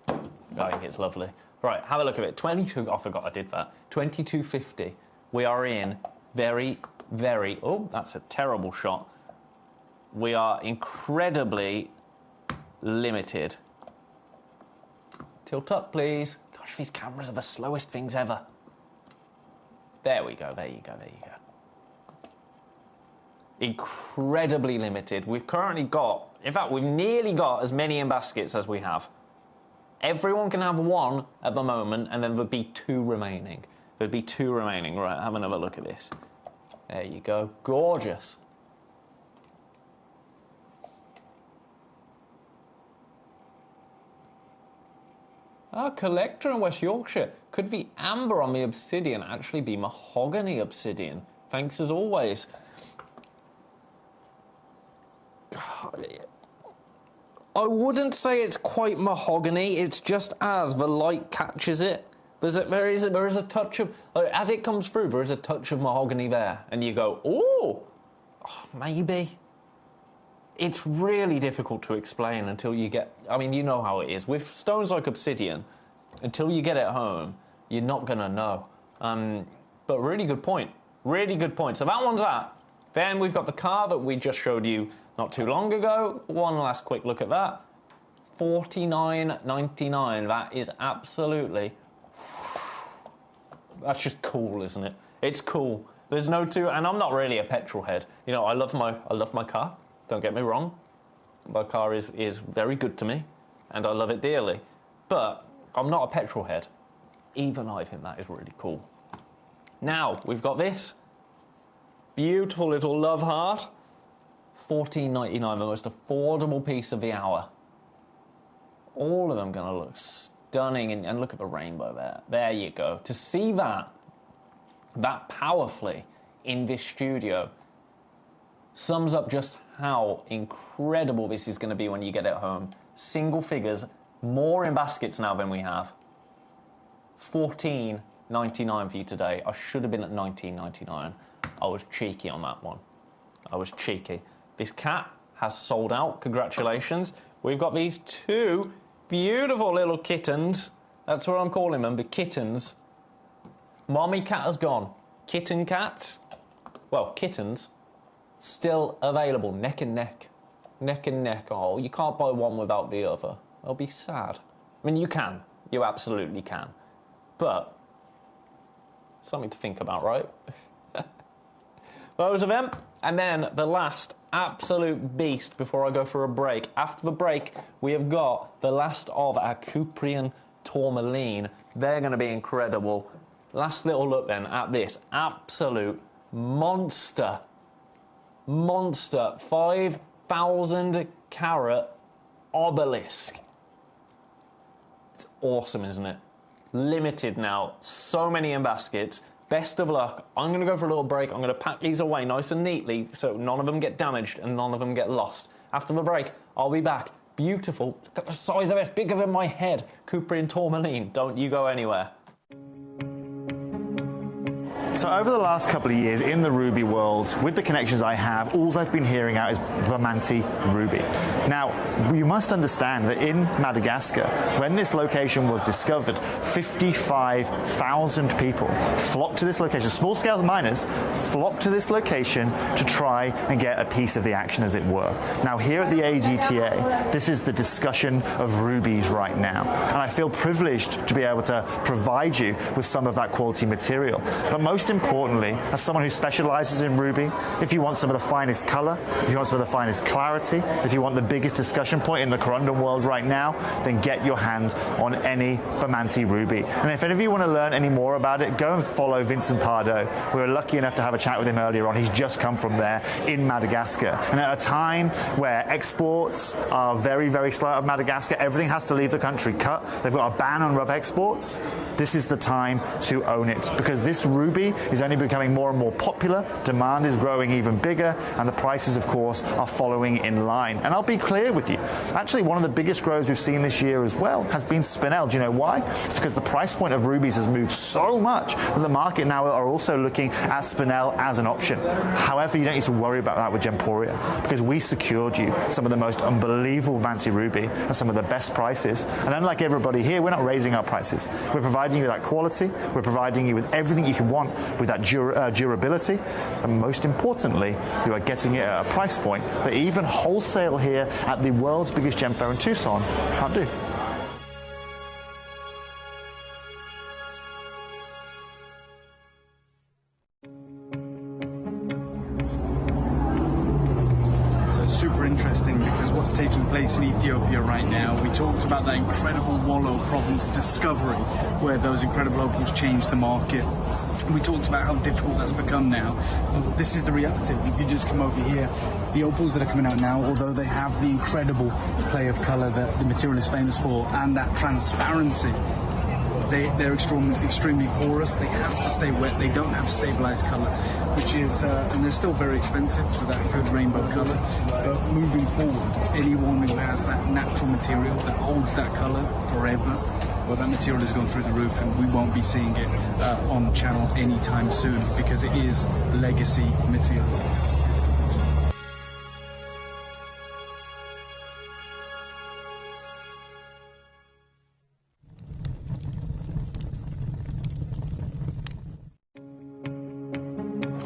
I think it's lovely. Right, have a look at it. 22, I forgot I did that. 2250. We are in very, very, oh, that's a terrible shot. We are incredibly limited. Tilt up, please. Gosh, these cameras are the slowest things ever. There we go, there you go, there you go. Incredibly limited. We've currently got, in fact, we've nearly got as many in baskets as we have. Everyone can have one at the moment, and then there'd be two remaining. There'd be two remaining. Right, have another look at this. There you go. Gorgeous. Ah, collector in West Yorkshire. Could the amber on the obsidian actually be mahogany obsidian? Thanks as always. I wouldn't say it's quite mahogany. It's just as the light catches it. There is a touch of, as it comes through, there is a touch of mahogany there. And you go, oh, maybe. It's really difficult to explain until you get... I mean, you know how it is. With stones like obsidian, until you get it home, you're not going to know. But really good point. Really good point. So that one's that. Then we've got the car that we just showed you not too long ago. One last quick look at that. $49.99. That is absolutely... That's just cool, isn't it? It's cool. There's no two... And I'm not really a petrol head. You know, I love my car. Don't get me wrong. My car is very good to me, and I love it dearly. But I'm not a petrol head. Even I think that is really cool. Now, we've got this. Beautiful little love heart. $14.99, the most affordable piece of the hour. All of them going to look stunning, and look at the rainbow there. There you go. To see that powerfully in this studio sums up just how incredible this is going to be when you get it home. Single figures, more in baskets now than we have. $14.99 for you today. I should have been at $19.99. I was cheeky on that one. I was cheeky. This cat has sold out. Congratulations. We've got these two beautiful little kittens. That's what I'm calling them, the kittens. Mommy cat has gone. Kitten cats, well, kittens, still available, neck and neck. Neck and neck. Oh, you can't buy one without the other. I'll be sad. I mean, you can. You absolutely can. But something to think about, right? Those of them. And then the last absolute beast before I go for a break. After the break, we have got the last of our Cuprian tourmaline. They're going to be incredible. Last little look then at this absolute monster. Monster 5,000 carat obelisk. It's awesome, isn't it? Limited now. So many in baskets. Best of luck. I'm going to go for a little break. I'm going to pack these away nice and neatly so none of them get damaged and none of them get lost. After the break, I'll be back. Beautiful. Look at the size of it. It's bigger than my head. Cuprian tourmaline. Don't you go anywhere. So over the last couple of years in the ruby world, with the connections I have, all I've been hearing out is Bamanti ruby. Now, you must understand that in Madagascar, when this location was discovered, 55,000 people flocked to this location. Small-scale miners flocked to this location to try and get a piece of the action, as it were. Now, here at the AGTA, this is the discussion of rubies right now. And I feel privileged to be able to provide you with some of that quality material. But most importantly, as someone who specializes in ruby, if you want some of the finest color, if you want some of the finest clarity, if you want the biggest discussion point in the corundum world right now, then get your hands on any Bamanti ruby. And if any of you want to learn any more about it, go and follow Vincent Pardo. We were lucky enough to have a chat with him earlier on. He's just come from there in Madagascar. And at a time where exports are very, very slow out of Madagascar, everything has to leave the country cut. They've got a ban on rough exports. This is the time to own it, because this ruby is only becoming more and more popular, demand is growing even bigger, and the prices, of course, are following in line. And I'll be clear with you, actually one of the biggest grows we've seen this year as well has been Spinel. Do you know why? It's because the price point of rubies has moved so much that the market now are also looking at Spinel as an option. However, you don't need to worry about that with Gemporia, because we secured you some of the most unbelievable Bamanti ruby at some of the best prices. And unlike everybody here, we're not raising our prices. We're providing you that quality, we're providing you with everything you can want, with that durability, and most importantly, you are getting it at a price point that even wholesale here at the world's biggest gem fair in Tucson can't do. Super interesting, because what's taking place in Ethiopia right now, we talked about that incredible Wallow Province discovery where those incredible opals changed the market. We talked about how difficult that's become now. Well, this is the reality. If you just come over here, the opals that are coming out now, although they have the incredible play of colour that the material is famous for, and that transparency, they're extremely porous. They have to stay wet. They don't have stabilised colour, which is, and they're still very expensive for that good rainbow colour. But moving forward, anyone who has that natural material that holds that colour forever, well, that material has gone through the roof, and we won't be seeing it on the channel anytime soon because it is legacy material.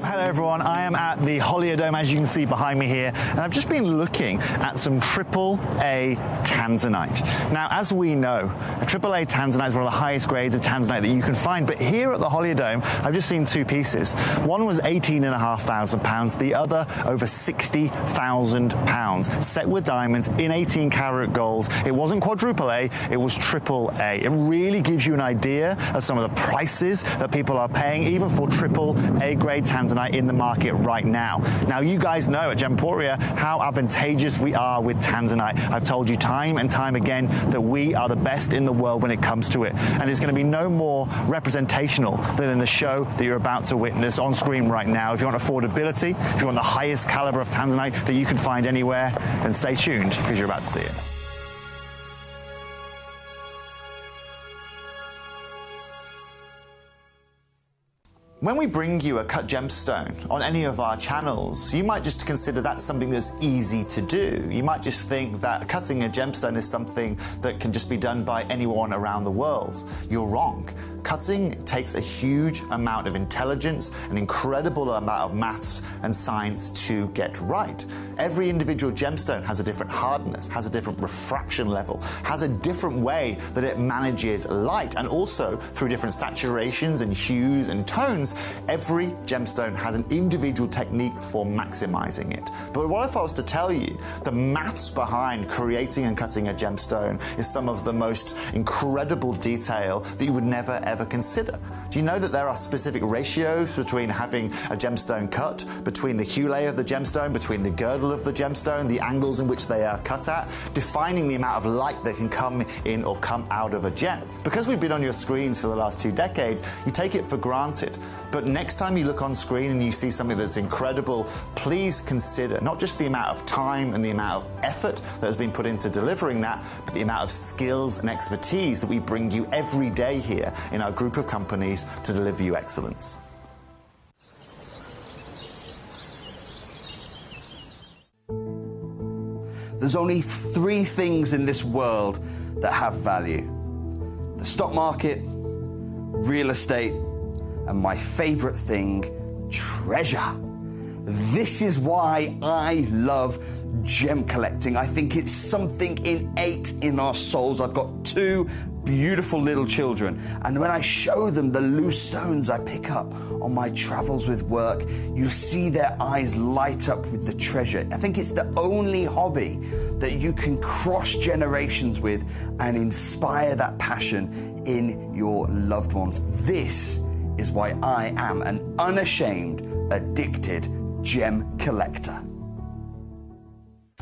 Hello everyone, I am at the Holiodome, as you can see behind me here, and I've just been looking at some AAA tanzanite. Now, as we know, a AAA tanzanite is one of the highest grades of tanzanite that you can find, but here at the Holiodome, I've just seen two pieces. One was £18,500, the other over £60,000, set with diamonds in 18 karat gold. It wasn't quadruple A, it was AAA. It really gives you an idea of some of the prices that people are paying, even for AAA grade tanzanite in the market right now. Now, you guys know at Gemporia how advantageous we are with tanzanite. I've told you time and time again that we are the best in the world when it comes to it, and it's going to be no more representational than in the show that you're about to witness on screen right now. If you want affordability, if you want the highest caliber of tanzanite that you can find anywhere, then stay tuned because you're about to see it. When we bring you a cut gemstone on any of our channels, you might just consider that something that's easy to do. You might just think that cutting a gemstone is something that can just be done by anyone around the world. You're wrong. Cutting takes a huge amount of intelligence, an incredible amount of maths and science to get right. Every individual gemstone has a different hardness, has a different refraction level, has a different way that it manages light, and also through different saturations and hues and tones, every gemstone has an individual technique for maximizing it. But what if I was to tell you the maths behind creating and cutting a gemstone is some of the most incredible detail that you would never ever consider? Do you know that there are specific ratios between having a gemstone cut, between the hue layer of the gemstone, between the girdle of the gemstone, the angles in which they are cut at, defining the amount of light that can come in or come out of a gem? Because we've been on your screens for the last 2 decades, you take it for granted. But next time you look on screen and you see something that's incredible, please consider not just the amount of time and the amount of effort that has been put into delivering that, but the amount of skills and expertise that we bring you every day here in our group of companies to deliver you excellence. There's only 3 things in this world that have value: the stock market, real estate, and my favorite thing, treasure. This is why I love gem collecting. I think it's something innate in our souls. I've got 2 beautiful little children, and when I show them the loose stones I pick up on my travels with work, you see their eyes light up with the treasure. I think it's the only hobby that you can cross generations with and inspire that passion in your loved ones. This is why I am an unashamed, addicted gem collector.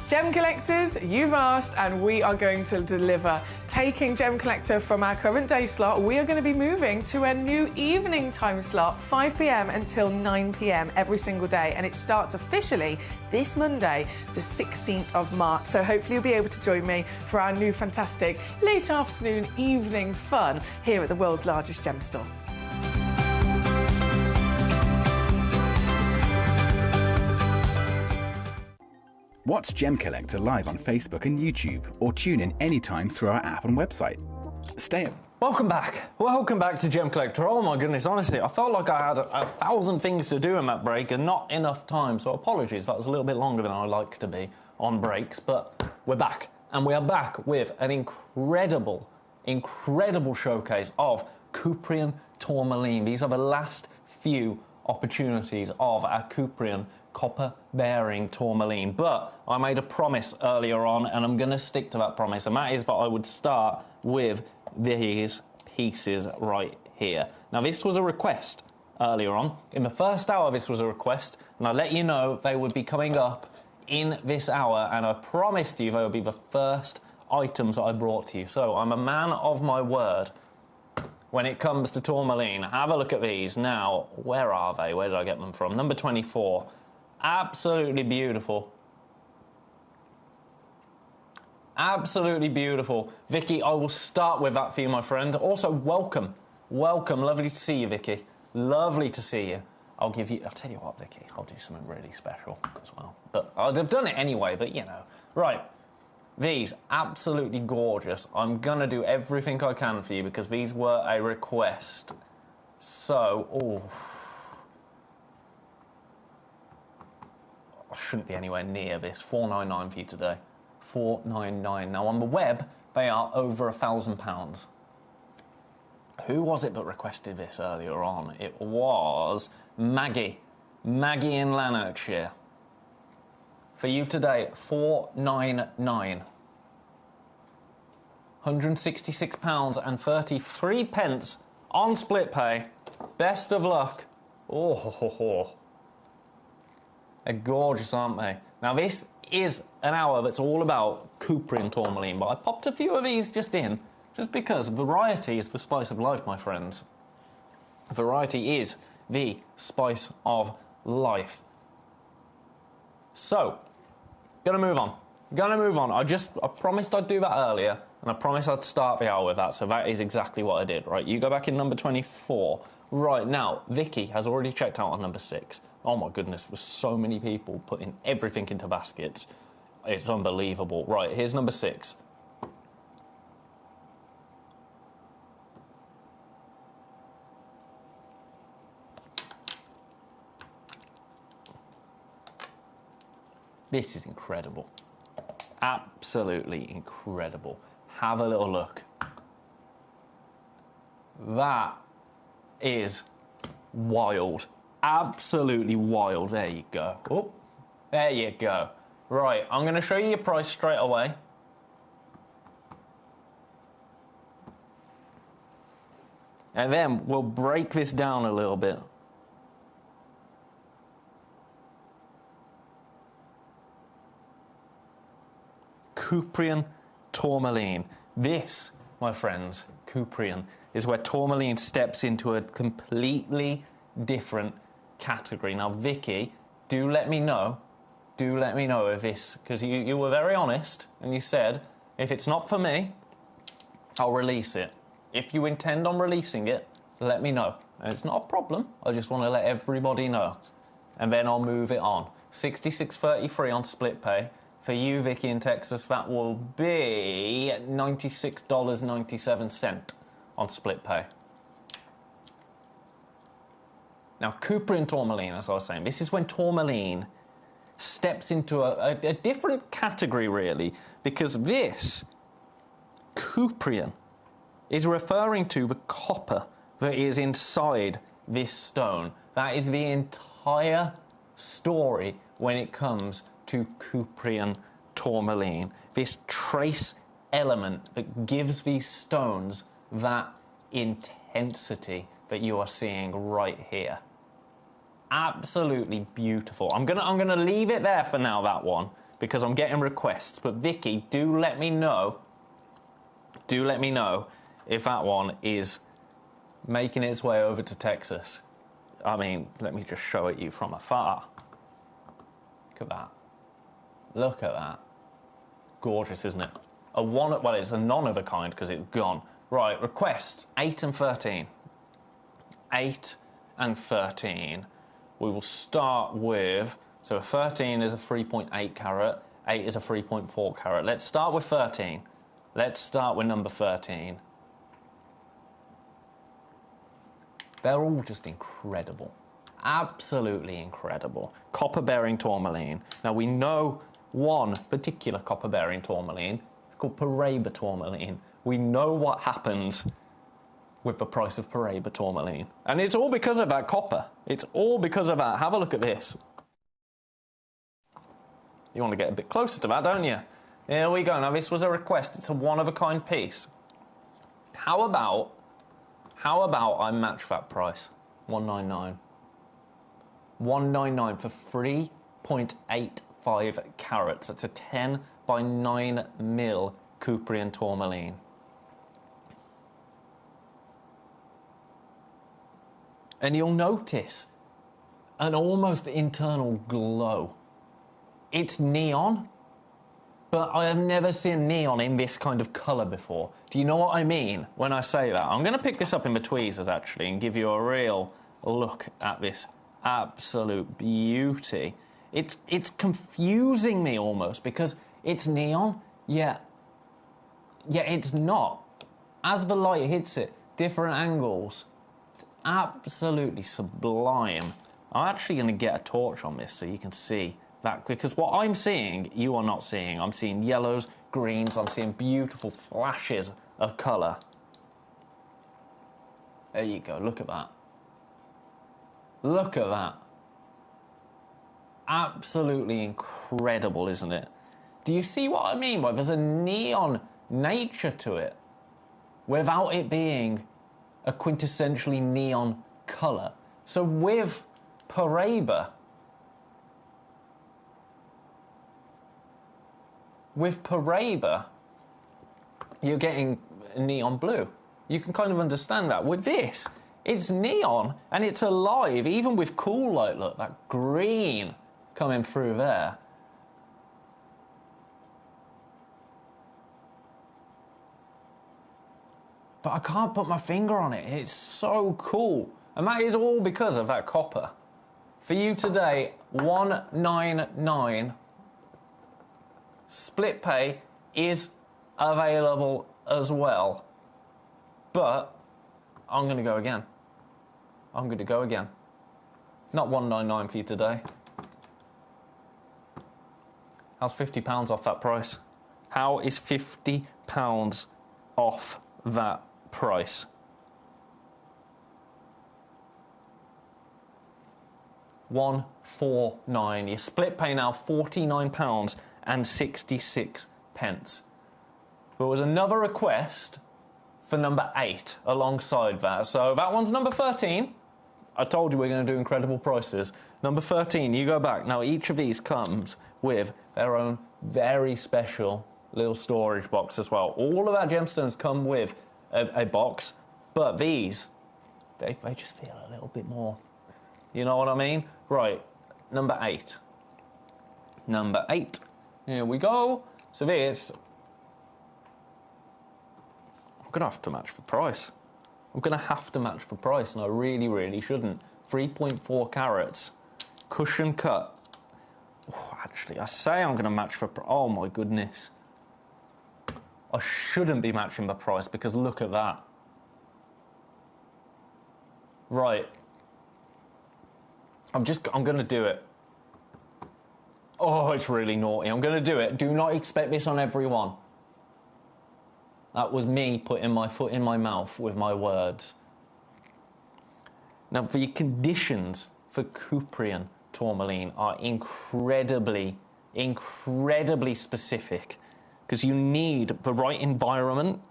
Gem collectors, you've asked and we are going to deliver. Taking Gem Collector from our current day slot, we are going to be moving to a new evening time slot, 5 p.m. until 9 p.m. every single day, and it starts officially this Monday, the 16th of March. So hopefully you'll be able to join me for our new fantastic late afternoon evening fun here at the world's largest gem store. Watch Gem Collector live on Facebook and YouTube, or tune in anytime through our app and website. Stay up. Welcome back. Welcome back to Gem Collector. Oh my goodness, honestly, I felt like I had 1,000 things to do in that break and not enough time, so apologies if that was a little bit longer than I like to be on breaks, but we're back. And we are back with an incredible showcase of Cuprian tourmaline. These are the last few opportunities of our Cuprian copper-bearing tourmaline. But I made a promise earlier on, and I'm going to stick to that promise, and that is that I would start with these pieces right here. Now, this was a request earlier on. In the first hour, this was a request, and I let you know they would be coming up in this hour, and I promised you they would be the first items that I brought to you. So I'm a man of my word when it comes to tourmaline. Have a look at these. Now, where are they? Where did I get them from? Number 24. Absolutely beautiful. Absolutely beautiful. Vicky, I will start with that for you, my friend. Also, welcome. Welcome. Lovely to see you, Vicky. Lovely to see you. I'll tell you what, Vicky, I'll do something really special as well. But I'd have done it anyway, but you know. Right. These, absolutely gorgeous. I'm going to do everything I can for you because these were a request. So, I shouldn't be anywhere near this. $4.99 for you today. $4.99. Now, on the web, they are over £1,000. Who was it that requested this earlier on? It was Maggie. Maggie in Lanarkshire. For you today, £4.99. £166.33 on split pay. Best of luck. They're gorgeous, aren't they? Now, this is an hour that's all about Cuprian tourmaline, but I popped a few of these just because variety is the spice of life, my friends. Variety is the spice of life. So, gonna move on. I promised I'd do that earlier, and I promised I'd start the hour with that, so that is exactly what I did. Right, you go back in number 24. Right, now, Vicky has already checked out on number 6. Oh my goodness, there's so many people putting everything into baskets. It's unbelievable. Right, here's number 6. This is incredible. Absolutely incredible. Have a little look. That is wild. Absolutely wild. There you go. Oh, there you go. Right, I'm going to show you your price straight away. And then we'll break this down a little bit. Cuprian tourmaline. This, my friends, Cuprian, is where tourmaline steps into a completely different category. Now, Vicky, do let me know if this, because you were very honest, and you said, if it's not for me, I'll release it. If you intend on releasing it, let me know. And it's not a problem. I just want to let everybody know. And then I'll move it on. $66.33 on split pay. For you, Vicky, in Texas, that will be $96.97 on split pay. Now, Cuprian tourmaline, as I was saying, this is when tourmaline steps into a different category, really, because this, Cuprian, is referring to the copper that is inside this stone. That is the entire story when it comes to Cuprian tourmaline. This trace element that gives these stones that intensity that you are seeing right here. Absolutely beautiful. I'm gonna leave it there for now, that one, because I'm getting requests. But Vicky, do let me know if that one is making its way over to Texas. I mean, let me just show it you from afar. Look at that. Look at that. Gorgeous, isn't it? Well, it's a none of a kind because it's gone. Right, requests 8 and 13. 8 and 13. We will start with, so 13 is a 3.8 carat, 8 is a 3.4 carat. Let's start with 13. Let's start with number 13. They're all just incredible. Absolutely incredible. Copper-bearing tourmaline. Now, we know one particular copper-bearing tourmaline. It's called Paraiba tourmaline. We know what happens with the price of Paraiba tourmaline. And it's all because of that copper. It's all because of that. Have a look at this. You want to get a bit closer to that, don't you? Here we go. Now, this was a request. It's a one-of-a-kind piece. How about I match that price? 199. 199 for 3.85 carats. That's a 10 by 9 mil Cuprian tourmaline. And you'll notice an almost internal glow. It's neon, but I have never seen neon in this kind of colour before. Do you know what I mean when I say that? I'm going to pick this up in my tweezers, actually, and give you a real look at this absolute beauty. It's confusing me almost, because it's neon, yet it's not. As the light hits it, different angles, it's absolutely sublime. I'm actually going to get a torch on this so you can see that, because what I'm seeing, you are not seeing. I'm seeing yellows, greens, I'm seeing beautiful flashes of colour. There you go, look at that. Look at that. Absolutely incredible, isn't it? Do you see what I mean by there's a neon nature to it without it being a quintessentially neon colour? So with Paraiba, you're getting neon blue. You can kind of understand that. With this, it's neon and it's alive, even with cool light. Look, that green coming through there. But I can't put my finger on it. It's so cool. And that is all because of that copper. For you today, 199. Split pay is available as well. But I'm going to go again. Not 199 for you today. How's £50 off that price? How is £50 off that price? £149. Your split pay now £49.66. There was another request for number 8 alongside that. So that one's number 13. I told you we're going to do incredible prices. Number 13, you go back. Now, each of these comes with their own very special little storage box as well. All of our gemstones come with a box, but these, they just feel a little bit more. You know what I mean? Right, number 8. Number 8. Here we go. So this, I'm going to have to match the price. I'm going to have to match the price, and I really, really shouldn't. 3.4 carats. Cushion cut. Oh, actually, I say I'm going to match for... Oh, my goodness. I shouldn't be matching the price, because look at that. Right. I'm going to do it. Oh, it's really naughty. I'm going to do it. Do not expect this on everyone. That was me putting my foot in my mouth with my words. Now, the conditions for Cuprian tourmaline are incredibly, incredibly specific, because you need the right environment,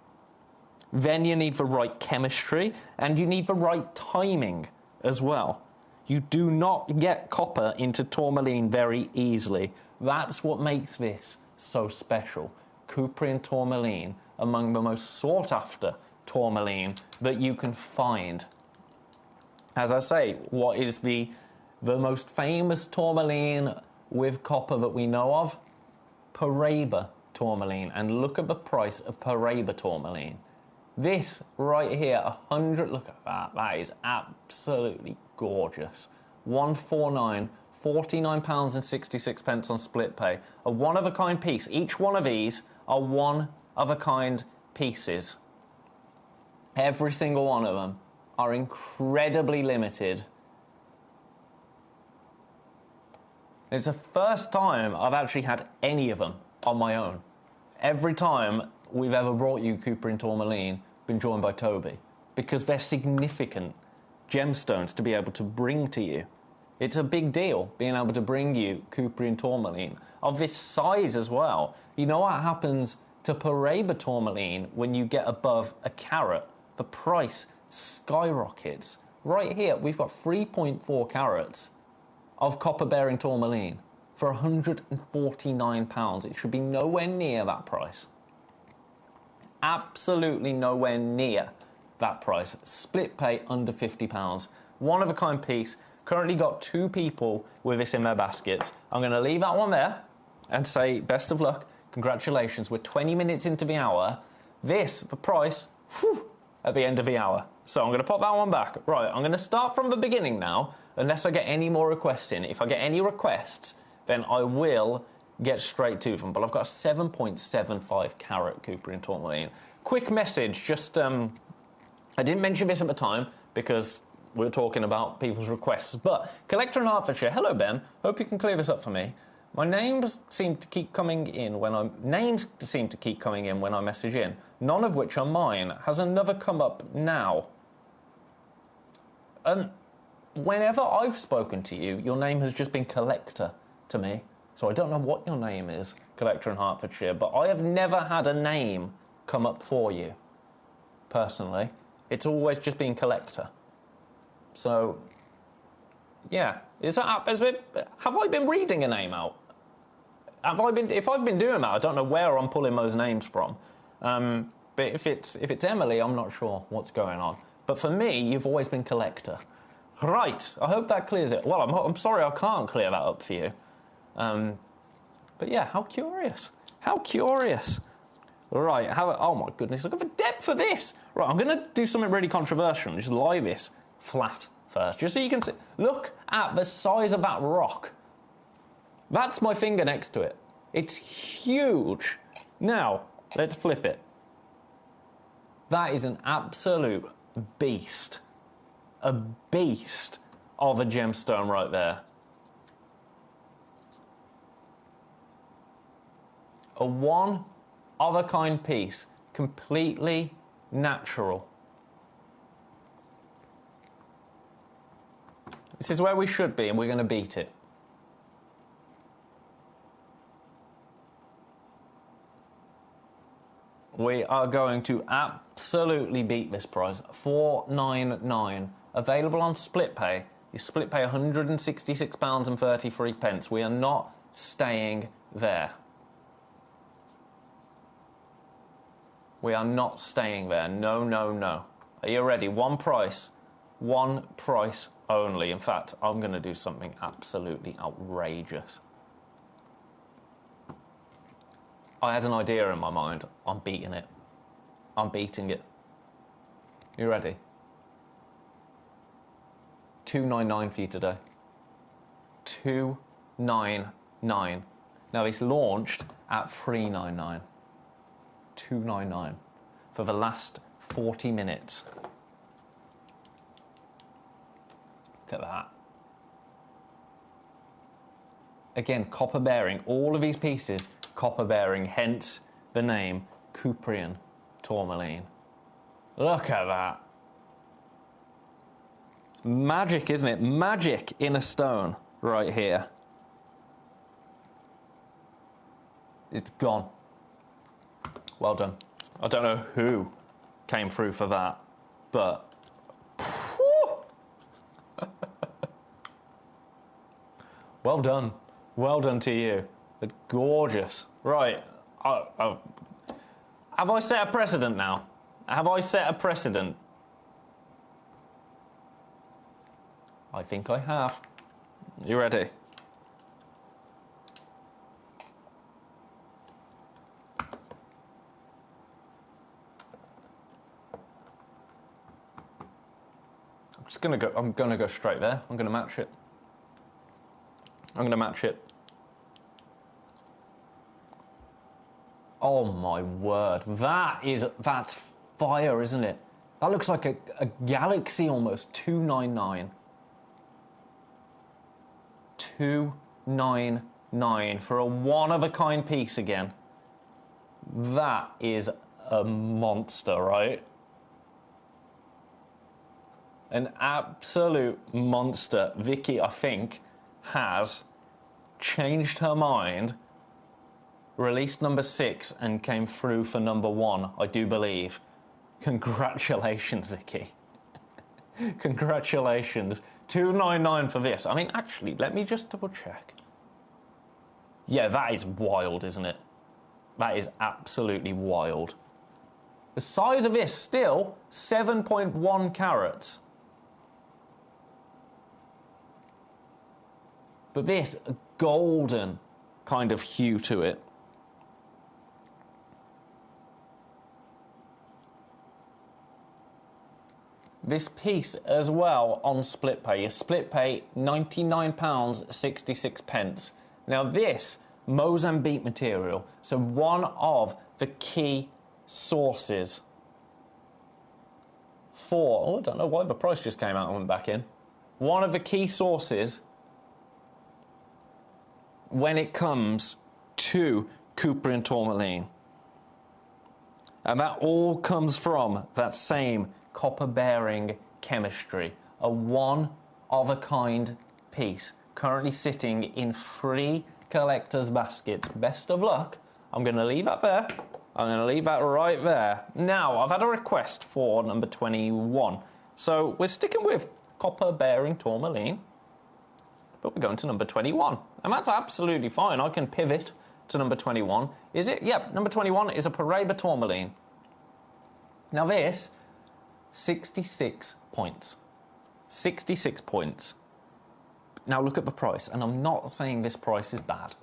then you need the right chemistry, and you need the right timing as well. You do not get copper into tourmaline very easily. That's what makes this so special. Cuprian tourmaline, among the most sought-after tourmaline that you can find. As I say, what is the most famous tourmaline with copper that we know of? Paraiba tourmaline. And look at the price of Paraiba tourmaline. This right here, 100, look at that. That is absolutely gorgeous. 149, £49.66 on split pay. A one-of-a-kind piece. Each one of these are one-of-a-kind pieces. Every single one of them are incredibly limited. It's the first time I've actually had any of them on my own. Every time we've ever brought you Cuprian tourmaline, been joined by Toby, because they're significant gemstones to be able to bring to you. It's a big deal being able to bring you Cuprian tourmaline of this size as well. You know what happens to Paraiba tourmaline when you get above a carat? The price skyrockets. right here, we've got 3.4 carats of copper-bearing tourmaline for £149. It should be nowhere near that price. Absolutely nowhere near that price. Split pay under £50. One-of-a-kind piece. Currently got 2 people with this in their baskets. I'm going to leave that one there and say best of luck. Congratulations. We're 20 minutes into the hour. This, the price, at the end of the hour. So I'm going to pop that one back. Right, I'm going to start from the beginning now, unless I get any more requests in. If I get any requests, then I will get straight to them. But I've got a 7.75 carat Couperin tourmaline. Quick message, just, I didn't mention this at the time because we were talking about people's requests. But Collector in Hertfordshire, hello Ben, hope you can clear this up for me. My names seem to keep coming in when I message in, none of which are mine. Has another come up now? Whenever I've spoken to you, your name has just been Collector to me. So I don't know what your name is, Collector in Hertfordshire, but I have never had a name come up for you, personally. It's always just been Collector. So, yeah. Have I been reading a name out? If I've been doing that, I don't know where I'm pulling those names from. But if it's Emily, I'm not sure what's going on. But for me, you've always been Collector. Right, I hope that clears it. Well, I'm sorry I can't clear that up for you. But yeah, how curious. How curious. Right, oh my goodness, look at the depth of this. Right, I'm going to do something really controversial and just lie this flat first, just so you can see. Look at the size of that rock. That's my finger next to it. It's huge. Now, let's flip it. That is an absolute beast. A beast of a gemstone right there. A one-of-a-kind piece, completely natural. This is where we should be, and we're going to beat it. We are going to absolutely beat this price. £499. Available on split pay. You split pay £166.33. We are not staying there. We are not staying there. No, no, no. Are you ready? One price only. In fact, I'm going to do something absolutely outrageous. I had an idea in my mind. I'm beating it. I'm beating it. You ready? $299 for you today. $299. Now this launched at $399. $299 for the last 40 minutes. Look at that. Again, copper bearing. All of these pieces, copper bearing, hence the name Couperin tourmaline. Look at that. It's magic, isn't it? Magic in a stone right here. It's gone. Well done. I don't know who came through for that, but well done. Well done to you. It's gorgeous. Right. Have I set a precedent now? Have I set a precedent? I think I have. You ready? I'm gonna go straight there. I'm gonna match it. Oh my word. That's fire, isn't it? That looks like a galaxy almost. $299. $299 for a one-of-a-kind piece again. That is a monster, right? An absolute monster. Vicky, I think, has changed her mind, released number 6 and came through for number 1, I do believe. Congratulations, Vicky. Congratulations. $299 for this. I mean, actually, let me just double check. Yeah, that is wild, isn't it? That is absolutely wild. The size of this, still 7.1 carats. But this, a golden kind of hue to it. This piece as well on split pay. Your split pay, £99.66. Now this, Mozambique material, so one of the key sources for, oh, I don't know why the price just came out and went back in. One of the key sources when it comes to Cuprian tourmaline. And that all comes from that same copper-bearing chemistry, a one-of-a-kind piece, currently sitting in 3 collector's baskets. Best of luck. I'm going to leave that there. I'm going to leave that right there. Now, I've had a request for number 21. So we're sticking with copper-bearing tourmaline, but we're going to number 21. And that's absolutely fine. I can pivot to number 21. Is it? Yep, number 21 is a Paraiba tourmaline. Now this, 66 points. 66 points. Now look at the price, and I'm not saying this price is bad,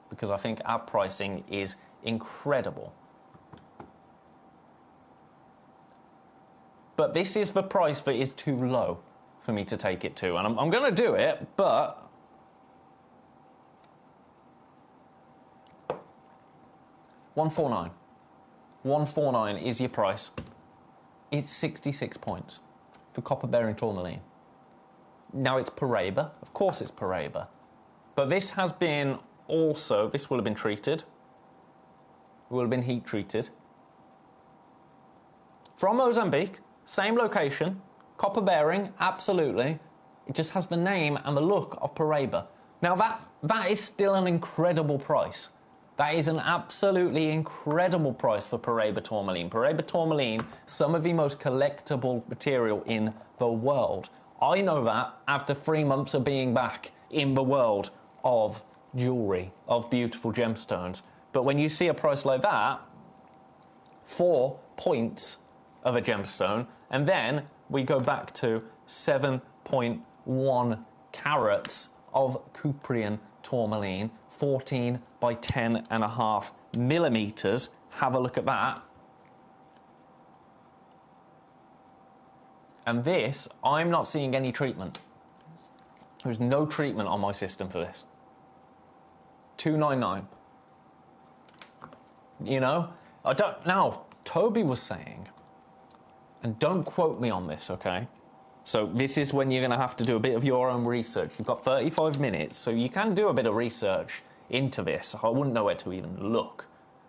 because I think our pricing is incredible. But this is the price that is too low for me to take it to, and I'm going to do it, but $149. $149 is your price. It's 66 points for copper-bearing tourmaline. Now it's Paraiba. Of course it's Paraiba. But this has been also, this will have been treated. It will have been heat treated. From Mozambique, same location, copper-bearing, absolutely. It just has the name and the look of Paraiba. Now that is still an incredible price. That is an absolutely incredible price for Paraiba tourmaline. Paraiba tourmaline, some of the most collectible material in the world. I know that after 3 months of being back in the world of jewellery, of beautiful gemstones. But when you see a price like that, 4 points of a gemstone, and then we go back to 7.1 carats of Cuprian tourmaline, 14 by 10.5 millimeters. Have a look at that. And this, I'm not seeing any treatment. There's no treatment on my system for this. $299. You know, I don't. Now, Toby was saying, and don't quote me on this, okay? So this is when you're going to have to do a bit of your own research. You've got 35 minutes, so you can do a bit of research into this. I wouldn't know where to even look,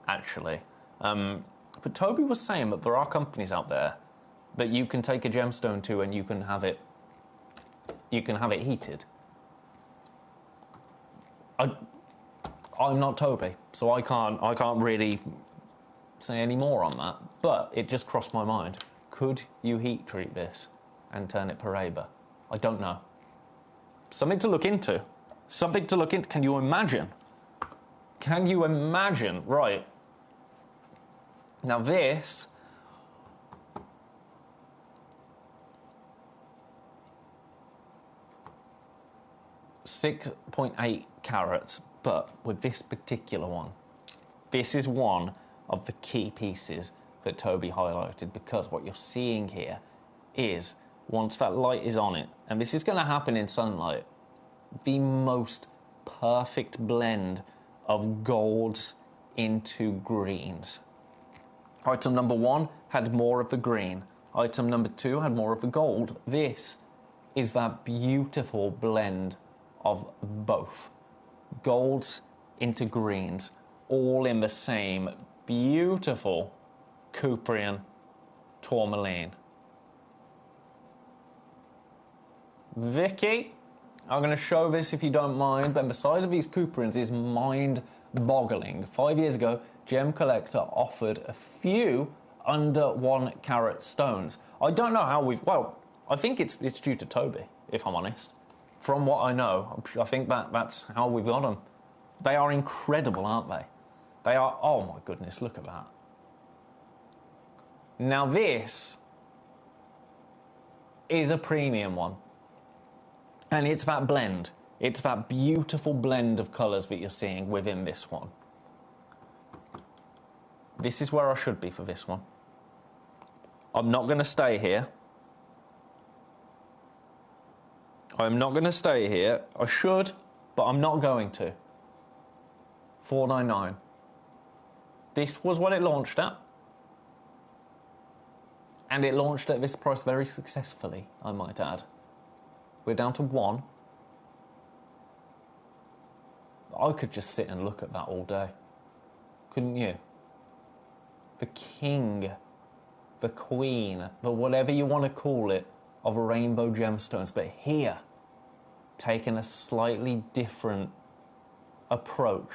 actually. But Toby was saying that there are companies out there that you can take a gemstone to and you can have it heated. I'm not Toby, so I can't really say any more on that. But it just crossed my mind. Could you heat treat this and turn it Paraiba? I don't know. Something to look into. Something to look into. Can you imagine? Can you imagine? Right. Now this, .8 carats, but with this particular one, this is one of the key pieces that Toby highlighted, because what you're seeing here is, once that light is on it, and this is going to happen in sunlight, the most perfect blend of golds into greens. Item number 1 had more of the green. Item number 2 had more of the gold. This is that beautiful blend of both. Golds into greens, all in the same beautiful Cuprian tourmaline. Vicky, I'm going to show this if you don't mind, but the size of these Cuprians is mind-boggling. 5 years ago, Gemcollector offered a few under 1 carat stones. I don't know how I think it's due to Toby, if I'm honest. From what I know, I think that's how we've got them. They are incredible, aren't they? They are, oh my goodness, look at that. Now this is a premium one. And it's that blend. It's that beautiful blend of colours that you're seeing within this one. This is where I should be for this one. I'm not going to stay here. I'm not going to stay here. I should, but I'm not going to. $4.99. This was what it launched at. And it launched at this price very successfully, I might add. We're down to $1. I could just sit and look at that all day. Couldn't you? The king, the queen, the whatever you want to call it, of rainbow gemstones. But here, taking a slightly different approach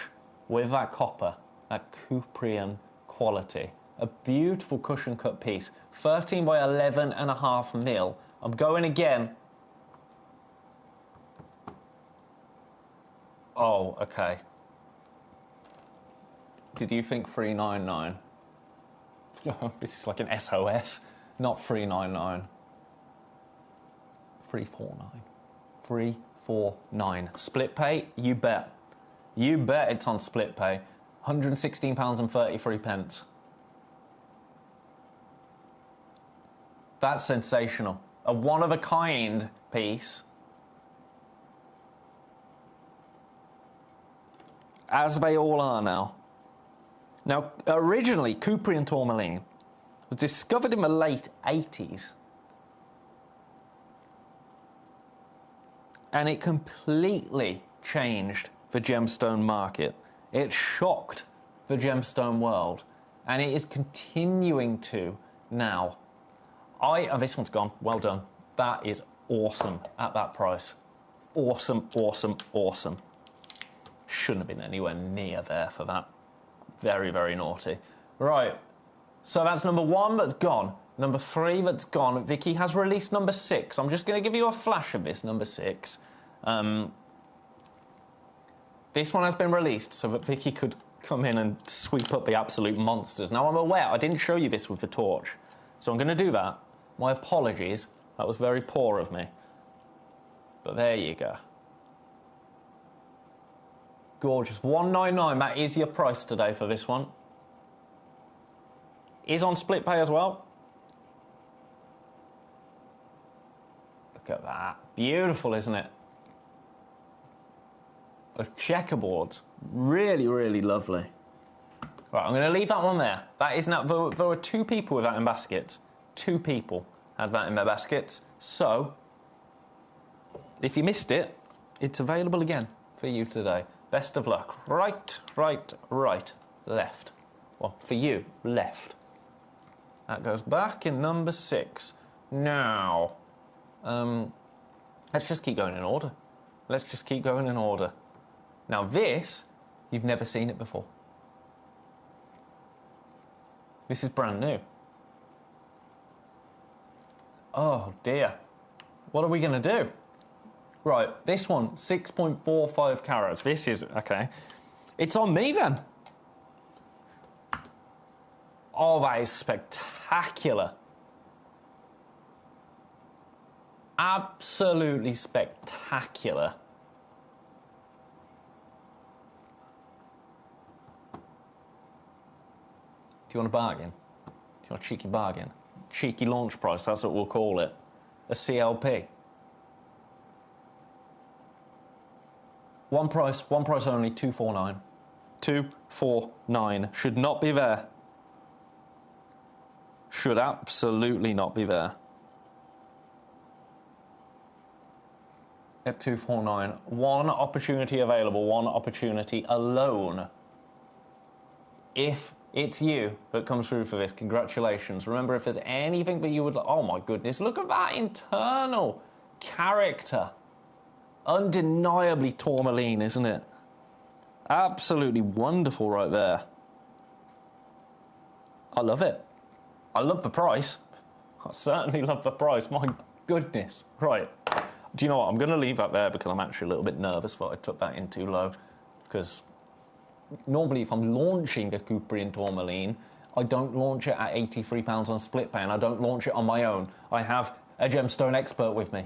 with that copper, that Cuprian quality. A beautiful cushion cut piece, 13 by 11.5 mil. I'm going again. Oh, okay. Did you think $3.99? This is like an SOS, not $3.99. $3.49. $3.49. Split pay? You bet. You bet it's on split pay. £116.33. That's sensational. A one-of-a-kind piece. As they all are now. Now, originally, Cuprian tourmaline was discovered in the late 80s. And it completely changed the gemstone market. It shocked the gemstone world. And it is continuing to now. Oh, this one's gone. Well done. That is awesome at that price. Awesome, awesome, awesome. Shouldn't have been anywhere near there for that. Very, very naughty. Right. So that's number 1 that's gone. Number 3 that's gone. Vicky has released number 6. I'm just going to give you a flash of this, number 6. This one has been released so that Vicky could come in and sweep up the absolute monsters. Now, I'm aware I didn't show you this with the torch, so I'm going to do that. My apologies. That was very poor of me. But there you go. Gorgeous. $1.99. That is your price today for this one. Is on split pay as well. Look at that. Beautiful, isn't it? A checkerboard. Really, really lovely. Right, I'm going to leave that one there. That is now. There were 2 people with that in baskets. 2 people had that in their baskets. So, if you missed it, it's available again for you today. Best of luck. Right, right, right, left. Well, for you, left. That goes back in number 6. Now, let's just keep going in order. Let's just keep going in order. Now this, you've never seen it before. This is brand new. Oh dear. What are we going to do? Right, this one, 6.45 carats. This is, okay. It's on me then. Oh, that is spectacular. Absolutely spectacular. Do you want a bargain? Do you want a cheeky bargain? Cheeky launch price, that's what we'll call it. A CLP. One price only, $249. $249. Should not be there. Should absolutely not be there. At $249. One opportunity available, one opportunity alone. If it's you that comes through for this, congratulations. Remember, if there's anything that you would... Oh my goodness, look at that internal character. Undeniably tourmaline, isn't it? Absolutely wonderful right there. I love it. I love the price. I certainly love the price. My goodness. Right. Do you know what? I'm going to leave that there because I'm actually a little bit nervous that I took that in too low. Because normally if I'm launching a Cuprian tourmaline, I don't launch it at £83 on split pay, and I don't launch it on my own. I have a gemstone expert with me.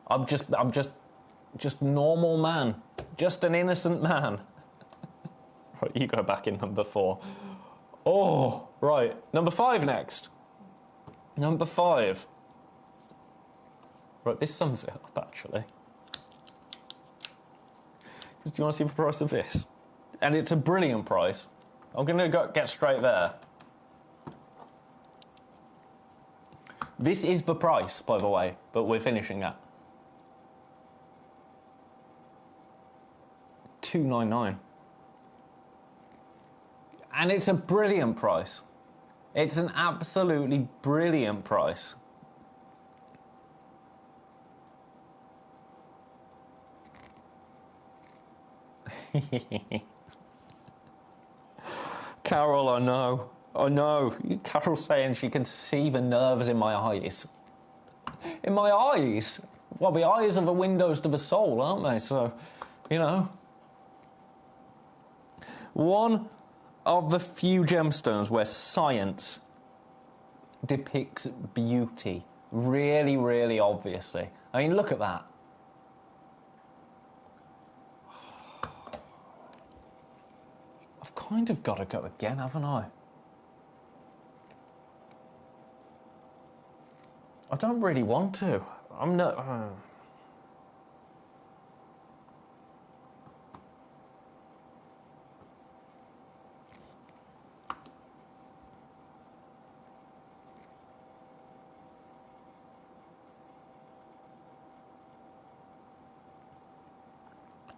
I'm just normal man. Just an innocent man. Right, you go back in number 4. Oh, right. Number 5 next. Number 5. Right, this sums it up, actually. Do you want to see the price of this? And it's a brilliant price. I'm going to get straight there. This is the price, by the way, but we're finishing at $299. And it's a brilliant price. It's an absolutely brilliant price. Carol, I know. Carol's saying she can see the nerves in my eyes. In my eyes? Well, the eyes are the windows to the soul, aren't they? So, you know. One of the few gemstones where science depicts beauty really, really obviously. I mean, look at that. I've kind of got to go again, haven't I? I don't really want to. I'm not...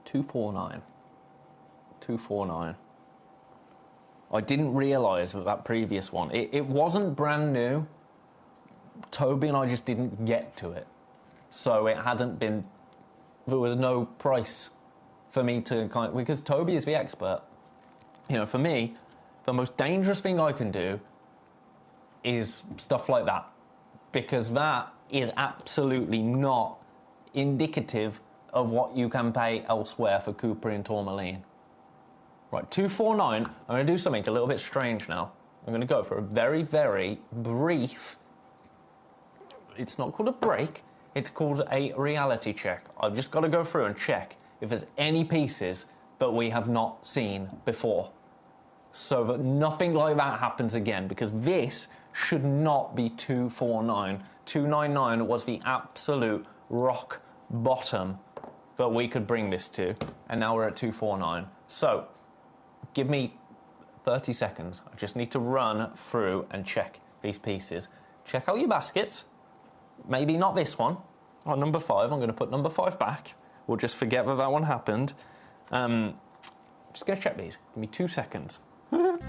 $249. I didn't realise that previous one. It wasn't brand new. Toby and I just didn't get to it. So it hadn't been... There was no price for me to kind of... Because Toby is the expert. You know, for me, the most dangerous thing I can do is stuff like that. Because that is absolutely not indicative of what you can pay elsewhere for Cuprian tourmaline. Right, $249. I'm going to do something a little bit strange now. I'm going to go for a very, very brief... It's not called a break, it's called a reality check. I've just got to go through and check if there's any pieces that we have not seen before. So that nothing like that happens again, because this should not be $249. $299 was the absolute rock bottom that we could bring this to, and now we're at $249. So, give me 30 seconds. I just need to run through and check these pieces. Check out your baskets. Maybe not this one. On number 5, I'm going to put number 5 back. We'll just forget that one happened. Just going to check these. Give me 2 seconds. One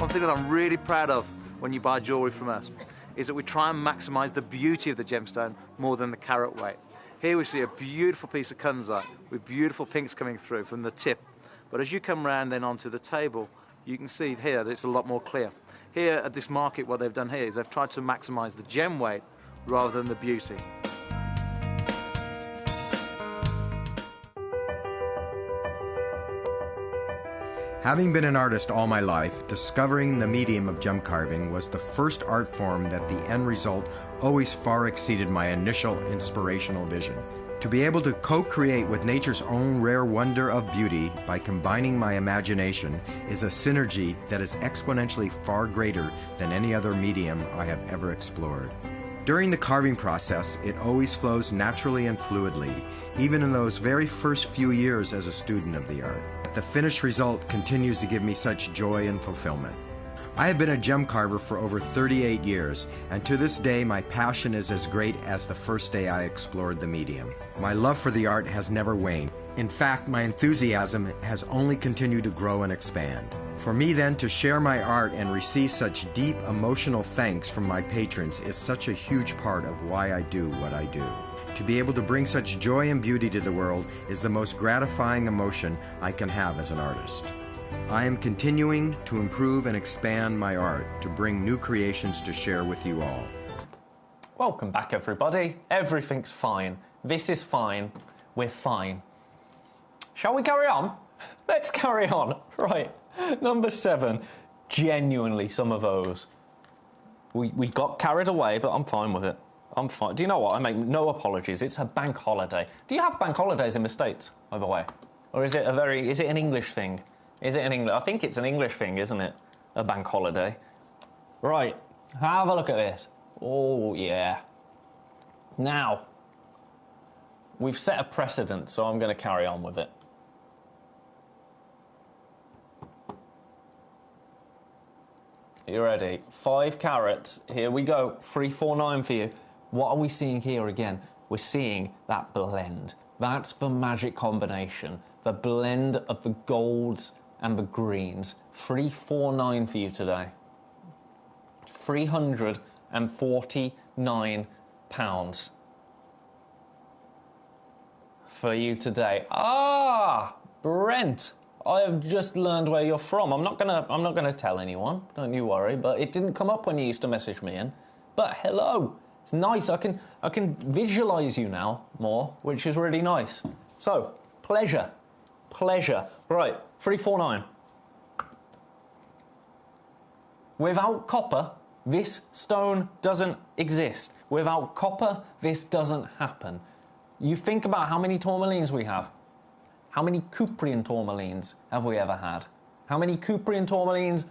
thing that I'm really proud of when you buy jewellery from us is that we try and maximise the beauty of the gemstone more than the carat weight. Here we see a beautiful piece of kunzite with beautiful pinks coming through from the tip. But as you come round then onto the table, you can see here that it's a lot more clear. Here at this market, what they've done here is they've tried to maximise the gem weight rather than the beauty. Having been an artist all my life, discovering the medium of gem carving was the first art form that the end result always far exceeded my initial inspirational vision. To be able to co-create with nature's own rare wonder of beauty by combining my imagination is a synergy that is exponentially far greater than any other medium I have ever explored. During the carving process, it always flows naturally and fluidly, even in those very first few years as a student of the art. The finished result continues to give me such joy and fulfillment. I have been a gem carver for over 38 years, and to this day my passion is as great as the first day I explored the medium. My love for the art has never waned. In fact, my enthusiasm has only continued to grow and expand. For me then to share my art and receive such deep emotional thanks from my patrons is such a huge part of why I do what I do. To be able to bring such joy and beauty to the world is the most gratifying emotion I can have as an artist. I am continuing to improve and expand my art to bring new creations to share with you all. Welcome back, everybody. Everything's fine. This is fine. We're fine. Shall we carry on? Let's carry on. Right. Number 7. Genuinely, some of those. We got carried away, but I'm fine with it. I'm fine. Do you know what? I make no apologies. It's a bank holiday. Do you have bank holidays in the States, by the way? Or is it an English thing? Is it an English? I think it's an English thing, isn't it? A bank holiday. Right. Have a look at this. Oh, yeah. Now, we've set a precedent, so I'm going to carry on with it. You ready? 5 carats. Here we go. 349 for you. What are we seeing here again? We're seeing that blend. That's the magic combination. The blend of the golds and the greens. 349 for you today. £349 for you today. Ah, Brent, I have just learned where you're from. I'm not gonna tell anyone. Don't you worry. But it didn't come up when you used to message me in. But hello, it's nice. I can visualize you now more, which is really nice. So pleasure. Right, 349. Without copper, this stone doesn't exist. Without copper, this doesn't happen. You think about how many tourmalines we have. How many Cuprian tourmalines have we ever had? How many Cuprian tourmalines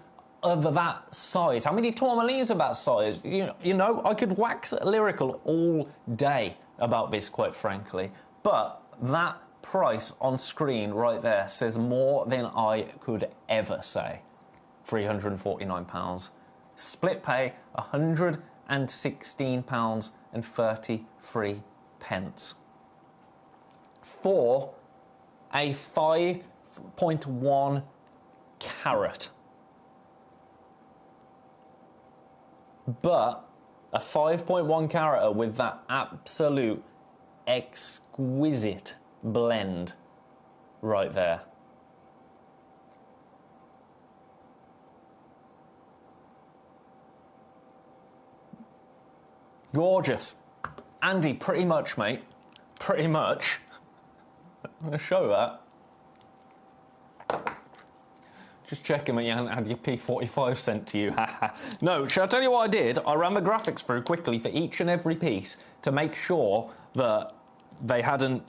of that size? How many tourmalines of that size? You know, I could wax lyrical all day about this, quite frankly. But that price on screen right there says more than I could ever say. £349. Split pay, £116.33 for a 5.1 carat. But a 5.1 carat with that absolute exquisite blend right there. Gorgeous. Andy, pretty much, mate. Pretty much. I'm going to show that. Just checking that you hadn't had your P45 sent to you. No, shall I tell you what I did? I ran the graphics through quickly for each and every piece to make sure that they hadn't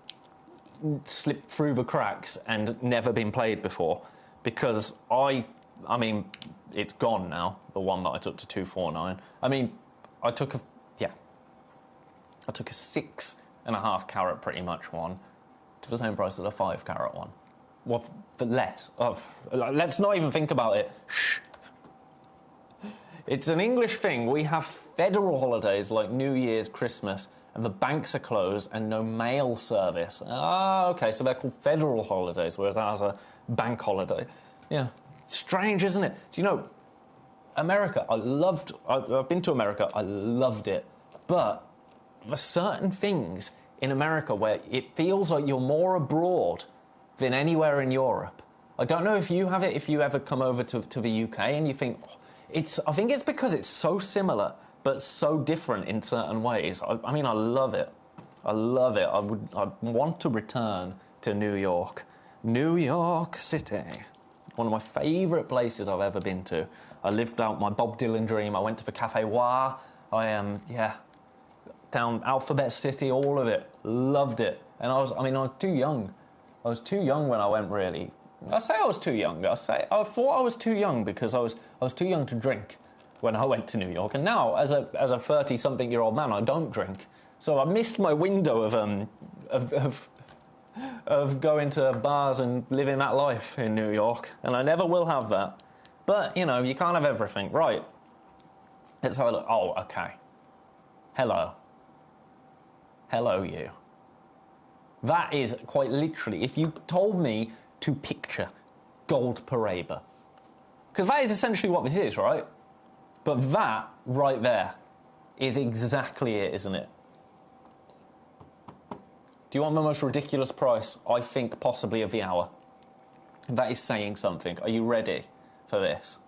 slipped through the cracks and never been played before. Because I mean, it's gone now, the one that I took to 249. I mean, I took a 6.5 carat pretty much one to the same price as a 5 carat one. Well, for less. Oh, let's not even think about it. Shh. It's an English thing. We have federal holidays like New Year's, Christmas, and the banks are closed and no mail service. Ah, okay, so they're called federal holidays, whereas ours are bank holiday. Yeah, strange, isn't it? Do you know, America, I've been to America, I loved it, but there's certain things in America where it feels like you're more abroad than anywhere in Europe. I don't know if you have it, if you ever come over to the UK and you think, I think it's because it's so similar, but so different in certain ways. I mean, I love it. I love it. I'd want to return to New York. New York City. One of my favourite places I've ever been to. I lived out my Bob Dylan dream. I went to the Cafe Wah. Down Alphabet City, all of it. Loved it. And I was too young. I was too young when I went, really. I say I was too young. I thought I was too young because I was too young to drink when I went to New York. And now, as a 30-something-year-old man, I don't drink. So I missed my window of going to bars and living that life in New York. And I never will have that. But, you know, you can't have everything. Right. Let's have a look. Oh, okay. Hello. Hello, you. That is quite literally, if you told me to picture gold Paraiba, because that is essentially what this is, right? But that right there is exactly it, isn't it? Do you want the most ridiculous price, I think, possibly of the hour? That is saying something. Are you ready for this?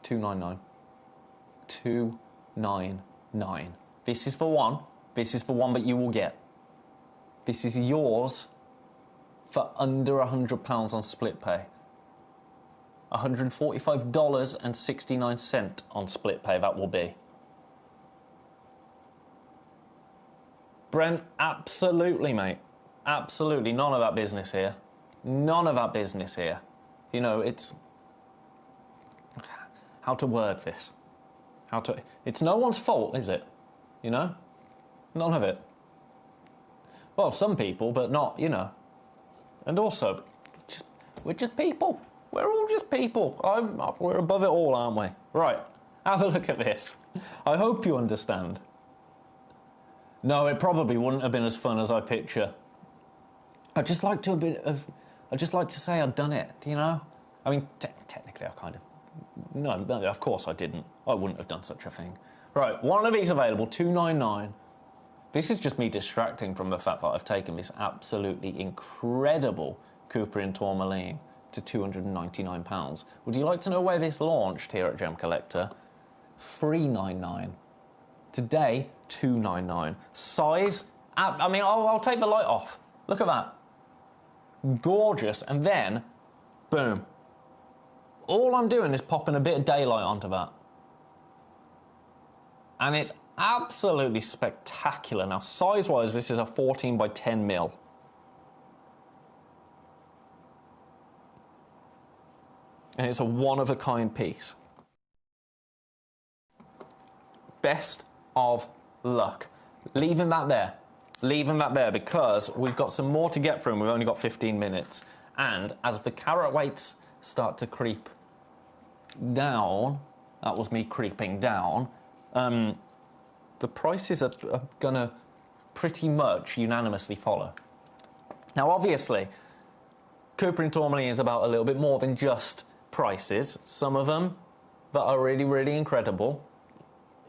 $299. $299. This is for one. This is for one that you will get. This is yours for under £100 on split pay. $145.69 on split pay, that will be. Brent, absolutely, mate. Absolutely. None of that business here. None of that business here. You know, it's... How to word this? It's no one's fault, is it? You know? None of it. Well, some people, but not, you know. And also, we're just people. We're all just people. We're above it all, aren't we? Right, have a look at this. I hope you understand. No, it probably wouldn't have been as fun as I picture. I'd just like to say I'd done it, you know? I mean, technically I kind of... No, of course I didn't. I wouldn't have done such a thing. Right, one of these available, $299. This is just me distracting from the fact that I've taken this absolutely incredible Cooper in tourmaline to £299. Would you like to know where this launched here at Gemcollector? $399. Today, $299. Size, I mean, I'll take the light off. Look at that. Gorgeous. And then, boom. All I'm doing is popping a bit of daylight onto that. And it's absolutely spectacular. Now, size-wise, this is a 14 by 10 mil. And it's a one-of-a-kind piece. Best of luck. Leaving that there. Leaving that there because we've got some more to get through and we've only got 15 minutes. And as the carat weights start to creep down, that was me creeping down, the prices are going to pretty much unanimously follow. Now, obviously, Cooper in tourmaline is about a little bit more than just prices. Some of them that are really, really incredible.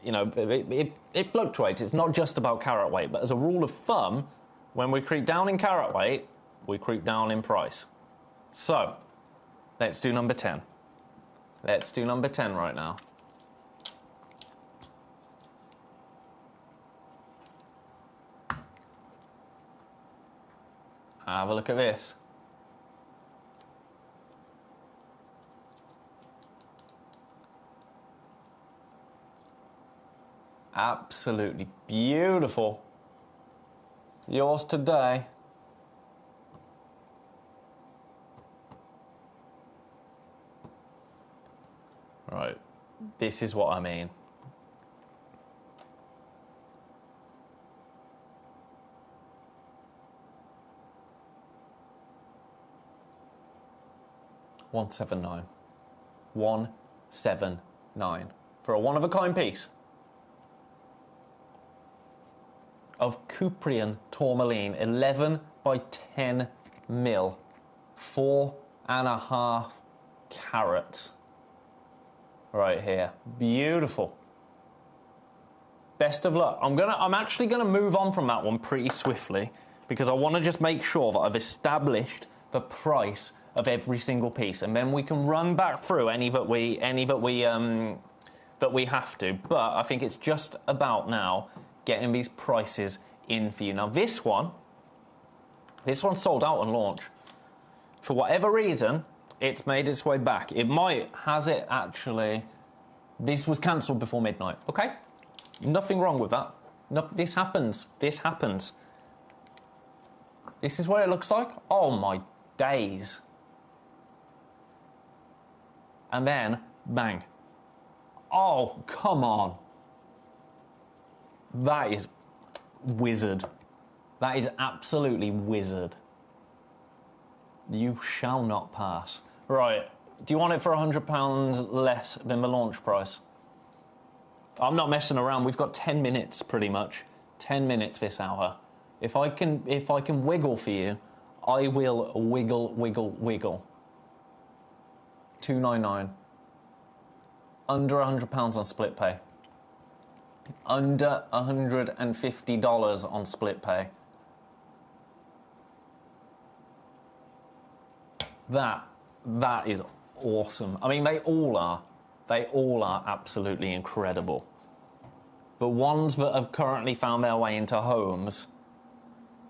You know, it fluctuates. It's not just about carat weight, but as a rule of thumb, when we creep down in carat weight, we creep down in price. So, let's do number 10. Let's do number 10 right now. Have a look at this. Absolutely beautiful. Yours today. Right, this is what I mean. $179. $179 for a one-of-a-kind piece of Cuprian tourmaline, 11 by 10 mil, 4.5 carats. Right here, beautiful. Best of luck. I'm actually gonna move on from that one pretty swiftly because I want to just make sure that I've established the price of every single piece, and then we can run back through any that we have to. But I think it's just about now getting these prices in for you. Now this one sold out on launch. For whatever reason, it's made its way back. Has it actually? This was cancelled before midnight. Okay, nothing wrong with that. No, this happens. This happens. This is what it looks like. Oh my days. And then, bang. Oh, come on. That is wizard. That is absolutely wizard. You shall not pass. Right, do you want it for £100 less than the launch price? I'm not messing around. We've got 10 minutes, pretty much. 10 minutes this hour. If I can wiggle for you, I will wiggle, wiggle, wiggle. $299. Under £100 on split pay. Under $150 on split pay. That is awesome. I mean, they all are absolutely incredible. The ones that have currently found their way into homes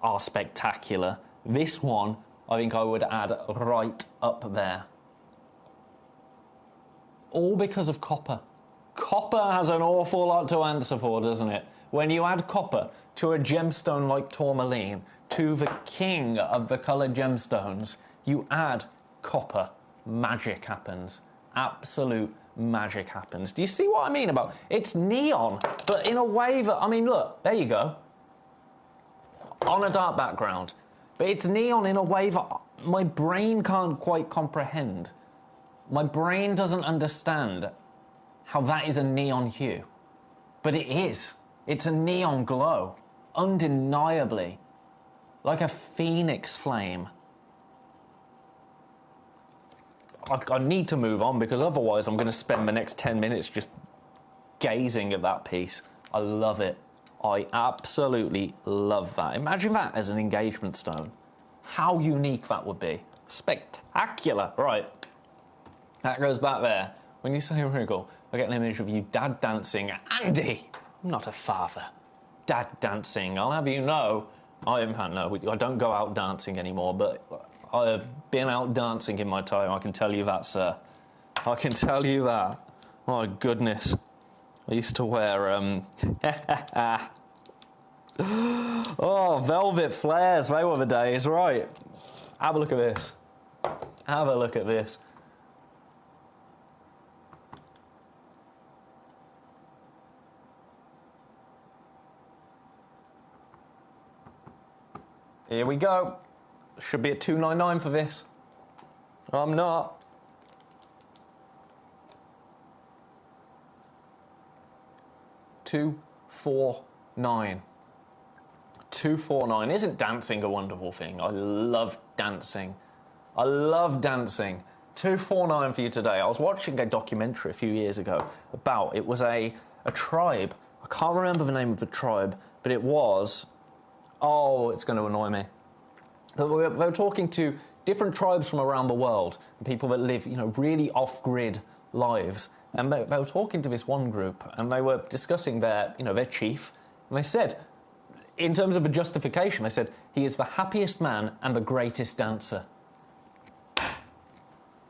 are spectacular. This one, I think I would add right up there. All because of copper. Copper has an awful lot to answer for, doesn't it? When you add copper to a gemstone like tourmaline, to the king of the coloured gemstones, you add copper, magic happens. Absolute magic happens. Do you see what I mean about it's neon, but in a way that, I mean, look, there you go. On a dark background. But it's neon in a way that my brain can't quite comprehend. My brain doesn't understand how that is a neon hue. But it is. It's a neon glow. Undeniably. Like a phoenix flame. I need to move on because otherwise I'm going to spend the next 10 minutes just gazing at that piece. I love it. I absolutely love that. Imagine that as an engagement stone. How unique that would be. Spectacular. Right. That goes back there. When you say wriggle, I get an image of you dad dancing. Andy! I'm not a father. Dad dancing. I'll have you know. I don't go out dancing anymore, but I have been out dancing in my time. I can tell you that, sir. I can tell you that. My goodness. I used to wear, oh, velvet flares. They were the days. Right. Have a look at this. Have a look at this. Here we go. Should be at $2.99 for this. I'm not. $249. $249. Isn't dancing a wonderful thing? I love dancing. I love dancing. $249 for you today. I was watching a documentary a few years ago about, it was a tribe. I can't remember the name of the tribe, but it was, oh, it's going to annoy me. But they were talking to different tribes from around the world, people that live, really off-grid lives. And they were talking to this one group, and they were discussing their chief. And they said, in terms of a justification, they said, he is the happiest man and the greatest dancer.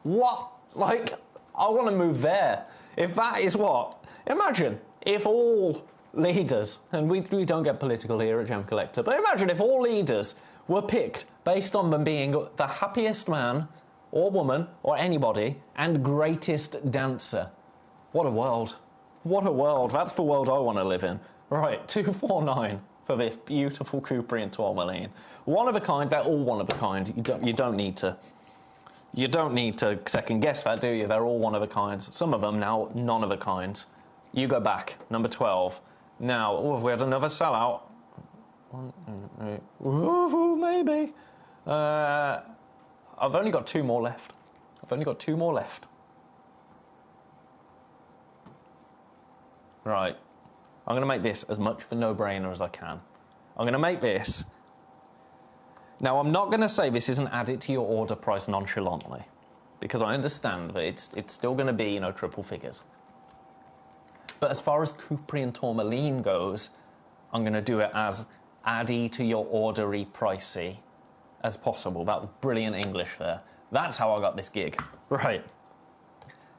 What? Like, I want to move there. If that is what? Imagine if all leaders, and we don't get political here at Gemcollector, but imagine if all leaders were picked based on them being the happiest man or woman or anybody and greatest dancer. What a world. What a world. That's the world I want to live in. Right, $249 for this beautiful Cuprian tourmaline. One of a kind. They're all one of a kind. You don't need to second guess that, do you? They're all one of a kinds. Some of them now none of a kind. You go back, number 12. Now, have we had another sellout? Ooh, maybe. I've only got two more left. Right. I'm going to make this as much of a no-brainer as I can. I'm going to make this. Now, I'm not going to say this isn't added to your order price nonchalantly, because I understand that it's still going to be, triple figures. But as far as Cuprian tourmaline goes, I'm going to do it as addy to your ordery pricey as possible. That was brilliant English there. That's how I got this gig. Right.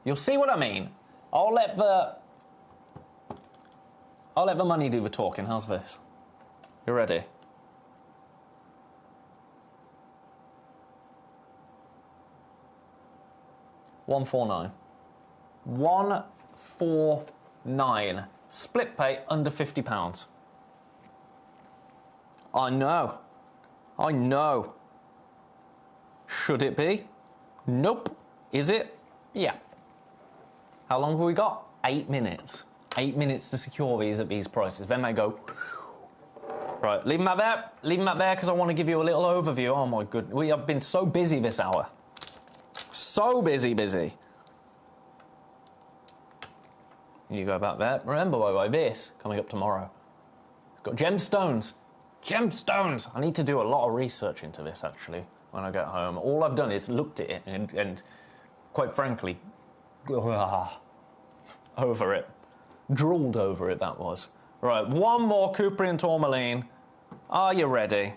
You'll see what I mean. I'll let the money do the talking. How's this? You ready? $149. $149. Split pay under £50. I know. Should it be? Nope. Is it? Yeah. How long have we got? 8 minutes. 8 minutes to secure these at these prices. Then they go. Right, leave them out there. Leave them out there because I want to give you a little overview. Oh my goodness. We have been so busy this hour. So busy. You go back there. Remember, by the way, this coming up tomorrow. It's got gemstones. Gemstones! I need to do a lot of research into this, actually. when I get home. All I've done is looked at it and quite frankly, over it. Drooled over it, that was. Right, one more Cuprian tourmaline. Are you ready?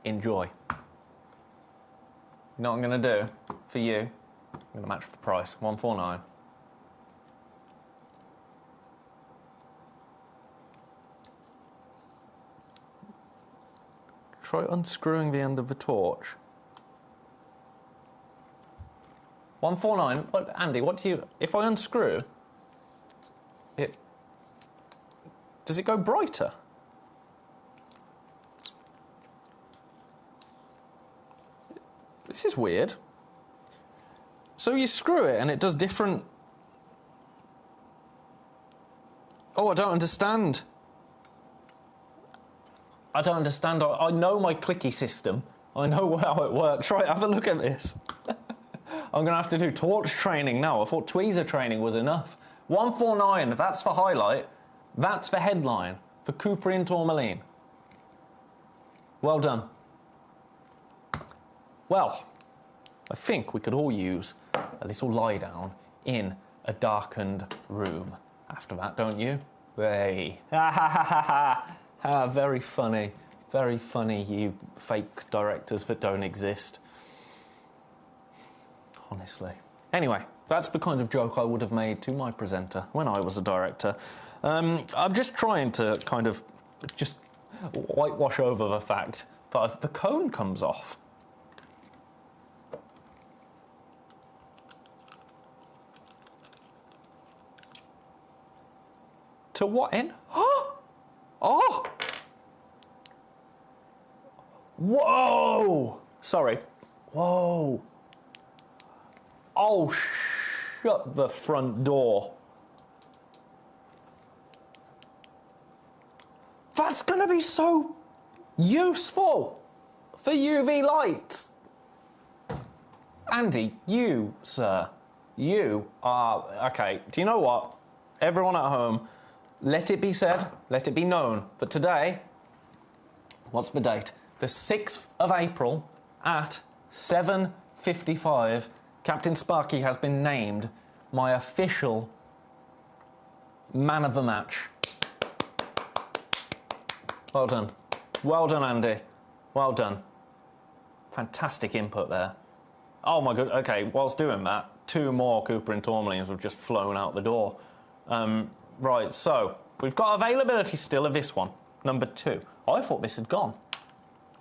Enjoy. You know what I'm going to do for you? I'm going to match the price, $149. Try unscrewing the end of the torch. $149. But Andy, what do you? If I unscrew it, does it go brighter? This is weird. So you screw it and it does different... Oh, I don't understand. I don't understand. I know my clicky system. I know how it works. Right, have a look at this. I'm going to have to do torch training now. I thought tweezer training was enough. 149, that's for highlight. That's for headline. For Cuprian tourmaline. Well done. Well, I think we could all use a little lie down in a darkened room after that, don't you? Hey. Very funny. Very funny, you fake directors that don't exist. Honestly. Anyway, that's the kind of joke I would have made to my presenter when I was a director. I'm just trying to kind of just whitewash over the fact that the cone comes off. To what end? Oh! Whoa! Sorry. Whoa. Oh, shut the front door. That's going to be so useful for UV lights. Andy, you, sir, you are... Okay, do you know what? Everyone at home, let it be said, let it be known that today, what's the date? The 6th of April at 7:55, Captain Sparky has been named my official man of the match. Well done. Well done, Andy. Well done. Fantastic input there. Oh my god, okay, whilst doing that, 2 more Cuprian tourmalines have just flown out the door. Right, so, we've got availability still of this one, number 2. I thought this had gone.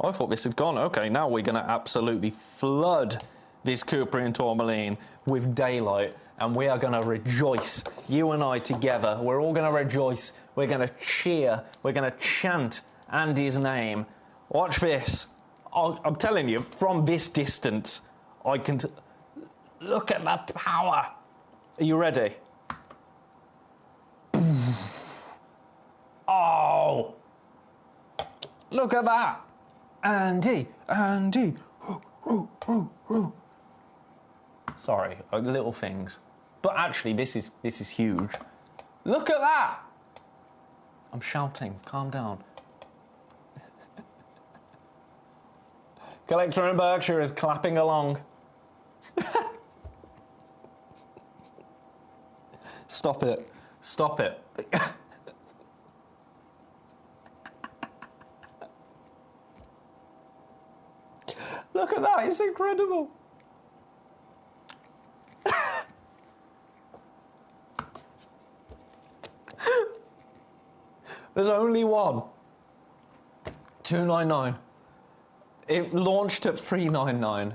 Okay, now we're going to absolutely flood this Cuprian tourmaline with daylight, and we are going to rejoice, you and I together. We're all going to rejoice. We're going to cheer. We're going to chant Andy's name. Watch this. I'm telling you, from this distance, I can... Look at that power. Are you ready? Oh! Look at that. Andy. Sorry, little things. But actually, this is huge. Look at that! I'm shouting. Calm down. Collector in Berkshire is clapping along. Stop it. Stop it. Look at that, it's incredible. There's only one. $299. It launched at $399.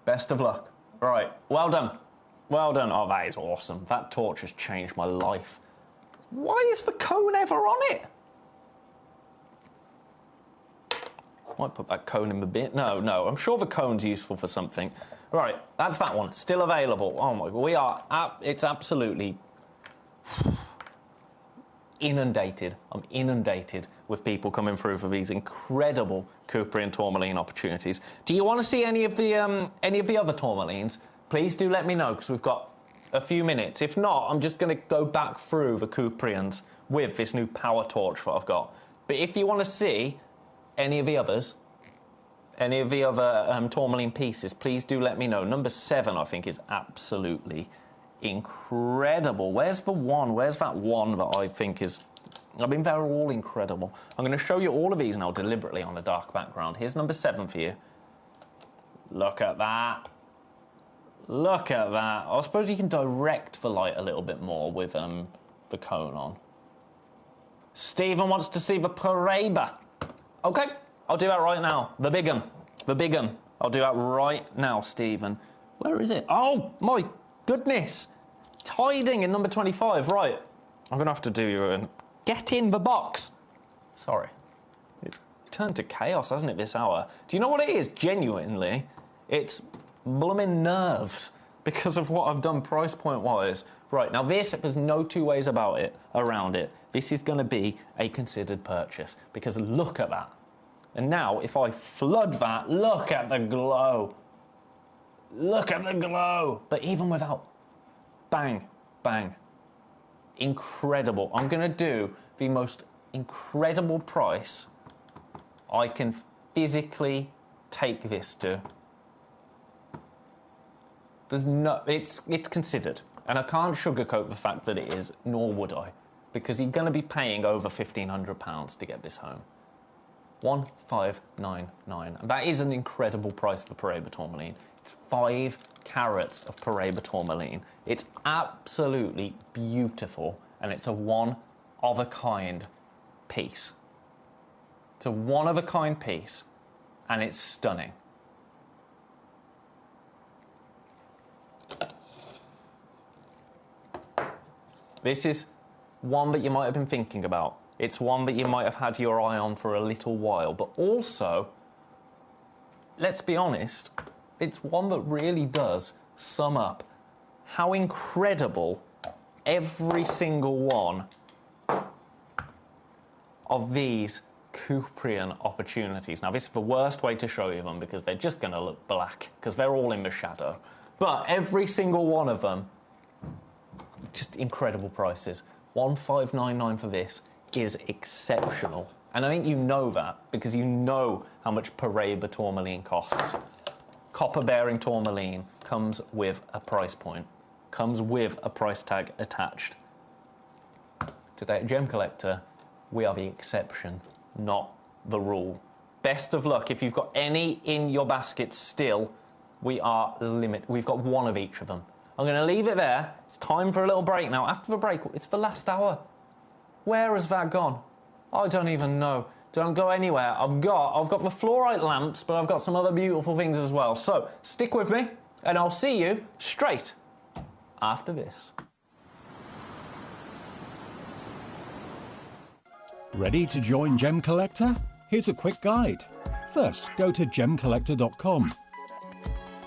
Best of luck. Right, well done. Well done. Oh, that is awesome. That torch has changed my life. Why is the cone ever on it? Might put that cone in the bin. No, I'm sure the cone's useful for something. Right, that's that one. Still available. Oh my God, it's absolutely inundated. I'm inundated with people coming through for these incredible Cuprian tourmaline opportunities. Do you want to see any of the other tourmalines? Please do let me know, because we've got a few minutes. If not, I'm just going to go back through the Cuprians with this new power torch that I've got. But if you want to see any of the others, any of the other tourmaline pieces, please do let me know. Number 7, I think, is absolutely incredible. Where's the one? Where's that one that I think is... I mean, they're all incredible. I'm going to show you all of these now deliberately on a dark background. Here's number 7 for you. Look at that. Look at that. I suppose you can direct the light a little bit more with the cone on. Stephen wants to see the Paraiba. Okay, I'll do that right now. The big one. The big one. I'll do that right now, Stephen. Where is it? Oh, my goodness. It's hiding in number 25. Right. I'm going to have to do you get in the box. Sorry. It's turned to chaos, hasn't it, this hour? Do you know what it is? Genuinely, it's blooming nerves because of what I've done price point-wise. Right, now this, there's no two ways about it, around it. This is going to be a considered purchase because look at that. And now, if I flood that, look at the glow. Look at the glow. But even without, bang, bang. Incredible. I'm going to do the most incredible price I can physically take this to. There's no, it's considered. And I can't sugarcoat the fact that it is, nor would I. Because you're going to be paying over £1,500 to get this home. 1599. And that is an incredible price for Paraiba tourmaline. It's 5 carats of Paraiba tourmaline. It's absolutely beautiful. And it's a one-of-a-kind piece. It's a one-of-a-kind piece. And it's stunning. This is one that you might have been thinking about. It's one that you might have had your eye on for a little while. But also, let's be honest, it's one that really does sum up how incredible every single one of these Cuprian opportunities. Now, this is the worst way to show you them because they're just going to look black because they're all in the shadow. But every single one of them, just incredible prices. 1599 for this is exceptional. And I think you know that because you know how much Paraiba tourmaline costs. Copper-bearing tourmaline comes with a price point, comes with a price tag attached. Today at Gemcollector, we are the exception, not the rule. Best of luck. If you've got any in your basket still, we've got one of each of them. I'm going to leave it there. It's time for a little break now. After the break, it's the last hour. Where has that gone? I don't even know. Don't go anywhere. I've got the fluorite lamps, but I've got some other beautiful things as well. So stick with me, and I'll see you straight after this. Ready to join Gemcollector? Here's a quick guide. First, go to gemcollector.com.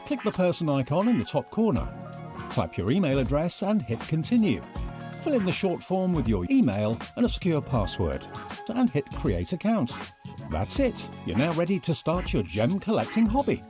Click the person icon in the top corner. Type your email address and hit continue. Fill in the short form with your email and a secure password, and hit create account. That's it. You're now ready to start your gem collecting hobby.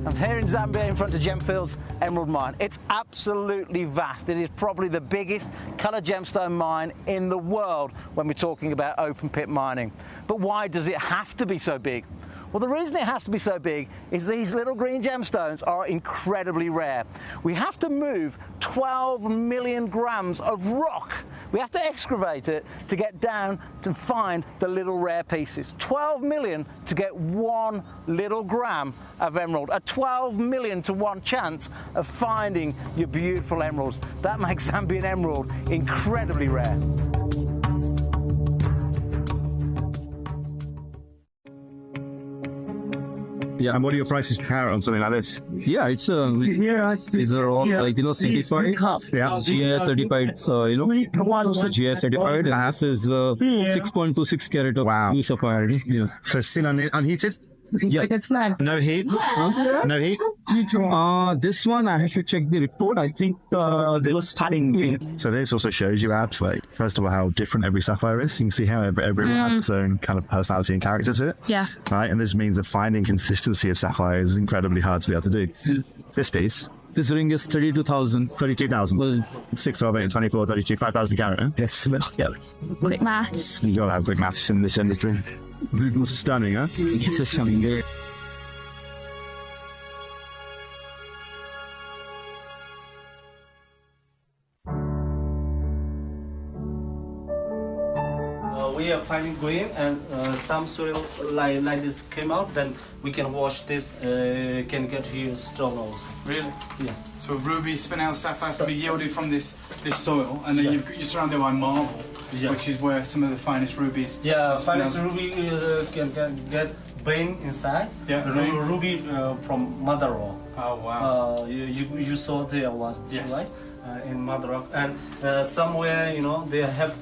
I'm here in Zambia in front of Gemfield's Emerald Mine. It's absolutely vast. It is probably the biggest coloured gemstone mine in the world when we're talking about open pit mining. But why does it have to be so big? Well, the reason it has to be so big is these little green gemstones are incredibly rare. We have to move 12 million grams of rock. We have to excavate it to get down to find the little rare pieces. 12 million to get 1 little gram of emerald. A 12 million to 1 chance of finding your beautiful emeralds. That makes Zambian emerald incredibly rare. Yeah, and what are your prices per carat on something like this? Yeah, it's these are all like certified. Yeah, GI certified. So GI certified. Glass is 6.26 carat of blue sapphire. Yeah. So still unheated. Yeah. No heat? No heat? This one, I have to check the report. I think they were starting. So this also shows you apps, like, first of all, how different every sapphire is. You can see how everyone has its own kind of personality and character to it. Yeah. Right? And this means that finding consistency of sapphire is incredibly hard to be able to do. This piece. This ring is 32,000. 32,000. Well, 6, 12, 8, 24, 32, 5,000 carat. Huh? Yes. Well, yeah. Quick maths. You gotta have quick maths in this industry. Stunning, huh? It's stunning. We are finding green and some soil like this came out, then we can wash this, can get here stone also. Really? Yeah. So ruby, spinel, sapphire can be yielded from this soil, and then you're surrounded by marble, which is where some of the finest rubies. Yeah, finest ruby can get brain inside. Yeah, ruby from mother rock. Oh wow. You saw there one, yes. Right? In mother rock, and somewhere they have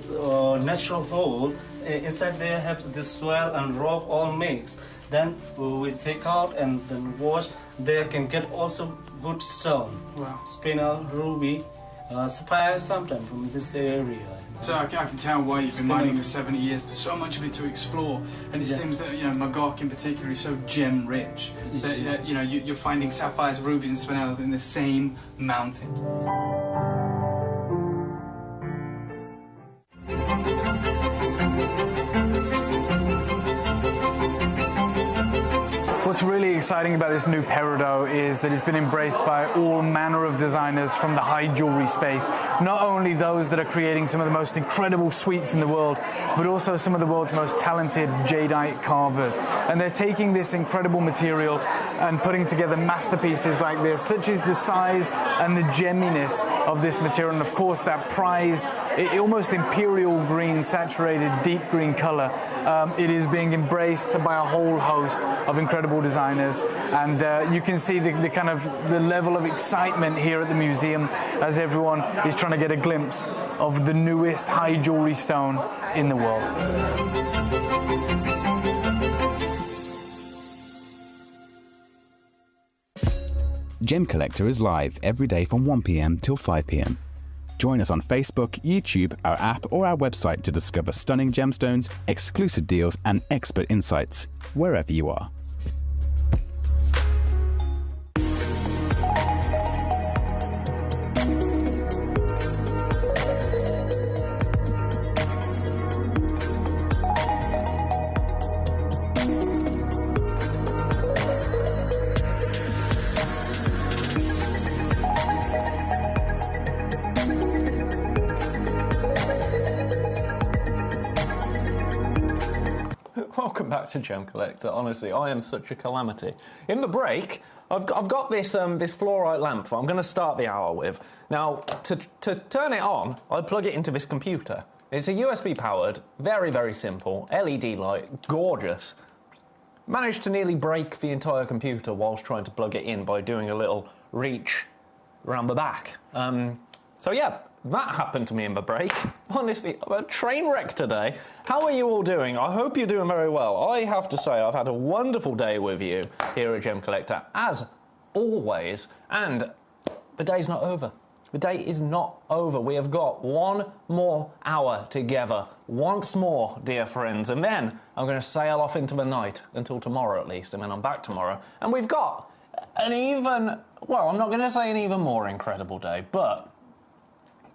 natural hole inside. They have this soil and rock all mixed. Then we take out and then wash. They can get also good stone. Wow. Spinel, ruby, sapphire sometimes from this area. So I can tell why you've been mining for 70 years. There's so much of it to explore, and it seems that Magog in particular is so gem rich that you're finding sapphires, rubies, and spinels in the same mountain. What's really exciting about this new peridot is that it's been embraced by all manner of designers from the high jewelry space. Not only those that are creating some of the most incredible sweeps in the world, but also some of the world's most talented jadeite carvers. And they're taking this incredible material and putting together masterpieces like this, such as the size and the gemminess of this material, and of course that prized, almost imperial green, saturated deep green color. It is being embraced by a whole host of incredible designers, and you can see the kind of the level of excitement here at the museum as everyone is trying to get a glimpse of the newest high jewelry stone in the world. Gemcollector is live every day from 1 p.m. till 5 p.m. Join us on Facebook, YouTube, our app, or our website to discover stunning gemstones, exclusive deals, and expert insights wherever you are. Welcome back to Gemcollector. Honestly, I am such a calamity. In the break, I've got this this fluorite lamp that I'm going to start the hour with. Now, to turn it on, I plug it into this computer. It's a USB powered, very, very simple, LED light, gorgeous. Managed to nearly break the entire computer whilst trying to plug it in by doing a little reach around the back. So yeah, that happened to me in the break. Honestly, I'm a train wreck today. How are you all doing? I hope you're doing very well. I have to say, I've had a wonderful day with you here at Gemcollector, as always. And the day's not over. The day is not over. We have got one more hour together. Once more, dear friends. And then I'm going to sail off into the night, until tomorrow at least, and then I'm back tomorrow. And we've got an even, well, I'm not going to say an even more incredible day, but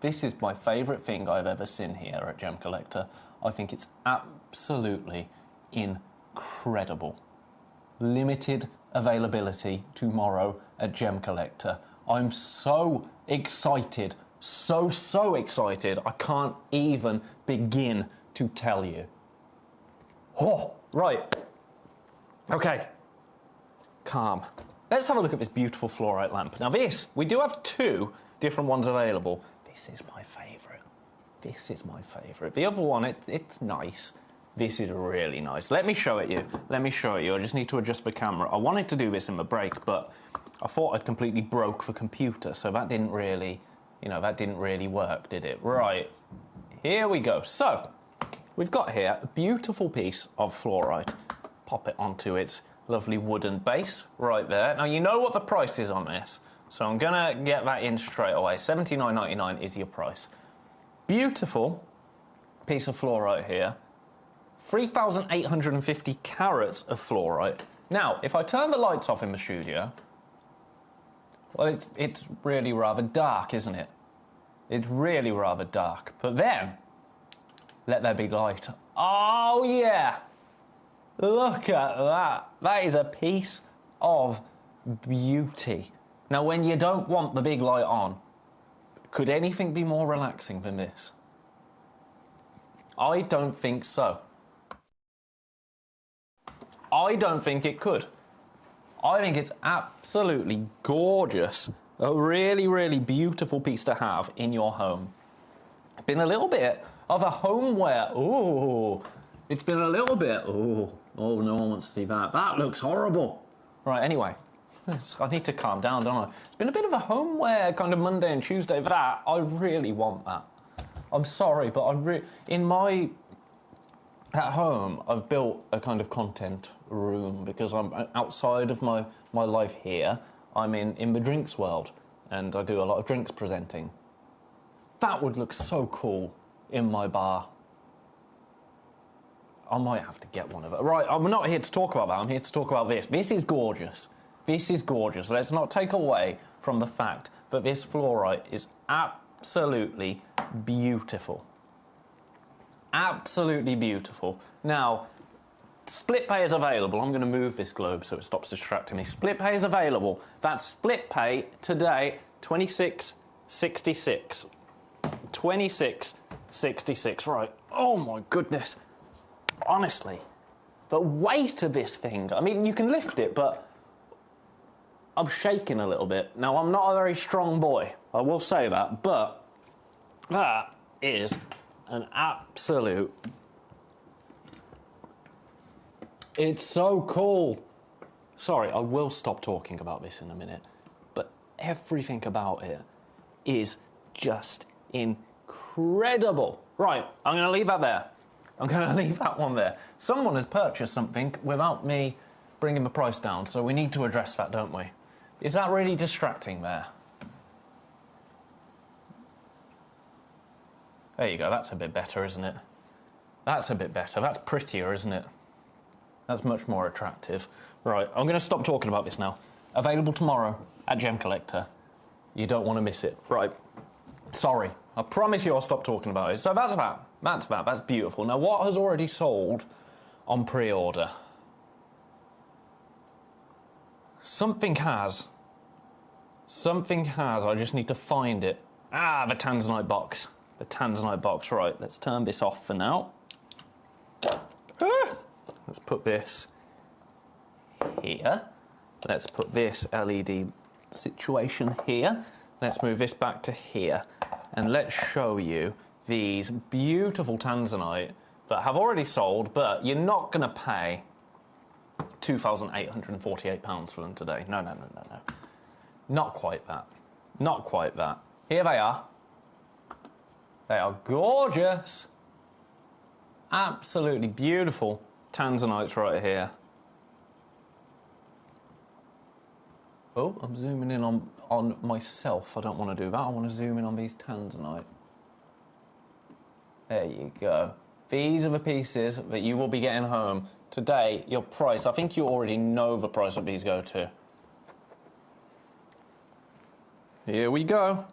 this is my favourite thing I've ever seen here at Gemcollector. I think it's absolutely incredible. Limited availability tomorrow at Gemcollector. I'm so excited, so excited, I can't even begin to tell you. Oh, right. Okay. Calm. Let's have a look at this beautiful fluorite lamp. Now this, we do have two different ones available. This is my favourite. This is my favourite. The other one, it's nice. This is really nice. Let me show it you. Let me show it you. I just need to adjust the camera. I wanted to do this in the break, but I thought I'd completely broke the computer, so that didn't really, that didn't really work, did it? Right. Here we go. So, we've got here a beautiful piece of fluorite. Pop it onto its Lovely wooden base right there. Now, you know what the price is on this, so I'm going to get that in straight away. $79.99 is your price. Beautiful piece of fluorite here. 3,850 carats of fluorite. Now, if I turn the lights off in the studio, well, it's really rather dark, isn't it? It's really rather dark. But then, let there be light. Oh, yeah! Look at that. That is a piece of beauty. Now, when you don't want the big light on, could anything be more relaxing than this? I don't think so. I don't think it could. I think it's absolutely gorgeous. A really, really beautiful piece to have in your home. Been a little bit of a homeware. Ooh, it's been a little bit. Ooh, oh, no one wants to see that. That looks horrible. Right, anyway, I need to calm down, don't I? It's been a bit of a homeware kind of Monday and Tuesday. For that, I really want that. I'm sorry, but at home, I've built a kind of content room because I'm outside of my life here. I'm in the drinks world, and I do a lot of drinks presenting. That would look so cool in my bar. I might have to get one of it. Right, I'm not here to talk about that. I'm here to talk about this. This is gorgeous. This is gorgeous. Let's not take away from the fact that this fluorite is absolutely beautiful. Absolutely beautiful. Now, split pay is available. I'm going to move this globe so it stops distracting me. Split pay is available. That's split pay today, $26.66. $26.66. Right. Oh my goodness. Honestly, the weight of this thing. I mean, you can lift it, but I'm shaking a little bit. Now, I'm not a very strong boy. I will say that, but that is an absolute... It's so cool. Sorry, I will stop talking about this in a minute, but everything about it is just incredible. Right, I'm going to leave that there. I'm going to leave that one there. Someone has purchased something without me bringing the price down, so we need to address that, don't we? Is that really distracting there? There you go, that's a bit better, isn't it? That's a bit better. That's prettier, isn't it? That's much more attractive. Right, I'm going to stop talking about this now. Available tomorrow at Gemcollector. You don't want to miss it. Right, sorry. I promise you I'll stop talking about it. So that's that. That's that. That's beautiful. Now, what has already sold on pre-order? Something has. Something has. I just need to find it. Ah, the Tanzanite box. The Tanzanite box. Right, let's turn this off for now. Let's put this here. Let's put this LED situation here. Let's move this back to here. And let's show you these beautiful Tanzanite that have already sold, but you're not going to pay £2,848 for them today. No, no, no, no, no. Not quite that. Not quite that. Here they are. They are gorgeous. Absolutely beautiful Tanzanites right here. Oh, I'm zooming in on myself. I don't want to do that. I want to zoom in on these Tanzanite. There you go. These are the pieces that you will be getting home today. Your price, I think you already know the price that these go to. Here we go.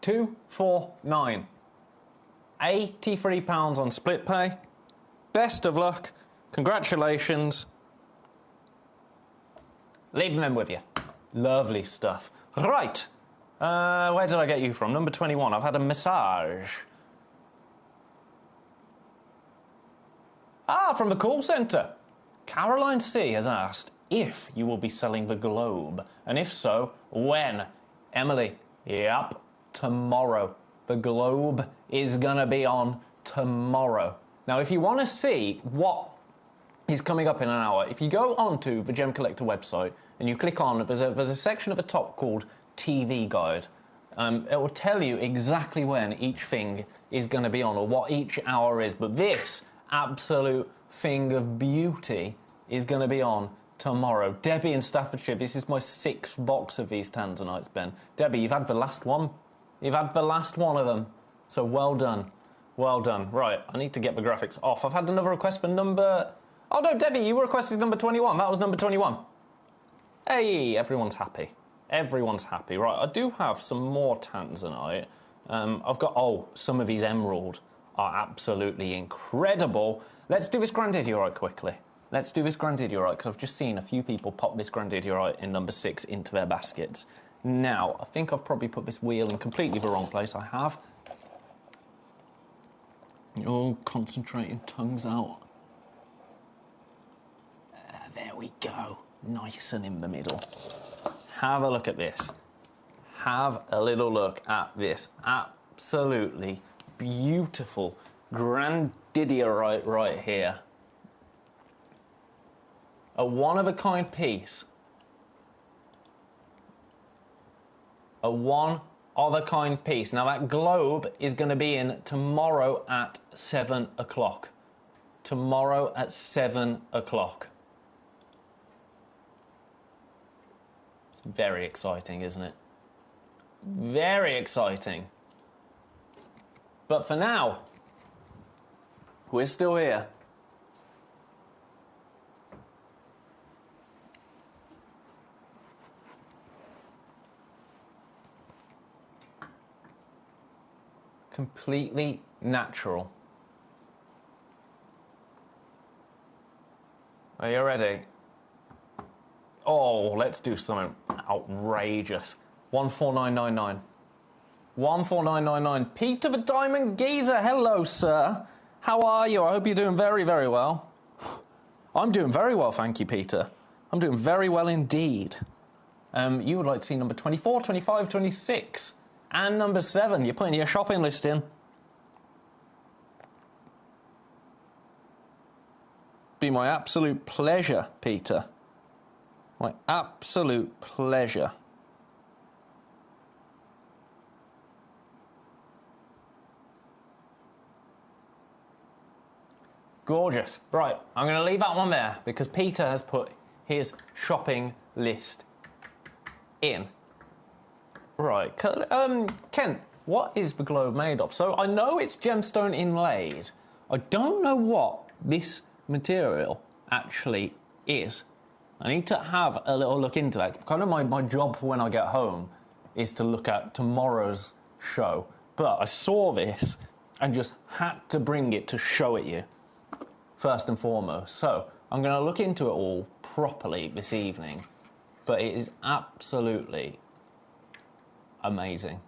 £249. £83 on split pay. Best of luck. Congratulations. Leaving them with you. Lovely stuff. Right. Where did I get you from? Number 21. I've had a massage. Ah, from the call centre. Caroline C. has asked if you will be selling the globe. And if so, when? Emily. Yep. Tomorrow. The globe is going to be on tomorrow. Now, if you want to see what is coming up in an hour. If you go onto the Gemcollector website and you click on, there's a section at the top called TV Guide. It will tell you exactly when each thing is going to be on or what each hour is. But this absolute thing of beauty is going to be on tomorrow. Debbie in Staffordshire, this is my 6th box of these Tanzanites, Ben. Debbie, you've had the last one. You've had the last one of them. So well done. Well done. Right, I need to get the graphics off. I've had another request for number... Oh, no, Debbie, you requested number 21. That was number 21. Hey, everyone's happy. Everyone's happy. Right, I do have some more Tanzanite. I've got... Oh, some of these emerald are absolutely incredible. Let's do this Grandidiorite quickly. Let's do this Grandidiorite, because I've just seen a few people pop this Grandidiorite in number 6 into their baskets. Now, I think I've probably put this wheel in completely the wrong place. I have. Oh, concentrating, tongues out. There we go. Nice and in the middle. Have a look at this. Have a little look at this. Absolutely beautiful Grandidiorite right here. A one-of-a-kind piece. A one-of-a-kind piece. Now, that globe is going to be in tomorrow at 7 o'clock. Tomorrow at 7 o'clock. It's very exciting, isn't it? Very exciting. But for now, we're still here. Completely natural. Are you ready? Oh, let's do something outrageous. 14999. 14999. Peter the Diamond Geezer, hello, sir. How are you? I hope you're doing very, very well. I'm doing very well, thank you, Peter. I'm doing very well indeed. You would like to see number 24, 25, 26. And number 7, you're putting your shopping list in. Be my absolute pleasure, Peter. My absolute pleasure. Gorgeous. Right, I'm going to leave that one there because Peter has put his shopping list in. Right, Ken, what is the globe made of? So I know it's gemstone inlaid. I don't know what this material actually is. I need to have a little look into that. Kind of my job for when I get home is to look at tomorrow's show. But I saw this and just had to bring it to show it you, first and foremost. So I'm going to look into it all properly this evening. But it is absolutely amazing.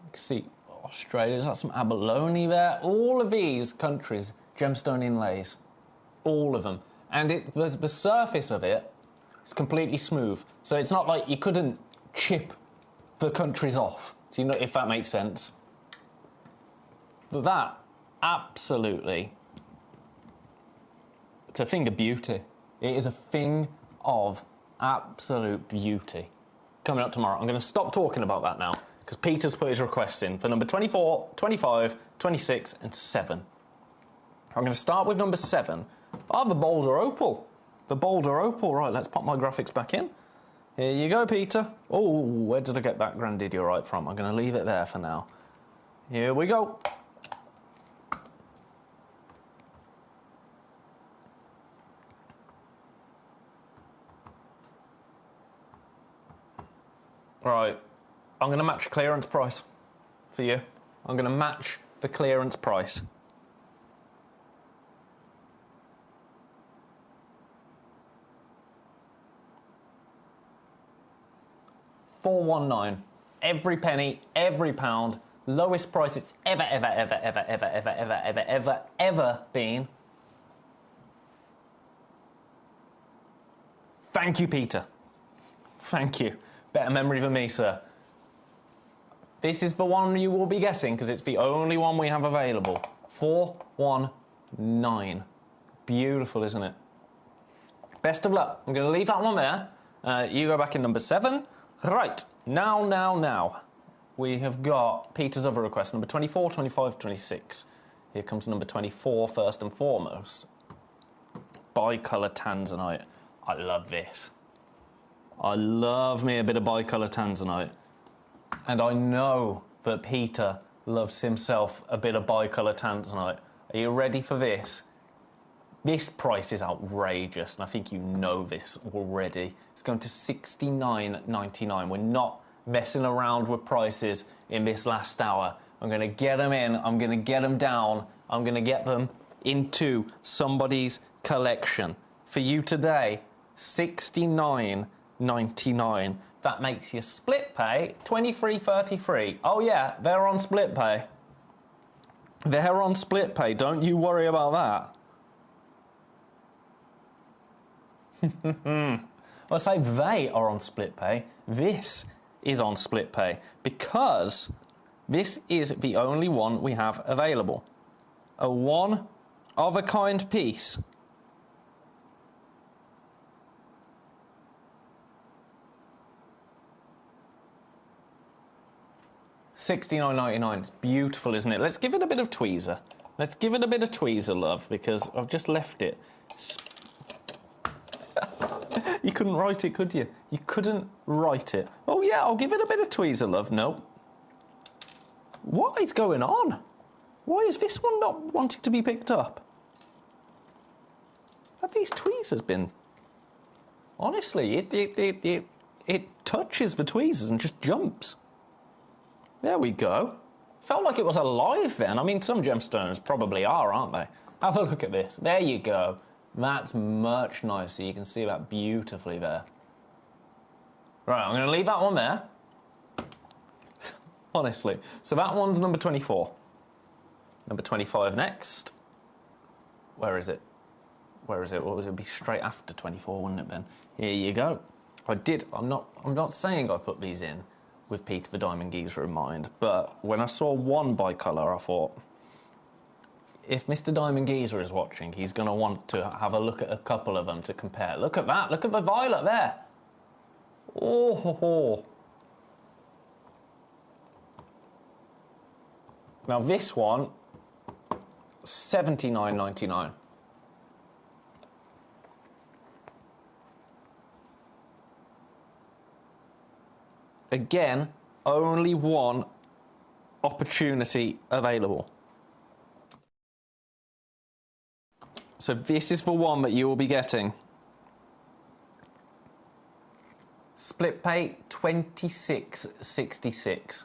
You can see Australia's got some abalone there. All of these countries, gemstone inlays. All of them. And the surface of it is completely smooth. So it's not like you couldn't chip the countries off. Do you know, if that makes sense? But that, absolutely, it's a thing of beauty. It is a thing of absolute beauty. Coming up tomorrow. I'm going to stop talking about that now because Peter's put his requests in for number 24, 25, 26 and 7. I'm going to start with number 7. Oh, the Boulder Opal. The Boulder Opal. Right, let's pop my graphics back in. Here you go, Peter. Oh, where did I get that Grandidiorite from? I'm going to leave it there for now. Here we go. Right, I'm going to match clearance price for you. I'm going to match the clearance price. $419. Every penny, every pound, lowest price it's ever been. Thank you, Peter. Thank you. Better memory than me, sir. This is the one you will be getting because it's the only one we have available. 419. Beautiful, isn't it? Best of luck. I'm going to leave that one there. You go back in number 7. Right, now. We have got Peter's other request, number 24, 25, 26. Here comes number 24 first and foremost. Bicolour tanzanite. I love this. I love me a bit of bicolour tanzanite. And I know that Peter loves himself a bit of bicolour tanzanite. Are you ready for this? This price is outrageous, and I think you know this already. It's going to $69.99. We're not messing around with prices in this last hour. I'm going to get them in, I'm going to get them down, I'm going to get them into somebody's collection. For you today, $69.99. That makes you split pay $23.33. Oh yeah, they're on split pay. They're on split pay, don't you worry about that. Well, I say they are on split pay. This is on split pay because this is the only one we have available. A one-of-a-kind piece. $69.99. It's beautiful, isn't it? Let's give it a bit of tweezer. Let's give it a bit of tweezer, love, because I've just left it. You couldn't write it, could you? You couldn't write it. Oh, yeah, I'll give it a bit of tweezer, love. No. What is going on? Why is this one not wanting to be picked up? Have these tweezers been... Honestly, it touches the tweezers and just jumps. There we go. Felt like it was alive then. I mean, some gemstones probably are, aren't they? Have a look at this. There you go. That's much nicer. You can see that beautifully there. Right, I'm going to leave that one there. Honestly. So that one's number 24. Number 25 next. Where is it? Where is it? Well, it would be straight after 24, wouldn't it then? Here you go. I'm not saying I put these in with Peter the Diamond Geezer in mind, but when I saw one bicolour, I thought, if Mr. Diamond Geezer is watching, he's going to want to have a look at a couple of them to compare. Look at that. Look at the violet there. Oh, ho, ho. Now this one, $79.99. Again, only one opportunity available. So this is the one that you will be getting. Split pay $26.66.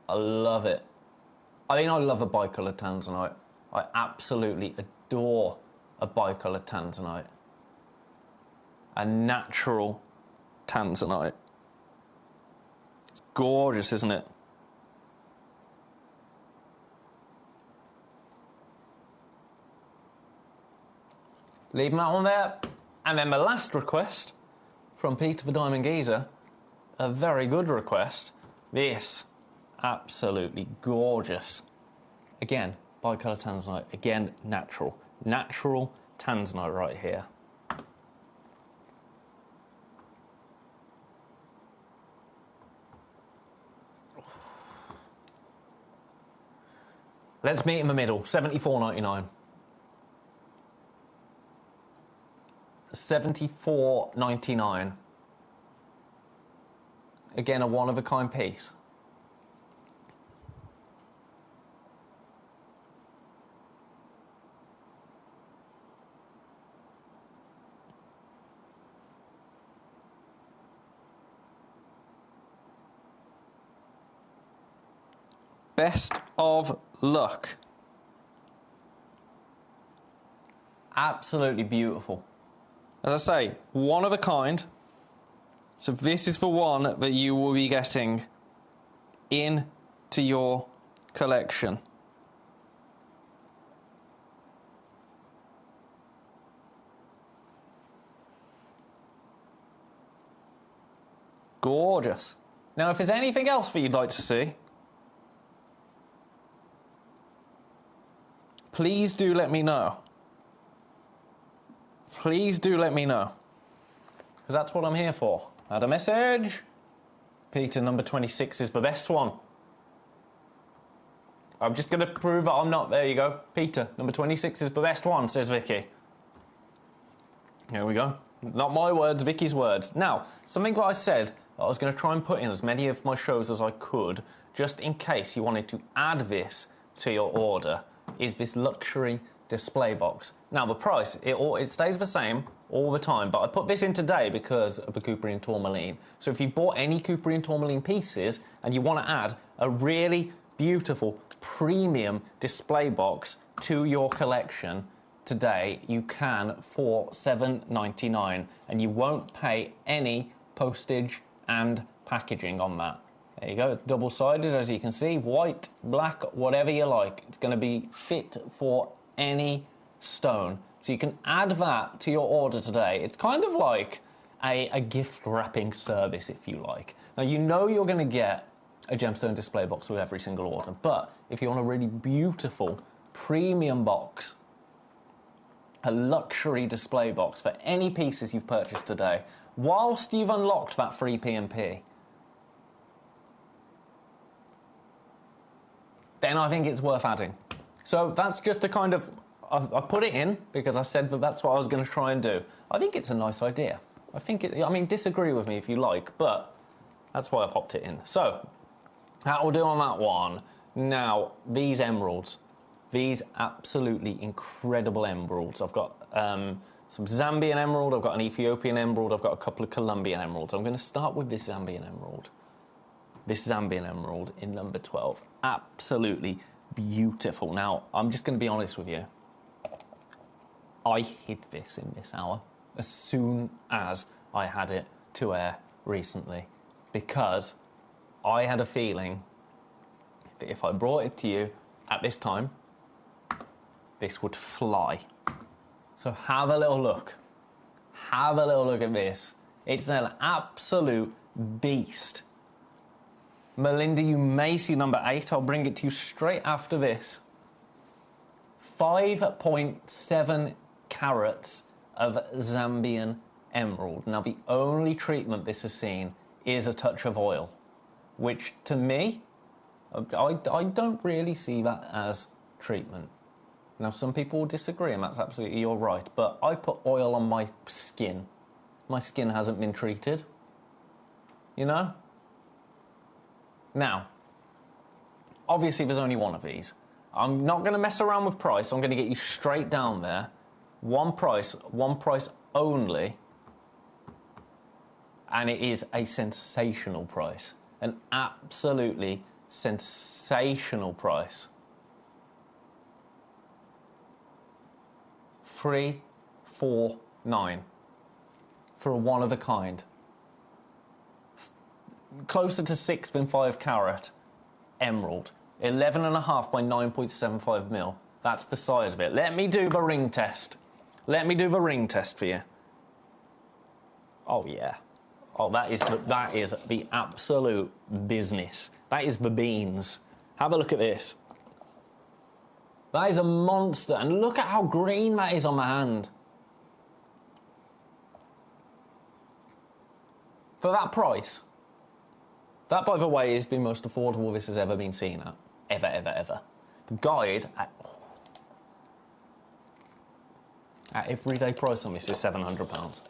I love it. I mean, I love a bicolour tanzanite. I absolutely adore a bicolour tanzanite. A natural tanzanite. It's gorgeous, isn't it? Leaving that one there. And then the last request from Peter the Diamond Geezer, a very good request. This, absolutely gorgeous. Again, bicolour tanzanite. Again, natural. Natural tanzanite right here. Let's meet in the middle. $74.99. $74.99. Again, a one-of-a-kind piece. Best of luck. Absolutely beautiful. As I say, one of a kind. So this is the one that you will be getting into your collection. Gorgeous. Now, if there's anything else that you'd like to see, please do let me know. please do let me know. Because that's what I'm here for. Add a message. Peter, number 26 is the best one. I'm just going to prove that I'm not. There you go. Peter, number 26 is the best one, says Vicky. Here we go. Not my words, Vicky's words. Now, something that I said that I was going to try and put in as many of my shows as I could, just in case you wanted to add this to your order, is this luxury display box. Now, the price, it stays the same all the time, but I put this in today because of the Couperin tourmaline. So if you bought any Couperin tourmaline pieces and you want to add a really beautiful premium display box to your collection today, you can for $7.99, and you won't pay any postage and packaging on that. There you go, it's double-sided, as you can see, white, black, whatever you like. It's going to be fit for any stone. So you can add that to your order today. It's kind of like a gift wrapping service, if you like. Now, you know you're going to get a gemstone display box with every single order, but if you want a really beautiful premium box, a luxury display box for any pieces you've purchased today, whilst you've unlocked that free P&P, then I think it's worth adding. So that's just a kind of, I put it in because I said that that's what I was going to try and do. I think it's a nice idea. I mean, disagree with me if you like, but that's why I popped it in. So, that will do on that one. Now, these emeralds, these absolutely incredible emeralds. I've got some Zambian emerald, I've got an Ethiopian emerald, I've got a couple of Colombian emeralds. I'm going to start with this Zambian emerald. This Zambian emerald in number 12. Absolutely beautiful. Now, I'm just going to be honest with you. I hid this in this hour as soon as I had it to air recently, because I had a feeling that if I brought it to you at this time, this would fly. So have a little look. Have a little look at this. It's an absolute beast. Melinda, you may see number 8. I'll bring it to you straight after this. 5.7 carats of Zambian emerald. Now, the only treatment this has seen is a touch of oil, which to me, I don't really see that as treatment. Now, some people will disagree, and that's absolutely your right, but I put oil on my skin. My skin hasn't been treated, you know? Now, obviously there's only one of these. I'm not going to mess around with price. I'm going to get you straight down there. One price only, and it is a sensational price. An absolutely sensational price. $349 for a one-of-a-kind. Closer to 6 than 5 carat emerald. 11.5 by 9.75 mil. That's the size of it. Let me do the ring test. Let me do the ring test for you. Oh, yeah. Oh, that is the absolute business. That is the beans. Have a look at this. That is a monster. And look at how green that is on my hand. For that price. That, by the way, is the most affordable this has ever been seen at. Ever, ever, ever. The guide at everyday price on this is £700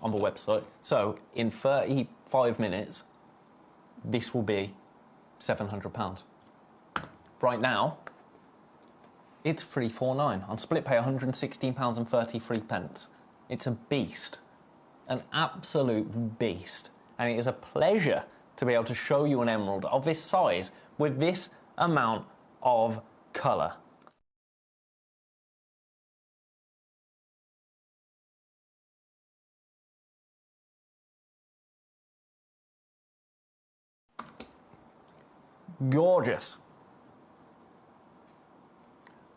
on the website. So, in 35 minutes, this will be £700. Right now, it's $349. On split pay, £116.33. It's a beast. An absolute beast. And it is a pleasure to be able to show you an emerald of this size with this amount of colour. Gorgeous.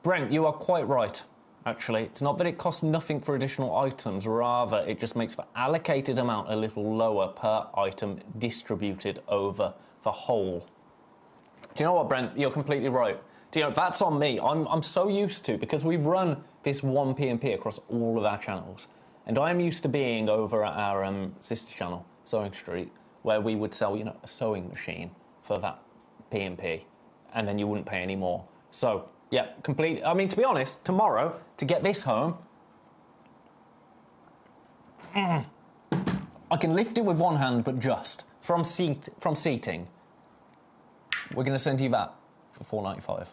Brent, you are quite right, actually. It's not that it costs nothing for additional items, rather it just makes the allocated amount a little lower per item distributed over the whole. Do you know what, Brent? You're completely right. Do you know, that's on me. I'm so used to, because we run this one P&P across all of our channels, And I'm used to being over at our sister channel, Sewing Street, where we would sell, you know, a sewing machine for that P&P, and then you wouldn't pay any more. So, yeah, completely. I mean, to be honest, tomorrow, to get this home, I can lift it with one hand, but just from seating. We're going to send you that for $4.95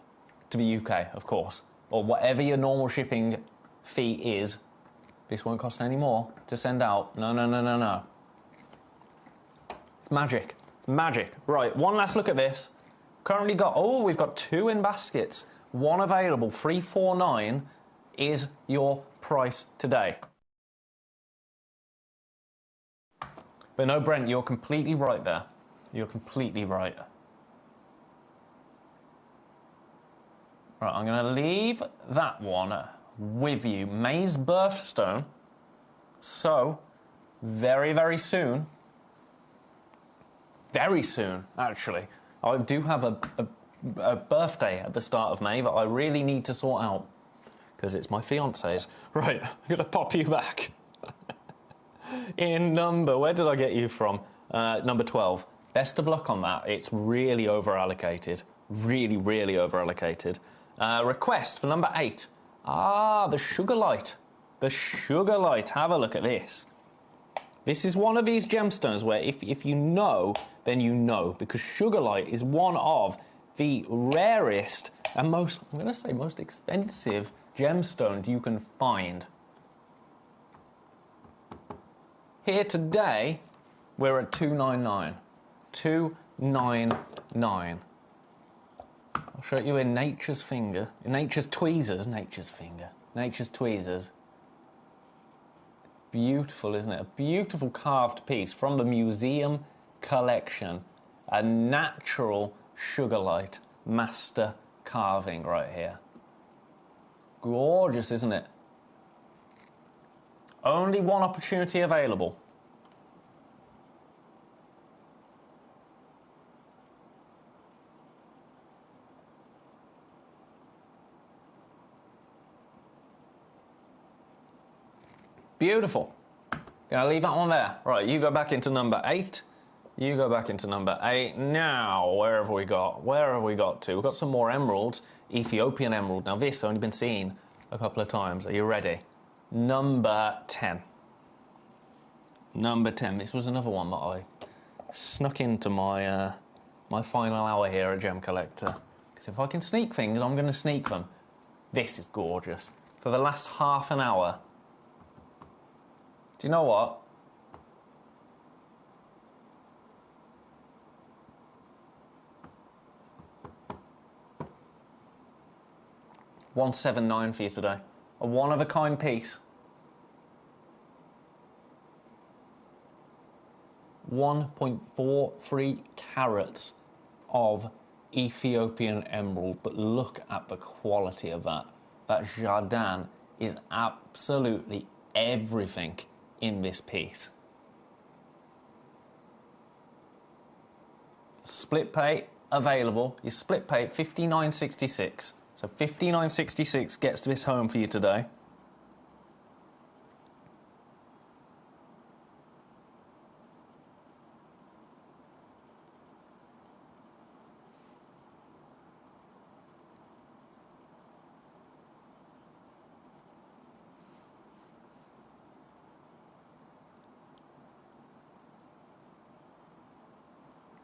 to the UK, of course, or whatever your normal shipping fee is. This won't cost any more to send out. No, no, no, no, no. It's magic. It's magic. Right, one last look at this. Currently got, oh, we've got 2 in baskets. One available, $349 is your price today. But no, Brent, you're completely right there. You're completely right. Right, I'm going to leave that one with you. May's birthstone. So, very, very soon, actually, I do have a birthday at the start of May that I really need to sort out because it's my fiance's. Right, I'm going to pop you back. In number, where did I get you from? Number 12. Best of luck on that. It's really over-allocated. Really, really over-allocated. Request for number 8. Ah, the Sugar Light. The Sugar Light. Have a look at this. This is one of these gemstones where if you know, then you know, because Sugar Light is one of the rarest and most, I'm going to say most expensive gemstones you can find. Here today, we're at $299. $299. I'll show you in Nature's Finger, in Nature's Tweezers, Nature's Tweezers. Beautiful, isn't it? A beautiful carved piece from the museum collection. A natural Sugar Light master carving right here. Gorgeous, isn't it? Only one opportunity available. Beautiful. Gonna leave that one there. Right, you go back into number 8. You go back into number 8. Now, where have we got? Where have we got to? We've got some more emeralds. Ethiopian emerald. Now, this has only been seen a couple of times. Are you ready? Number 10. Number 10. This was another one that I snuck into my my final hour here at Gem Collector. Because if I can sneak things, I'm going to sneak them. This is gorgeous. For the last half an hour. Do you know what? $179 for you today. A one-of-a-kind piece. 1.43 carats of Ethiopian emerald, but look at the quality of that. That Jardin is absolutely everything in this piece. Split pay available. Your split pay $59.66. So $59.66 gets this home for you today.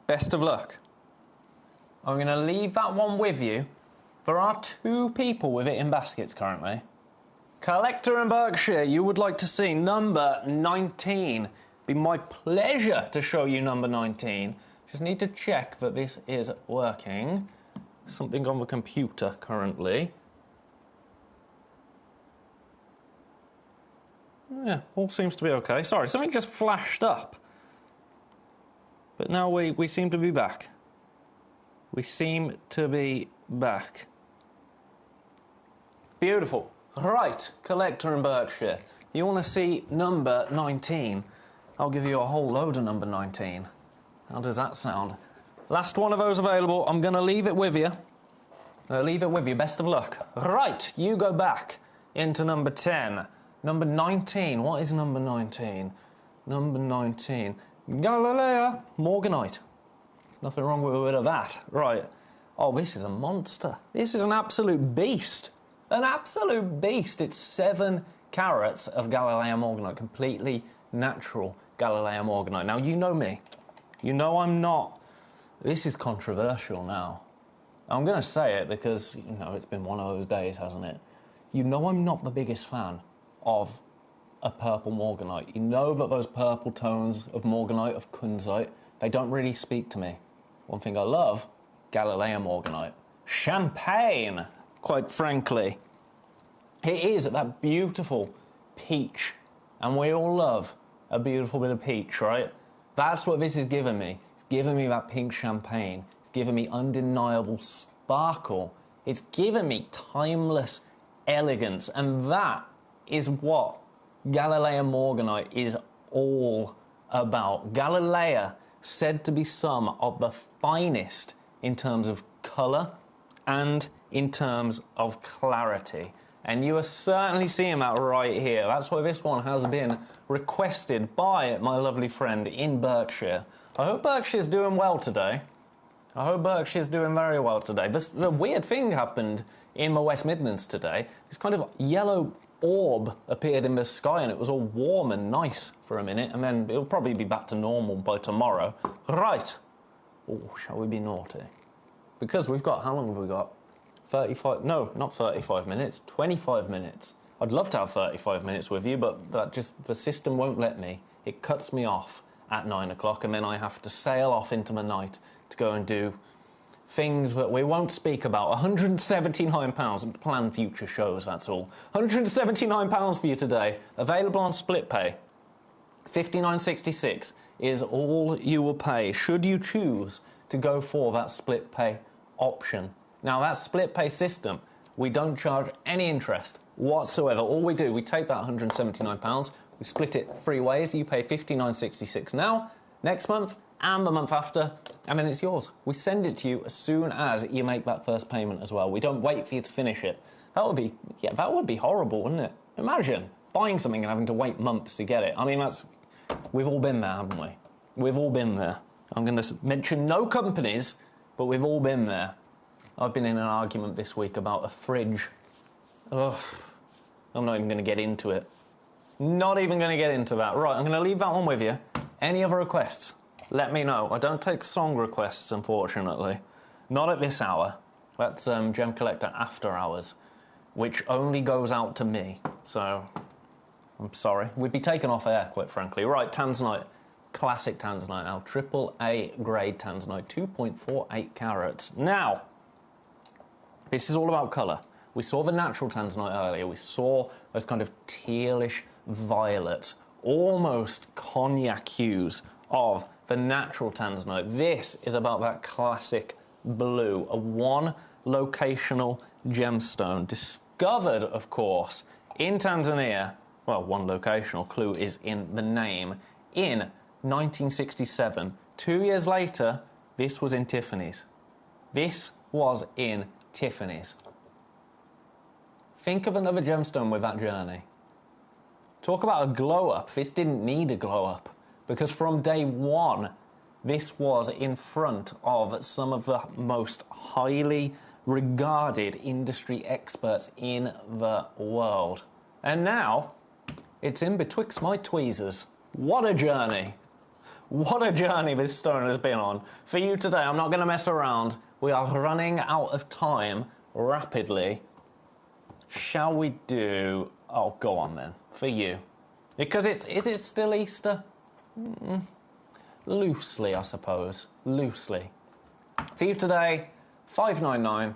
Best of luck. I'm going to leave that one with you. There are 2 people with it in baskets currently. Collector in Berkshire, you would like to see number 19. Be my pleasure to show you number 19. Just need to check that this is working. Something on the computer currently. Yeah, all seems to be okay. Sorry, something just flashed up. But now we seem to be back. We seem to be back. Beautiful. Right, Collector in Berkshire. You want to see number 19? I'll give you a whole load of number 19. How does that sound? Last one of those available. I'm going to leave it with you. Best of luck. Right, you go back into number 10. Number 19. What is number 19? Number 19. Galilea Morganite. Nothing wrong with a bit of that. Right. Oh, this is a monster. This is an absolute beast. An absolute beast. It's 7 carats of Galilea Morganite. Completely natural Galilea Morganite. Now, you know me. You know I'm not... This is controversial now. I'm going to say it because, you know, it's been one of those days, hasn't it? You know I'm not the biggest fan of a purple Morganite. You know that those purple tones of Morganite, of Kunzite, they don't really speak to me. One thing I love, Galilea Morganite. Champagne, quite frankly. It is that beautiful peach. And we all love a beautiful bit of peach, right? That's what this is giving me. It's giving me that pink champagne. It's giving me undeniable sparkle. It's giving me timeless elegance. And that is what Galilea Morganite is all about. Galilea, said to be some of the finest in terms of colour and in terms of clarity. And you are certainly seeing that right here. That's why this one has been requested by my lovely friend in Berkshire. I hope Berkshire's doing well today. I hope Berkshire's doing very well today. The weird thing happened in the West Midlands today. This kind of yellow orb appeared in the sky and it was all warm and nice for a minute, and then it'll probably be back to normal by tomorrow. Right. Oh, shall we be naughty? Because we've got, how long have we got? 35, no, not 35 minutes, 25 minutes. I'd love to have 35 minutes with you, but that just, the system won't let me. It cuts me off at 9 o'clock, and then I have to sail off into the night to go and do things that we won't speak about. £179 and plan future shows, that's all. £179 for you today, available on split pay. $59.66 is all you will pay should you choose to go for that split pay option. Now, that split pay system, we don't charge any interest whatsoever. All we do, we take that £179, we split it 3 ways. You pay $59.66 now, next month, and the month after, and then it's yours. We send it to you as soon as you make that first payment as well. We don't wait for you to finish it. That would be horrible, wouldn't it? Imagine buying something and having to wait months to get it. I mean, we've all been there, haven't we? We've all been there. I'm going to mention no companies, but we've all been there. I've been in an argument this week about a fridge. Ugh, I'm not even going to get into it. Not even going to get into that. Right, I'm going to leave that one with you. Any other requests? Let me know. I don't take song requests, unfortunately. Not at this hour. That's Gem Collector After Hours, which only goes out to me. So, I'm sorry. We'd be taken off air, quite frankly. Right, Tanzanite. Classic Tanzanite now. AAA grade Tanzanite. 2.48 carats. Now, this is all about colour. We saw the natural Tanzanite earlier. We saw those kind of tealish violets, almost cognac hues of the natural Tanzanite. This is about that classic blue, a one-locational gemstone, discovered, of course, in Tanzania. Well, one locational, clue is in the name, in 1967. 2 years later, this was in Tiffany's. This was in Tiffany's. Think of another gemstone with that journey. Talk about a glow-up. This didn't need a glow-up, because from day one, this was in front of some of the most highly regarded industry experts in the world. And now, it's in betwixt my tweezers. What a journey. What a journey this stone has been on. For you today, I'm not going to mess around. We are running out of time rapidly. Shall we do... Oh, go on then. For you. Because is it still Easter? Loosely, I suppose. Loosely. For you today, $5.99.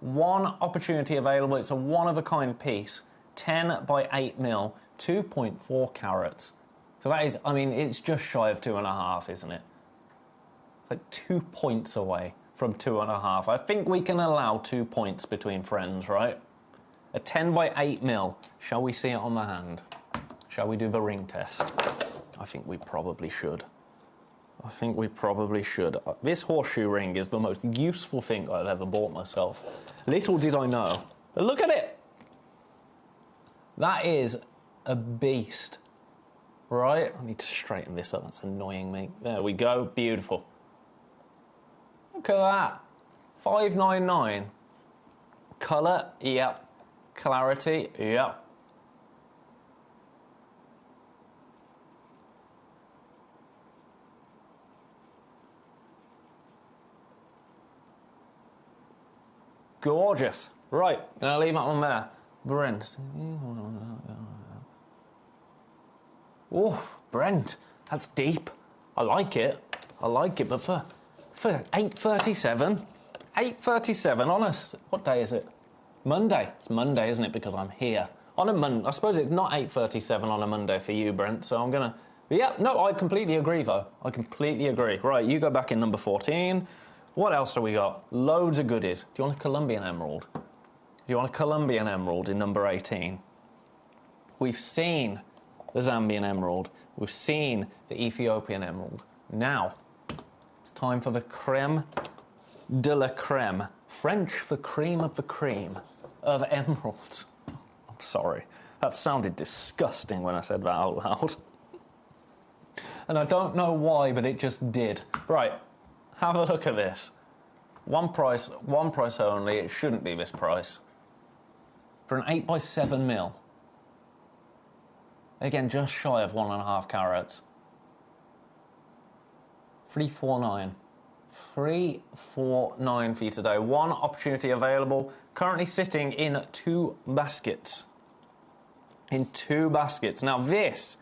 One opportunity available. It's a one-of-a-kind piece. 10 by 8 mil. 2.4 carats. So that is, I mean, it's just shy of 2.5, isn't it? It's like 2 points away from 2.5. I think we can allow 2 points between friends, right? A 10 by 8 mil. Shall we see it on the hand? Shall we do the ring test? I think we probably should. I think we probably should. This horseshoe ring is the most useful thing I've ever bought myself. Little did I know. But look at it! That is a beast. Right? I need to straighten this up. That's annoying me. There we go. Beautiful. Look at that. 599. Colour, yep. Clarity, yep. Gorgeous. Right, gonna leave that one there. Brent. Oh, Brent, that's deep. I like it. I like it, but for 8:37, 8:37 on a, what day is it? Monday. It's Monday, isn't it? Because I'm here on a Monday. I suppose it's not 8:37 on a Monday for you, Brent. So I'm gonna. Yeah, no, I completely agree, though. I completely agree. Right, you go back in number 14. What else have we got? Loads of goodies. Do you want a Colombian emerald? Do you want a Colombian emerald in number 18? We've seen the Zambian emerald. We've seen the Ethiopian emerald. Now, it's time for the creme de la creme. French for cream of the cream of emeralds. I'm sorry. That sounded disgusting when I said that out loud. And I don't know why, but it just did. Right. Have a look at this. One price only. It shouldn't be this price. For an 8x7 mil. Again, just shy of 1.5 carats. 349. 349 for you today. One opportunity available. Currently sitting in 2 baskets. In 2 baskets. Now this,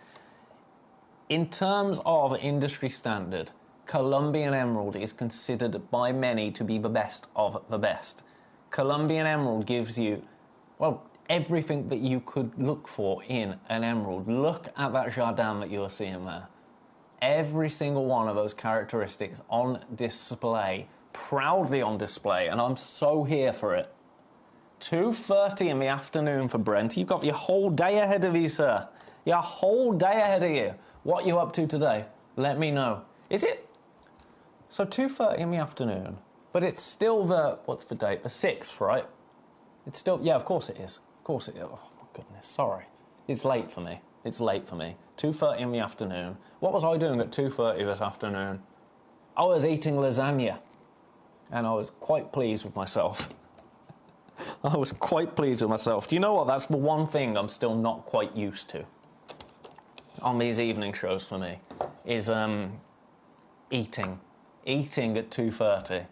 in terms of industry standard, Colombian emerald is considered by many to be the best of the best. Colombian emerald gives you, well, everything that you could look for in an emerald. Look at that jardin that you're seeing there. Every single one of those characteristics on display, proudly on display, and I'm so here for it. 2:30 in the afternoon for Brent. You've got your whole day ahead of you, sir. Your whole day ahead of you. What are you up to today? Let me know. Is it? So 2:30 in the afternoon, but it's still the, what's the date? The 6th, right? It's still, yeah, of course it is. Of course it is. Oh, my goodness, sorry. It's late for me. It's late for me. 2:30 in the afternoon. What was I doing at 2:30 this afternoon? I was eating lasagna, and I was quite pleased with myself. I was quite pleased with myself. Do you know what? That's the one thing I'm still not quite used to on these evening shows for me, is eating. Eating at 2:30,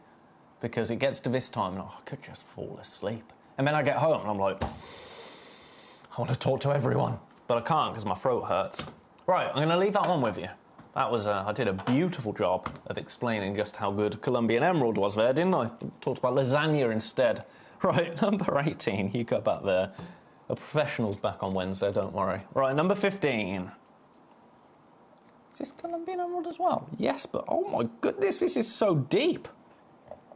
because it gets to this time and I could just fall asleep. And then I get home and I'm like, I want to talk to everyone, but I can't because my throat hurts. Right, I'm going to leave that one with you. That was, I did a beautiful job of explaining just how good Colombian emerald was there, didn't I? Talked about lasagna instead. Right, number 18, you go back there. The professional's back on Wednesday, don't worry. Right, number 15. Is this Colombian emerald as well? Yes, but oh my goodness, this is so deep.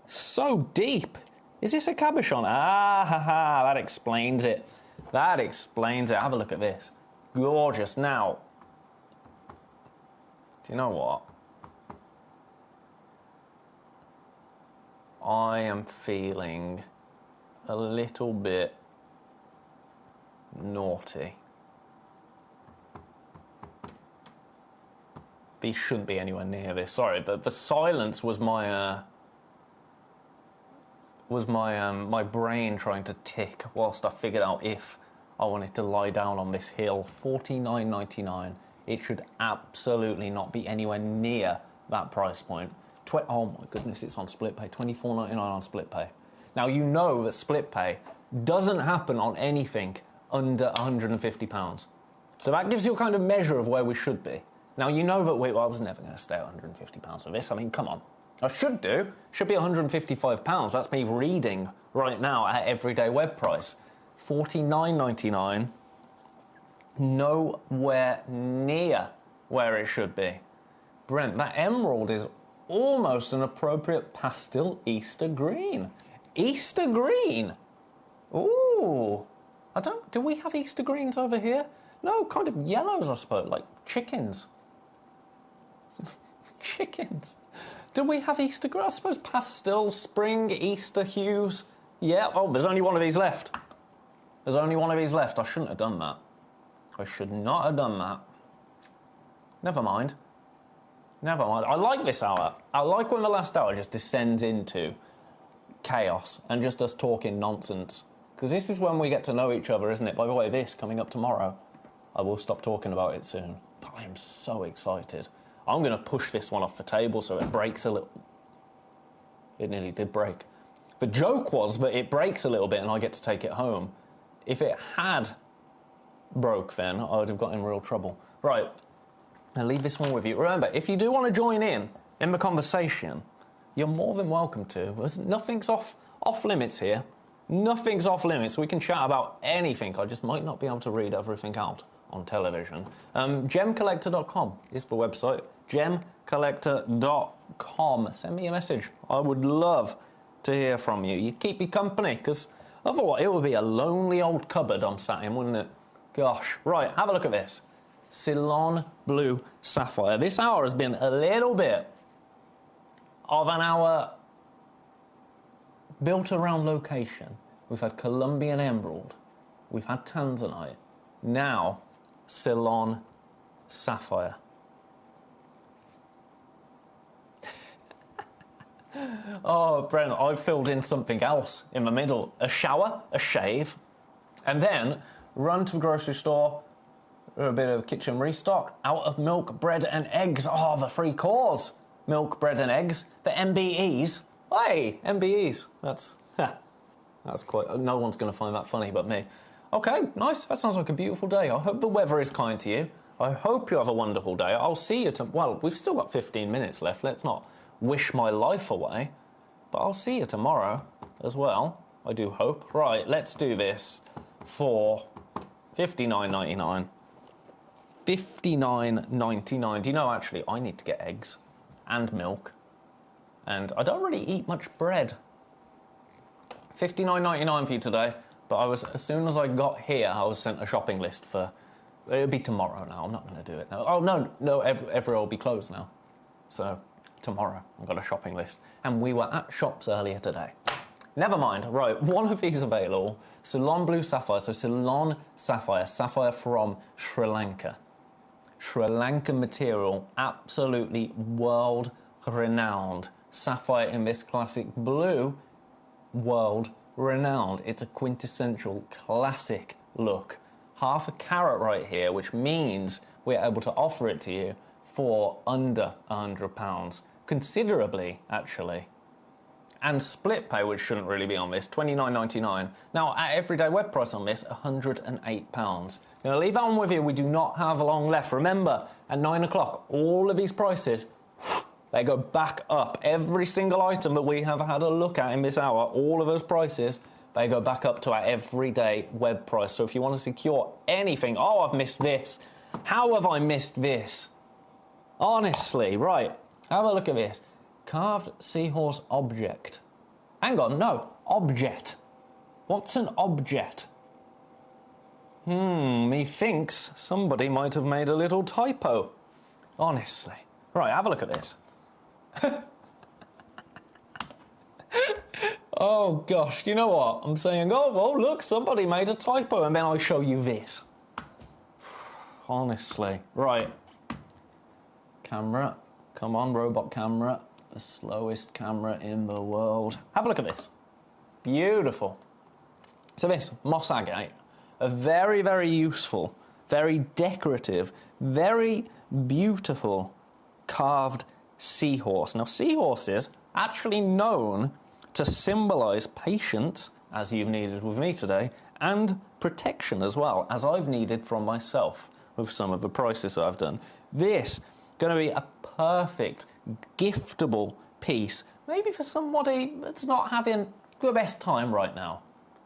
So deep. Is this a cabochon? Ah, ha, ha, that explains it. That explains it. Have a look at this. Gorgeous. Now, do you know what? I am feeling a little bit naughty. These shouldn't be anywhere near this. Sorry, but the silence was my my brain trying to tick whilst I figured out if I wanted to lie down on this hill. $49.99. It should absolutely not be anywhere near that price point. Oh my goodness, it's on split pay. $24.99 on split pay. Now you know that split pay doesn't happen on anything under £150. So that gives you a kind of measure of where we should be. Now, you know that I was never going to stay at £150 for this. I mean, come on. I should do. Should be £155. That's me reading right now at everyday web price. $49.99. Nowhere near where it should be. Brent, that emerald is almost an appropriate pastel Easter green. Easter green? Ooh. Do we have Easter greens over here? No, kind of yellows, I suppose, like chickens. Chickens. Do we have Easter green? I suppose pastel, spring, Easter hues. Yeah, oh, there's only one of these left. There's only one of these left. I shouldn't have done that. I should not have done that. Never mind. Never mind. I like this hour. I like when the last hour just descends into chaos and just us talking nonsense. Because this is when we get to know each other, isn't it? By the way, this coming up tomorrow. I will stop talking about it soon. But I am so excited. I'm going to push this one off the table so it breaks a little. It nearly did break. The joke was that it breaks a little bit and I get to take it home. If it had broke then, I would have got in real trouble. Right, I'll leave this one with you. Remember, if you do want to join in the conversation, you're more than welcome to. Nothing's off limits here. Nothing's off limits. We can chat about anything. I just might not be able to read everything out on television. Gemcollector.com is the website. Gemcollector.com. Send me a message. I would love to hear from you. You'd keep me company, because otherwise it would be a lonely old cupboard I'm sat in, wouldn't it? Gosh. Right, have a look at this. Ceylon Blue Sapphire. This hour has been a little bit of an hour built around location. We've had Colombian Emerald. We've had Tanzanite. Now, Ceylon Sapphire. Oh, Brent, I've filled in something else in the middle. A shower, a shave, and then run to the grocery store, a bit of kitchen restock, out of milk, bread and eggs. Oh, the three cores. Milk, bread and eggs. The MBEs. Hey, MBEs. That's quite... No one's going to find that funny but me. Okay, nice. That sounds like a beautiful day. I hope the weather is kind to you. I hope you have a wonderful day. I'll see you... Well, we've still got 15 minutes left. Let's not wish my life away. But I'll see you tomorrow as well. I do hope. Right, let's do this for $59.99. $59.99. Do you know, actually, I need to get eggs and milk. And I don't really eat much bread. $59.99 for you today. But as soon as I got here, I was sent a shopping list for... It'll be tomorrow now. I'm not going to do it now. Oh, no, everywhere will be closed now. So, tomorrow, I've got a shopping list. And we were at shops earlier today. Never mind. Right, one of these available. Ceylon Blue Sapphire. So, Ceylon Sapphire. Sapphire from Sri Lanka. Sri Lankan material. Absolutely world-renowned. Sapphire in this classic blue. World-renowned. It's a quintessential classic look. Half a carat right here, which means we're able to offer it to you for under £100. Considerably, actually. And split pay, which shouldn't really be on this, $29.99. Now, at everyday web price on this, £108. I'm going to leave that one with you. We do not have long left. Remember, at 9 o'clock, all of these prices, they go back up. Every single item that we have had a look at in this hour, all of those prices, they go back up to our everyday web price. So if you want to secure anything, oh, I've missed this. How have I missed this? Honestly, right. Have a look at this. Carved seahorse object. Hang on, no. Object. What's an object? Methinks somebody might have made a little typo. Honestly. Right, have a look at this. Oh, gosh, do you know what? I'm saying, oh, well, look, somebody made a typo, and then I show you this. Honestly. Right. Camera. Come on, robot camera. The slowest camera in the world. Have a look at this. Beautiful. So this, moss agate, a very, very useful, very decorative, very beautiful carved seahorse. Now, seahorses actually known to symbolise patience, as you've needed with me today, and protection as well, as I've needed from myself with some of the prices that I've done. This going to be a perfect, giftable piece, maybe for somebody that's not having the best time right now.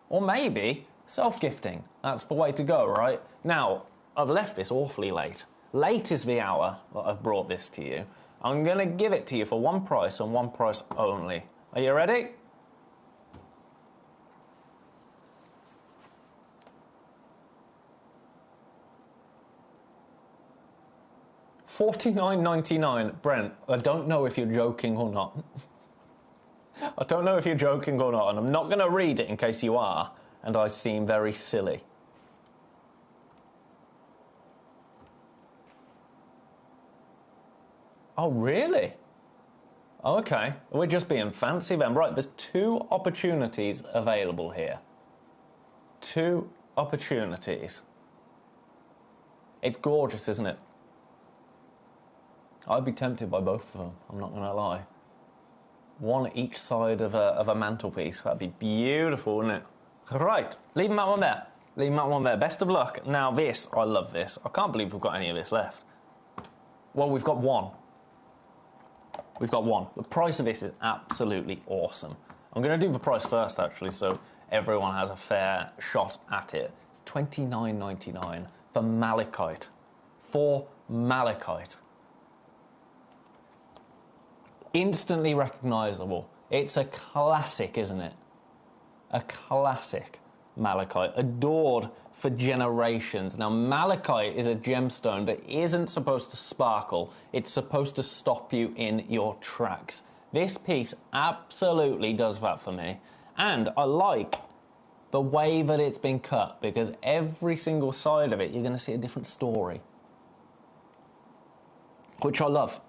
Or maybe self-gifting. That's the way to go, right? Now, I've left this awfully late. Late is the hour that I've brought this to you. I'm going to give it to you for one price and one price only. Are you ready? $49.99. Brent, I don't know if you're joking or not. I don't know if you're joking or not, and I'm not going to read it in case you are, and I seem very silly. Oh, really? Okay, we're just being fancy then. Right, there's 2 opportunities available here. 2 opportunities. It's gorgeous, isn't it? I'd be tempted by both of them, I'm not going to lie. One each side of a mantelpiece. That'd be beautiful, wouldn't it? Right, leaving that one there. Leaving that one there. Best of luck. Now this, I love this. I can't believe we've got any of this left. Well, we've got one. We've got one. The price of this is absolutely awesome. I'm going to do the price first, actually, so everyone has a fair shot at it. It's $29.99 for malachite. For malachite. Instantly recognisable. It's a classic, isn't it? A classic malachite, adored for generations. Now, malachite is a gemstone that isn't supposed to sparkle. It's supposed to stop you in your tracks. This piece absolutely does that for me. And I like the way that it's been cut, because every single side of it, you're going to see a different story. Which I love.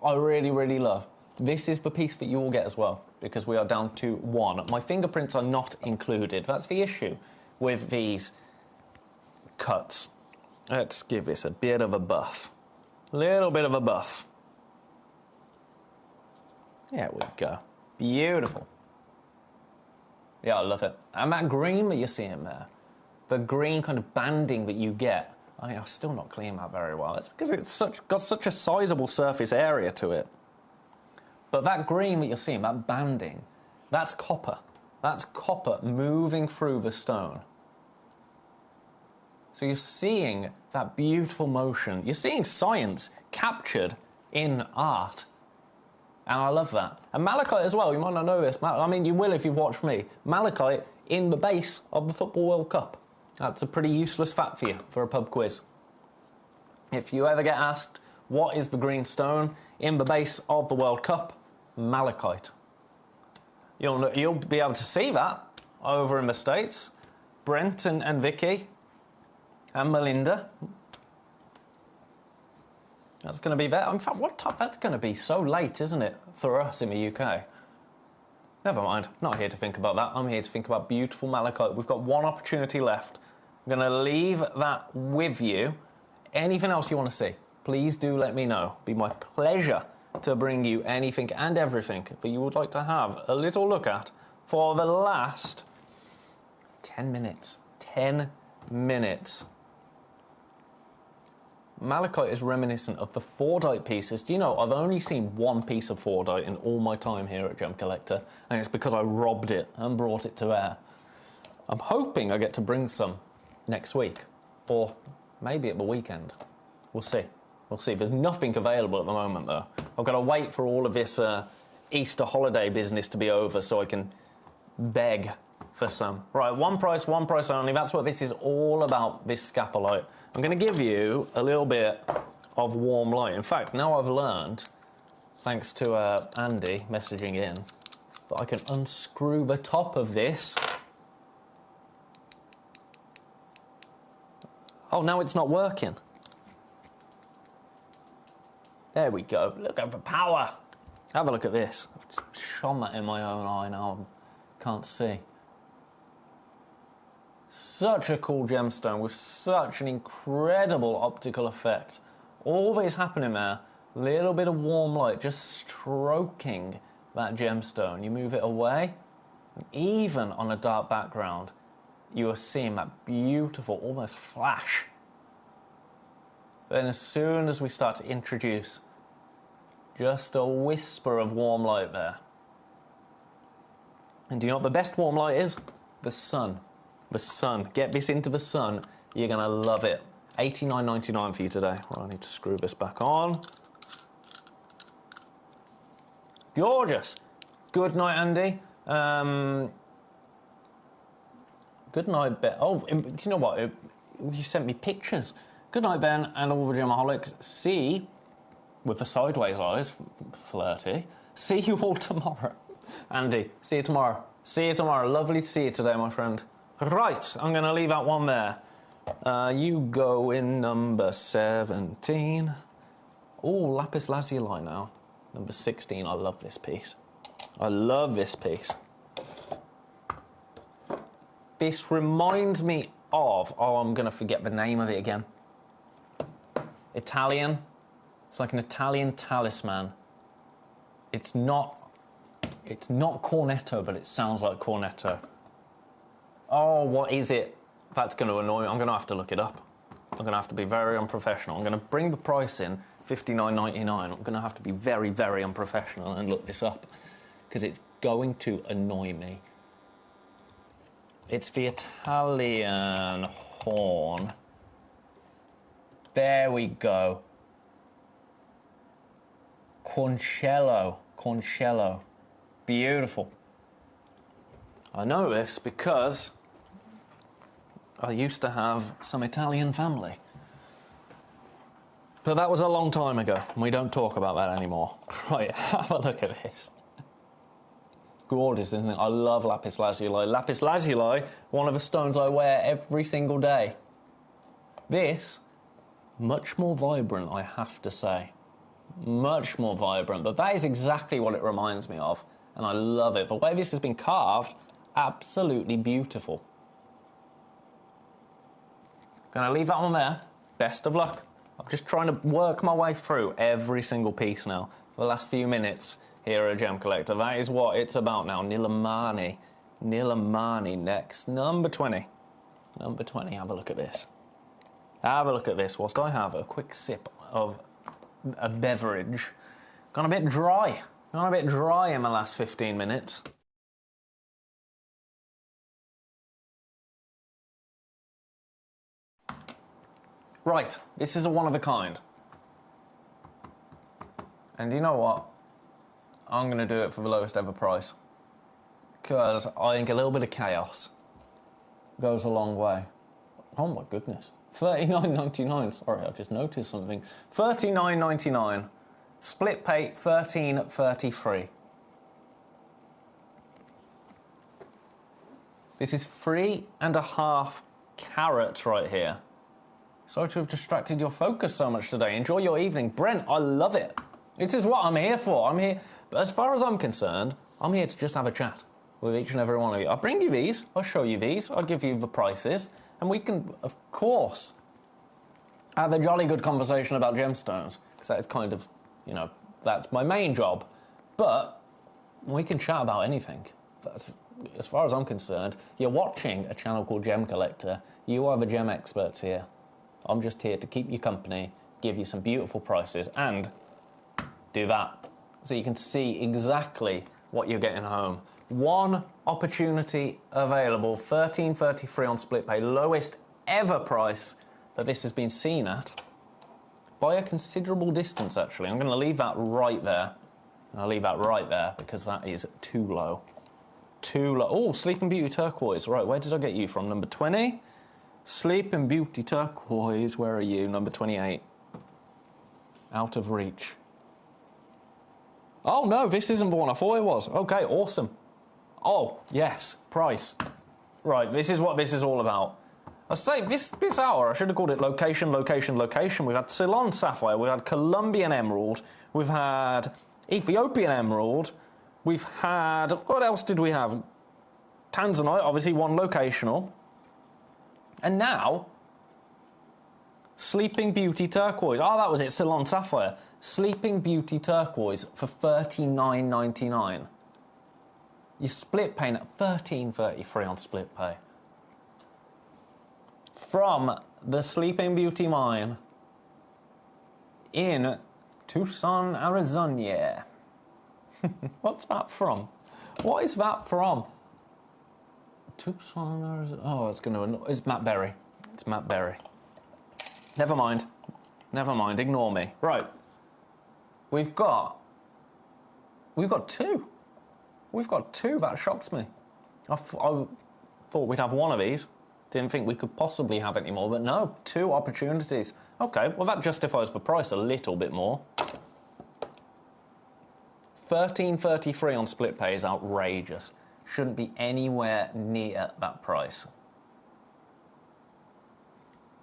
I really, really love. This is the piece that you will get as well, because we are down to 1. My fingerprints are not included. That's the issue with these cuts. Let's give this a bit of a buff. Little bit of a buff. There we go. Beautiful. Yeah, I love it. And that green that you're seeing there, the green kind of banding that you get, I mean, I'm still not cleaning that very well. It's because it's got such a sizable surface area to it. But that green that you're seeing, that banding, that's copper. That's copper moving through the stone. So you're seeing that beautiful motion. You're seeing science captured in art. And I love that. And malachite as well, you might not know this. I mean, you will if you've watched me. Malachite in the base of the Football World Cup. That's a pretty useless fact for you for a pub quiz. If you ever get asked, what is the green stone in the base of the World Cup? Malachite. You'll be able to see that over in the States. Brent and Vicky and Melinda. That's going to be there. In fact, that's going to be so late, isn't it, for us in the UK? Never mind. Not here to think about that. I'm here to think about beautiful malachite. We've got 1 opportunity left. I'm going to leave that with you. Anything else you want to see, please do let me know. It'll be my pleasure to bring you anything and everything that you would like to have a little look at for the last 10 minutes. 10 minutes. Malachite is reminiscent of the Fordite pieces. Do you know, I've only seen 1 piece of Fordite in all my time here at Gemcollector, and it's because I robbed it and brought it to air. I'm hoping I get to bring some next week, or maybe at the weekend. We'll see. We'll see. There's nothing available at the moment, though. I've got to wait for all of this Easter holiday business to be over so I can beg for some. Right, one price only. That's what this is all about, this scapolite. I'm going to give you a little bit of warm light. In fact, now I've learned, thanks to Andy messaging in, that I can unscrew the top of this. Oh, now it's not working. There we go. Look at the power. Have a look at this. I've just shone that in my own eye now. I can't see. Such a cool gemstone with such an incredible optical effect. All that is happening there, little bit of warm light just stroking that gemstone. You move it away, and even on a dark background, you are seeing that beautiful, almost flash. Then as soon as we start to introduce just a whisper of warm light there. And do you know what the best warm light is? The sun. The sun. Get this into the sun. You're going to love it. $89.99 for you today. Well, I need to screw this back on. Gorgeous. Good night, Andy. Good night, Ben. Oh, do you know what? You sent me pictures. Good night, Ben, and all the Gemaholics. See, with the sideways eyes, flirty. See you all tomorrow. Andy, see you tomorrow. See you tomorrow. Lovely to see you today, my friend. Right, I'm going to leave that one there. You go in number 17. Oh, lapis lazuli now. Number 16. I love this piece. I love this piece. This reminds me of, oh, I'm going to forget the name of it again. Italian. It's like an Italian talisman. It's not cornetto, but it sounds like cornetto. Oh, what is it? That's going to annoy me. I'm going to have to look it up. I'm going to have to be very unprofessional. I'm going to bring the price in, $59.99. I'm going to have to be very, very unprofessional and look this up, because it's going to annoy me. It's the Italian horn. There we go. Concello. Beautiful. I know this because I used to have some Italian family. But that was a long time ago, and we don't talk about that anymore. Right, have a look at this. It's gorgeous, isn't it? I love lapis lazuli. Lapis lazuli, one of the stones I wear every single day. This, much more vibrant, I have to say. Much more vibrant, but that is exactly what it reminds me of, and I love it. The way this has been carved, absolutely beautiful. Gonna leave that one there. Best of luck. I'm just trying to work my way through every single piece now. For the last few minutes here at Gemcollector. That is what it's about now. Nilamani next. Number 20. Number 20, have a look at this. Have a look at this whilst I have a quick sip of a beverage. Gone a bit dry. Gone a bit dry in the last 15 minutes. Right, this is a one of a kind. And you know what? I'm going to do it for the lowest ever price. Because I think a little bit of chaos goes a long way. Oh my goodness. $39.99. Sorry, I just noticed something. $39.99. Split pay $13.33. This is 3.5 carats right here. Sorry to have distracted your focus so much today. Enjoy your evening. Brent, I love it. This is what I'm here for. I'm here, but as far as I'm concerned, I'm here to just have a chat with each and every one of you. I'll bring you these, I'll show you these, I'll give you the prices, and we can, of course, have a jolly good conversation about gemstones, because that's kind of, you know, that's my main job. But we can chat about anything. That's, as far as I'm concerned, you're watching a channel called Gemcollector. You are the gem experts here. I'm just here to keep you company, give you some beautiful prices, and do that. So you can see exactly what you're getting home. One opportunity available, $13.33 on split pay, lowest ever price that this has been seen at by a considerable distance, actually. I'm going to leave that right there. I'll leave that right there because that is too low. Too low. Oh, Sleeping Beauty turquoise. Right, where did I get you from? Number 20? Sleeping Beauty turquoise. Where are you? Number 28. Out of reach. Oh, no, this isn't the one I thought it was. Okay, awesome. Oh, yes, price. Right, this is what this is all about. I say, this hour, I should have called it location, location, location. We've had Ceylon sapphire, we've had Colombian emerald, we've had Ethiopian emerald, we've had, what else did we have? Tanzanite, obviously one locational. And now, Sleeping Beauty turquoise. Oh, that was it, Ceylon sapphire. Sleeping Beauty turquoise for $39.99. You're split paying at $13.33 on split pay. From the Sleeping Beauty mine in Tucson, Arizona. What's that from? What is that from? Tucson, Arizona. Oh, it's going to annoy. It's Matt Berry. It's Matt Berry. Never mind. Never mind. Ignore me. Right. We've got two. We've got two. That shocked me. I thought we'd have one of these. Didn't think we could possibly have any more, but no, two opportunities. Okay, well that justifies the price a little bit more. $13.33 on split pay is outrageous. Shouldn't be anywhere near that price.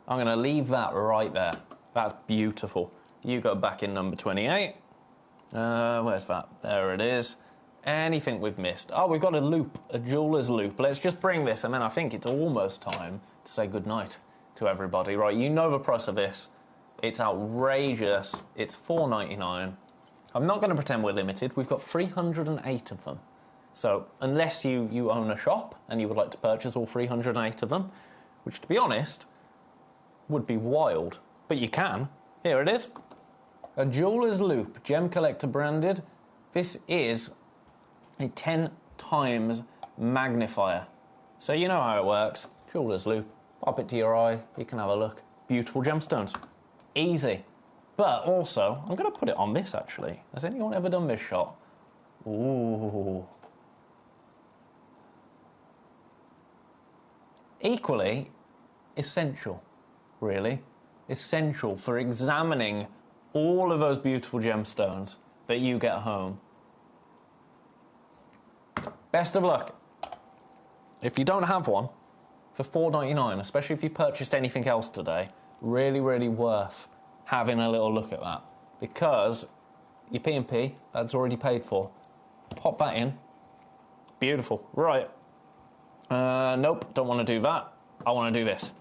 I'm going to leave that right there. That's beautiful. You go back in number 28. Where's that? There it is. Anything we've missed? Oh, we've got a loop, a jeweler's loop. Let's just bring this, and then I think it's almost time to say goodnight to everybody. Right, you know the price of this. It's outrageous. It's $4.99. I'm not going to pretend we're limited. We've got 308 of them. So unless you own a shop and you would like to purchase all 308 of them, which, to be honest, would be wild, but you can. Here it is. A jeweler's loop, Gemcollector branded. This is a 10 times magnifier. So you know how it works. Jeweler's loop. Pop it to your eye. You can have a look. Beautiful gemstones. Easy. But also, I'm going to put it on this, actually. Has anyone ever done this shot? Ooh. Equally essential, really. Essential for examining all of those beautiful gemstones that you get home. Best of luck. If you don't have one, for $4.99, especially if you purchased anything else today, really, really worth having a little look at that. Because your P&P, that's already paid for. Pop that in. Beautiful. Right. Nope, don't want to do that. I want to do this.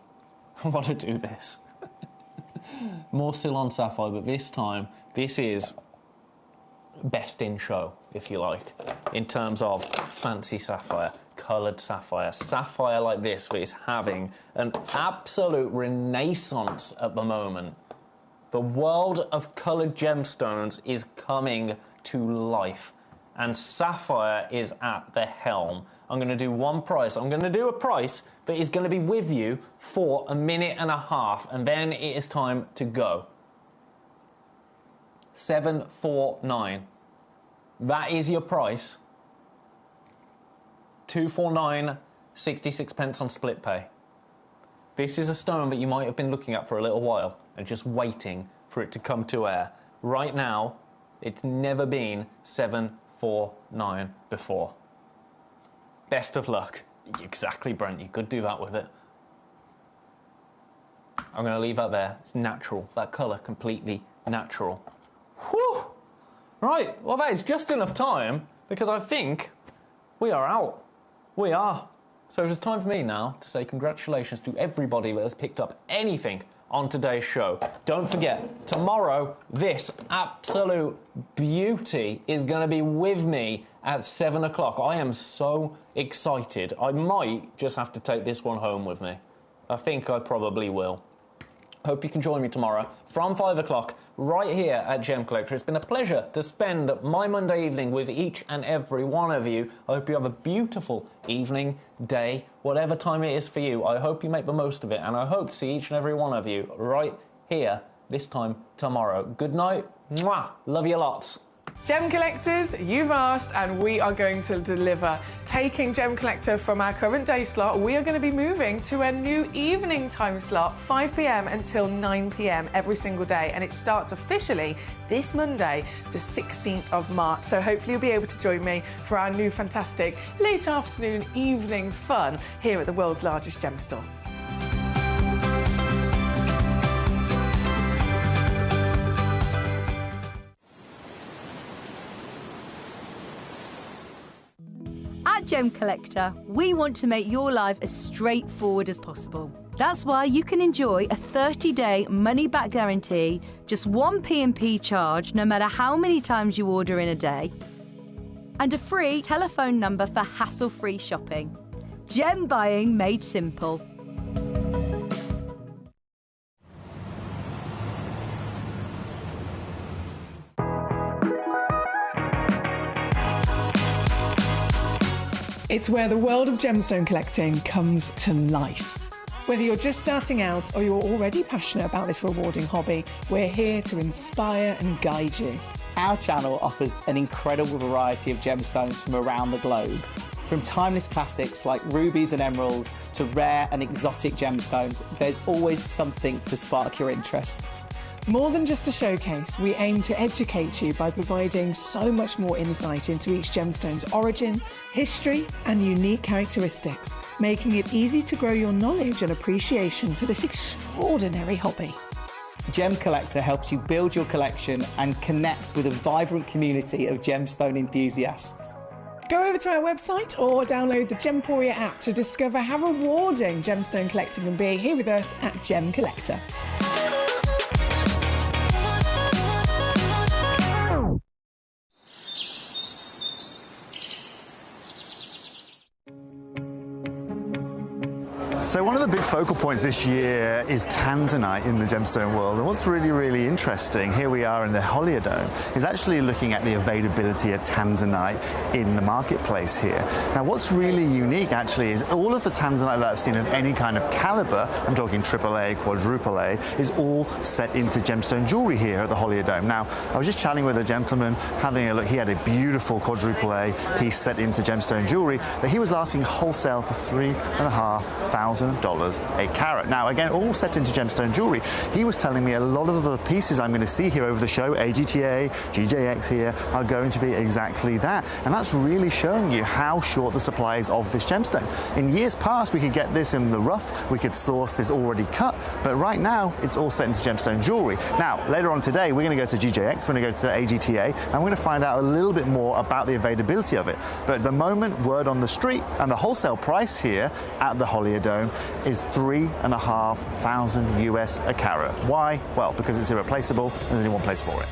I want to do this. More Ceylon sapphire, but this time, this is best in show, if you like, in terms of fancy sapphire, coloured sapphire. Sapphire like this is having an absolute renaissance at the moment. The world of coloured gemstones is coming to life, and sapphire is at the helm. I'm going to do one price. I'm going to do a price that is going to be with you for a minute and a half, and then it is time to go. $749. That is your price. $249, 66 pence on split pay. This is a stone that you might have been looking at for a little while and just waiting for it to come to air. Right now, it's never been $749 before. Best of luck. Exactly, Brent. You could do that with it. I'm going to leave that there. It's natural. That colour, completely natural. Whew! Right, well, that is just enough time because I think we are out. We are. So it is time for me now to say congratulations to everybody that has picked up anything on today's show. Don't forget, tomorrow, this absolute beauty is going to be with me at 7 o'clock. I am so excited. I might just have to take this one home with me. I think I probably will. Hope you can join me tomorrow from 5 o'clock right here at Gemcollector. It's been a pleasure to spend my Monday evening with each and every one of you. I hope you have a beautiful evening, day, whatever time it is for you. I hope you make the most of it, and I hope to see each and every one of you right here this time tomorrow. Good night. Mwah. Love you lots. Gem collectors, you've asked and we are going to deliver. Taking Gem Collector from our current day slot, we are going to be moving to a new evening time slot, 5 p.m. until 9 p.m. every single day, and it starts officially this Monday, the 16th of March. So hopefully you'll be able to join me for our new fantastic late afternoon evening fun here at the world's largest gem store. At Gemcollector, we want to make your life as straightforward as possible. That's why you can enjoy a 30-day money-back guarantee, just one P&P charge no matter how many times you order in a day, and a free telephone number for hassle-free shopping. Gem buying made simple. It's where the world of gemstone collecting comes to life. Whether you're just starting out or you're already passionate about this rewarding hobby, we're here to inspire and guide you. Our channel offers an incredible variety of gemstones from around the globe. From timeless classics like rubies and emeralds to rare and exotic gemstones, there's always something to spark your interest. More than just a showcase, we aim to educate you by providing so much more insight into each gemstone's origin, history, and unique characteristics, making it easy to grow your knowledge and appreciation for this extraordinary hobby. Gemcollector helps you build your collection and connect with a vibrant community of gemstone enthusiasts. Go over to our website or download the Gemporia app to discover how rewarding gemstone collecting can be here with us at Gemcollector. So one of the big focal points this year is tanzanite in the gemstone world. And what's really, really interesting, here we are in the Holiodome, is actually looking at the availability of tanzanite in the marketplace here. Now what's really unique actually is all of the tanzanite that I've seen of any kind of caliber, I'm talking AAA, quadruple A, is all set into gemstone jewelry here at the Holiodome. Now I was just chatting with a gentleman, having a look. He had a beautiful quadruple A piece set into gemstone jewelry, but he was asking wholesale for $3,500 a carat. Now again, all set into gemstone jewelry. He was telling me a lot of the pieces I'm going to see here over the show, AGTA, GJX here, are going to be exactly that. And that's really showing you how short the supply is of this gemstone. In years past, we could get this in the rough, we could source this already cut, but right now it's all set into gemstone jewelry. Now, later on today, we're going to go to GJX, we're going to go to AGTA, and we're going to find out a little bit more about the availability of it. But at the moment, word on the street, and the wholesale price here at the Holiodome is $3,500 US a carat. Why? Well, because it's irreplaceable and there's only one place for it.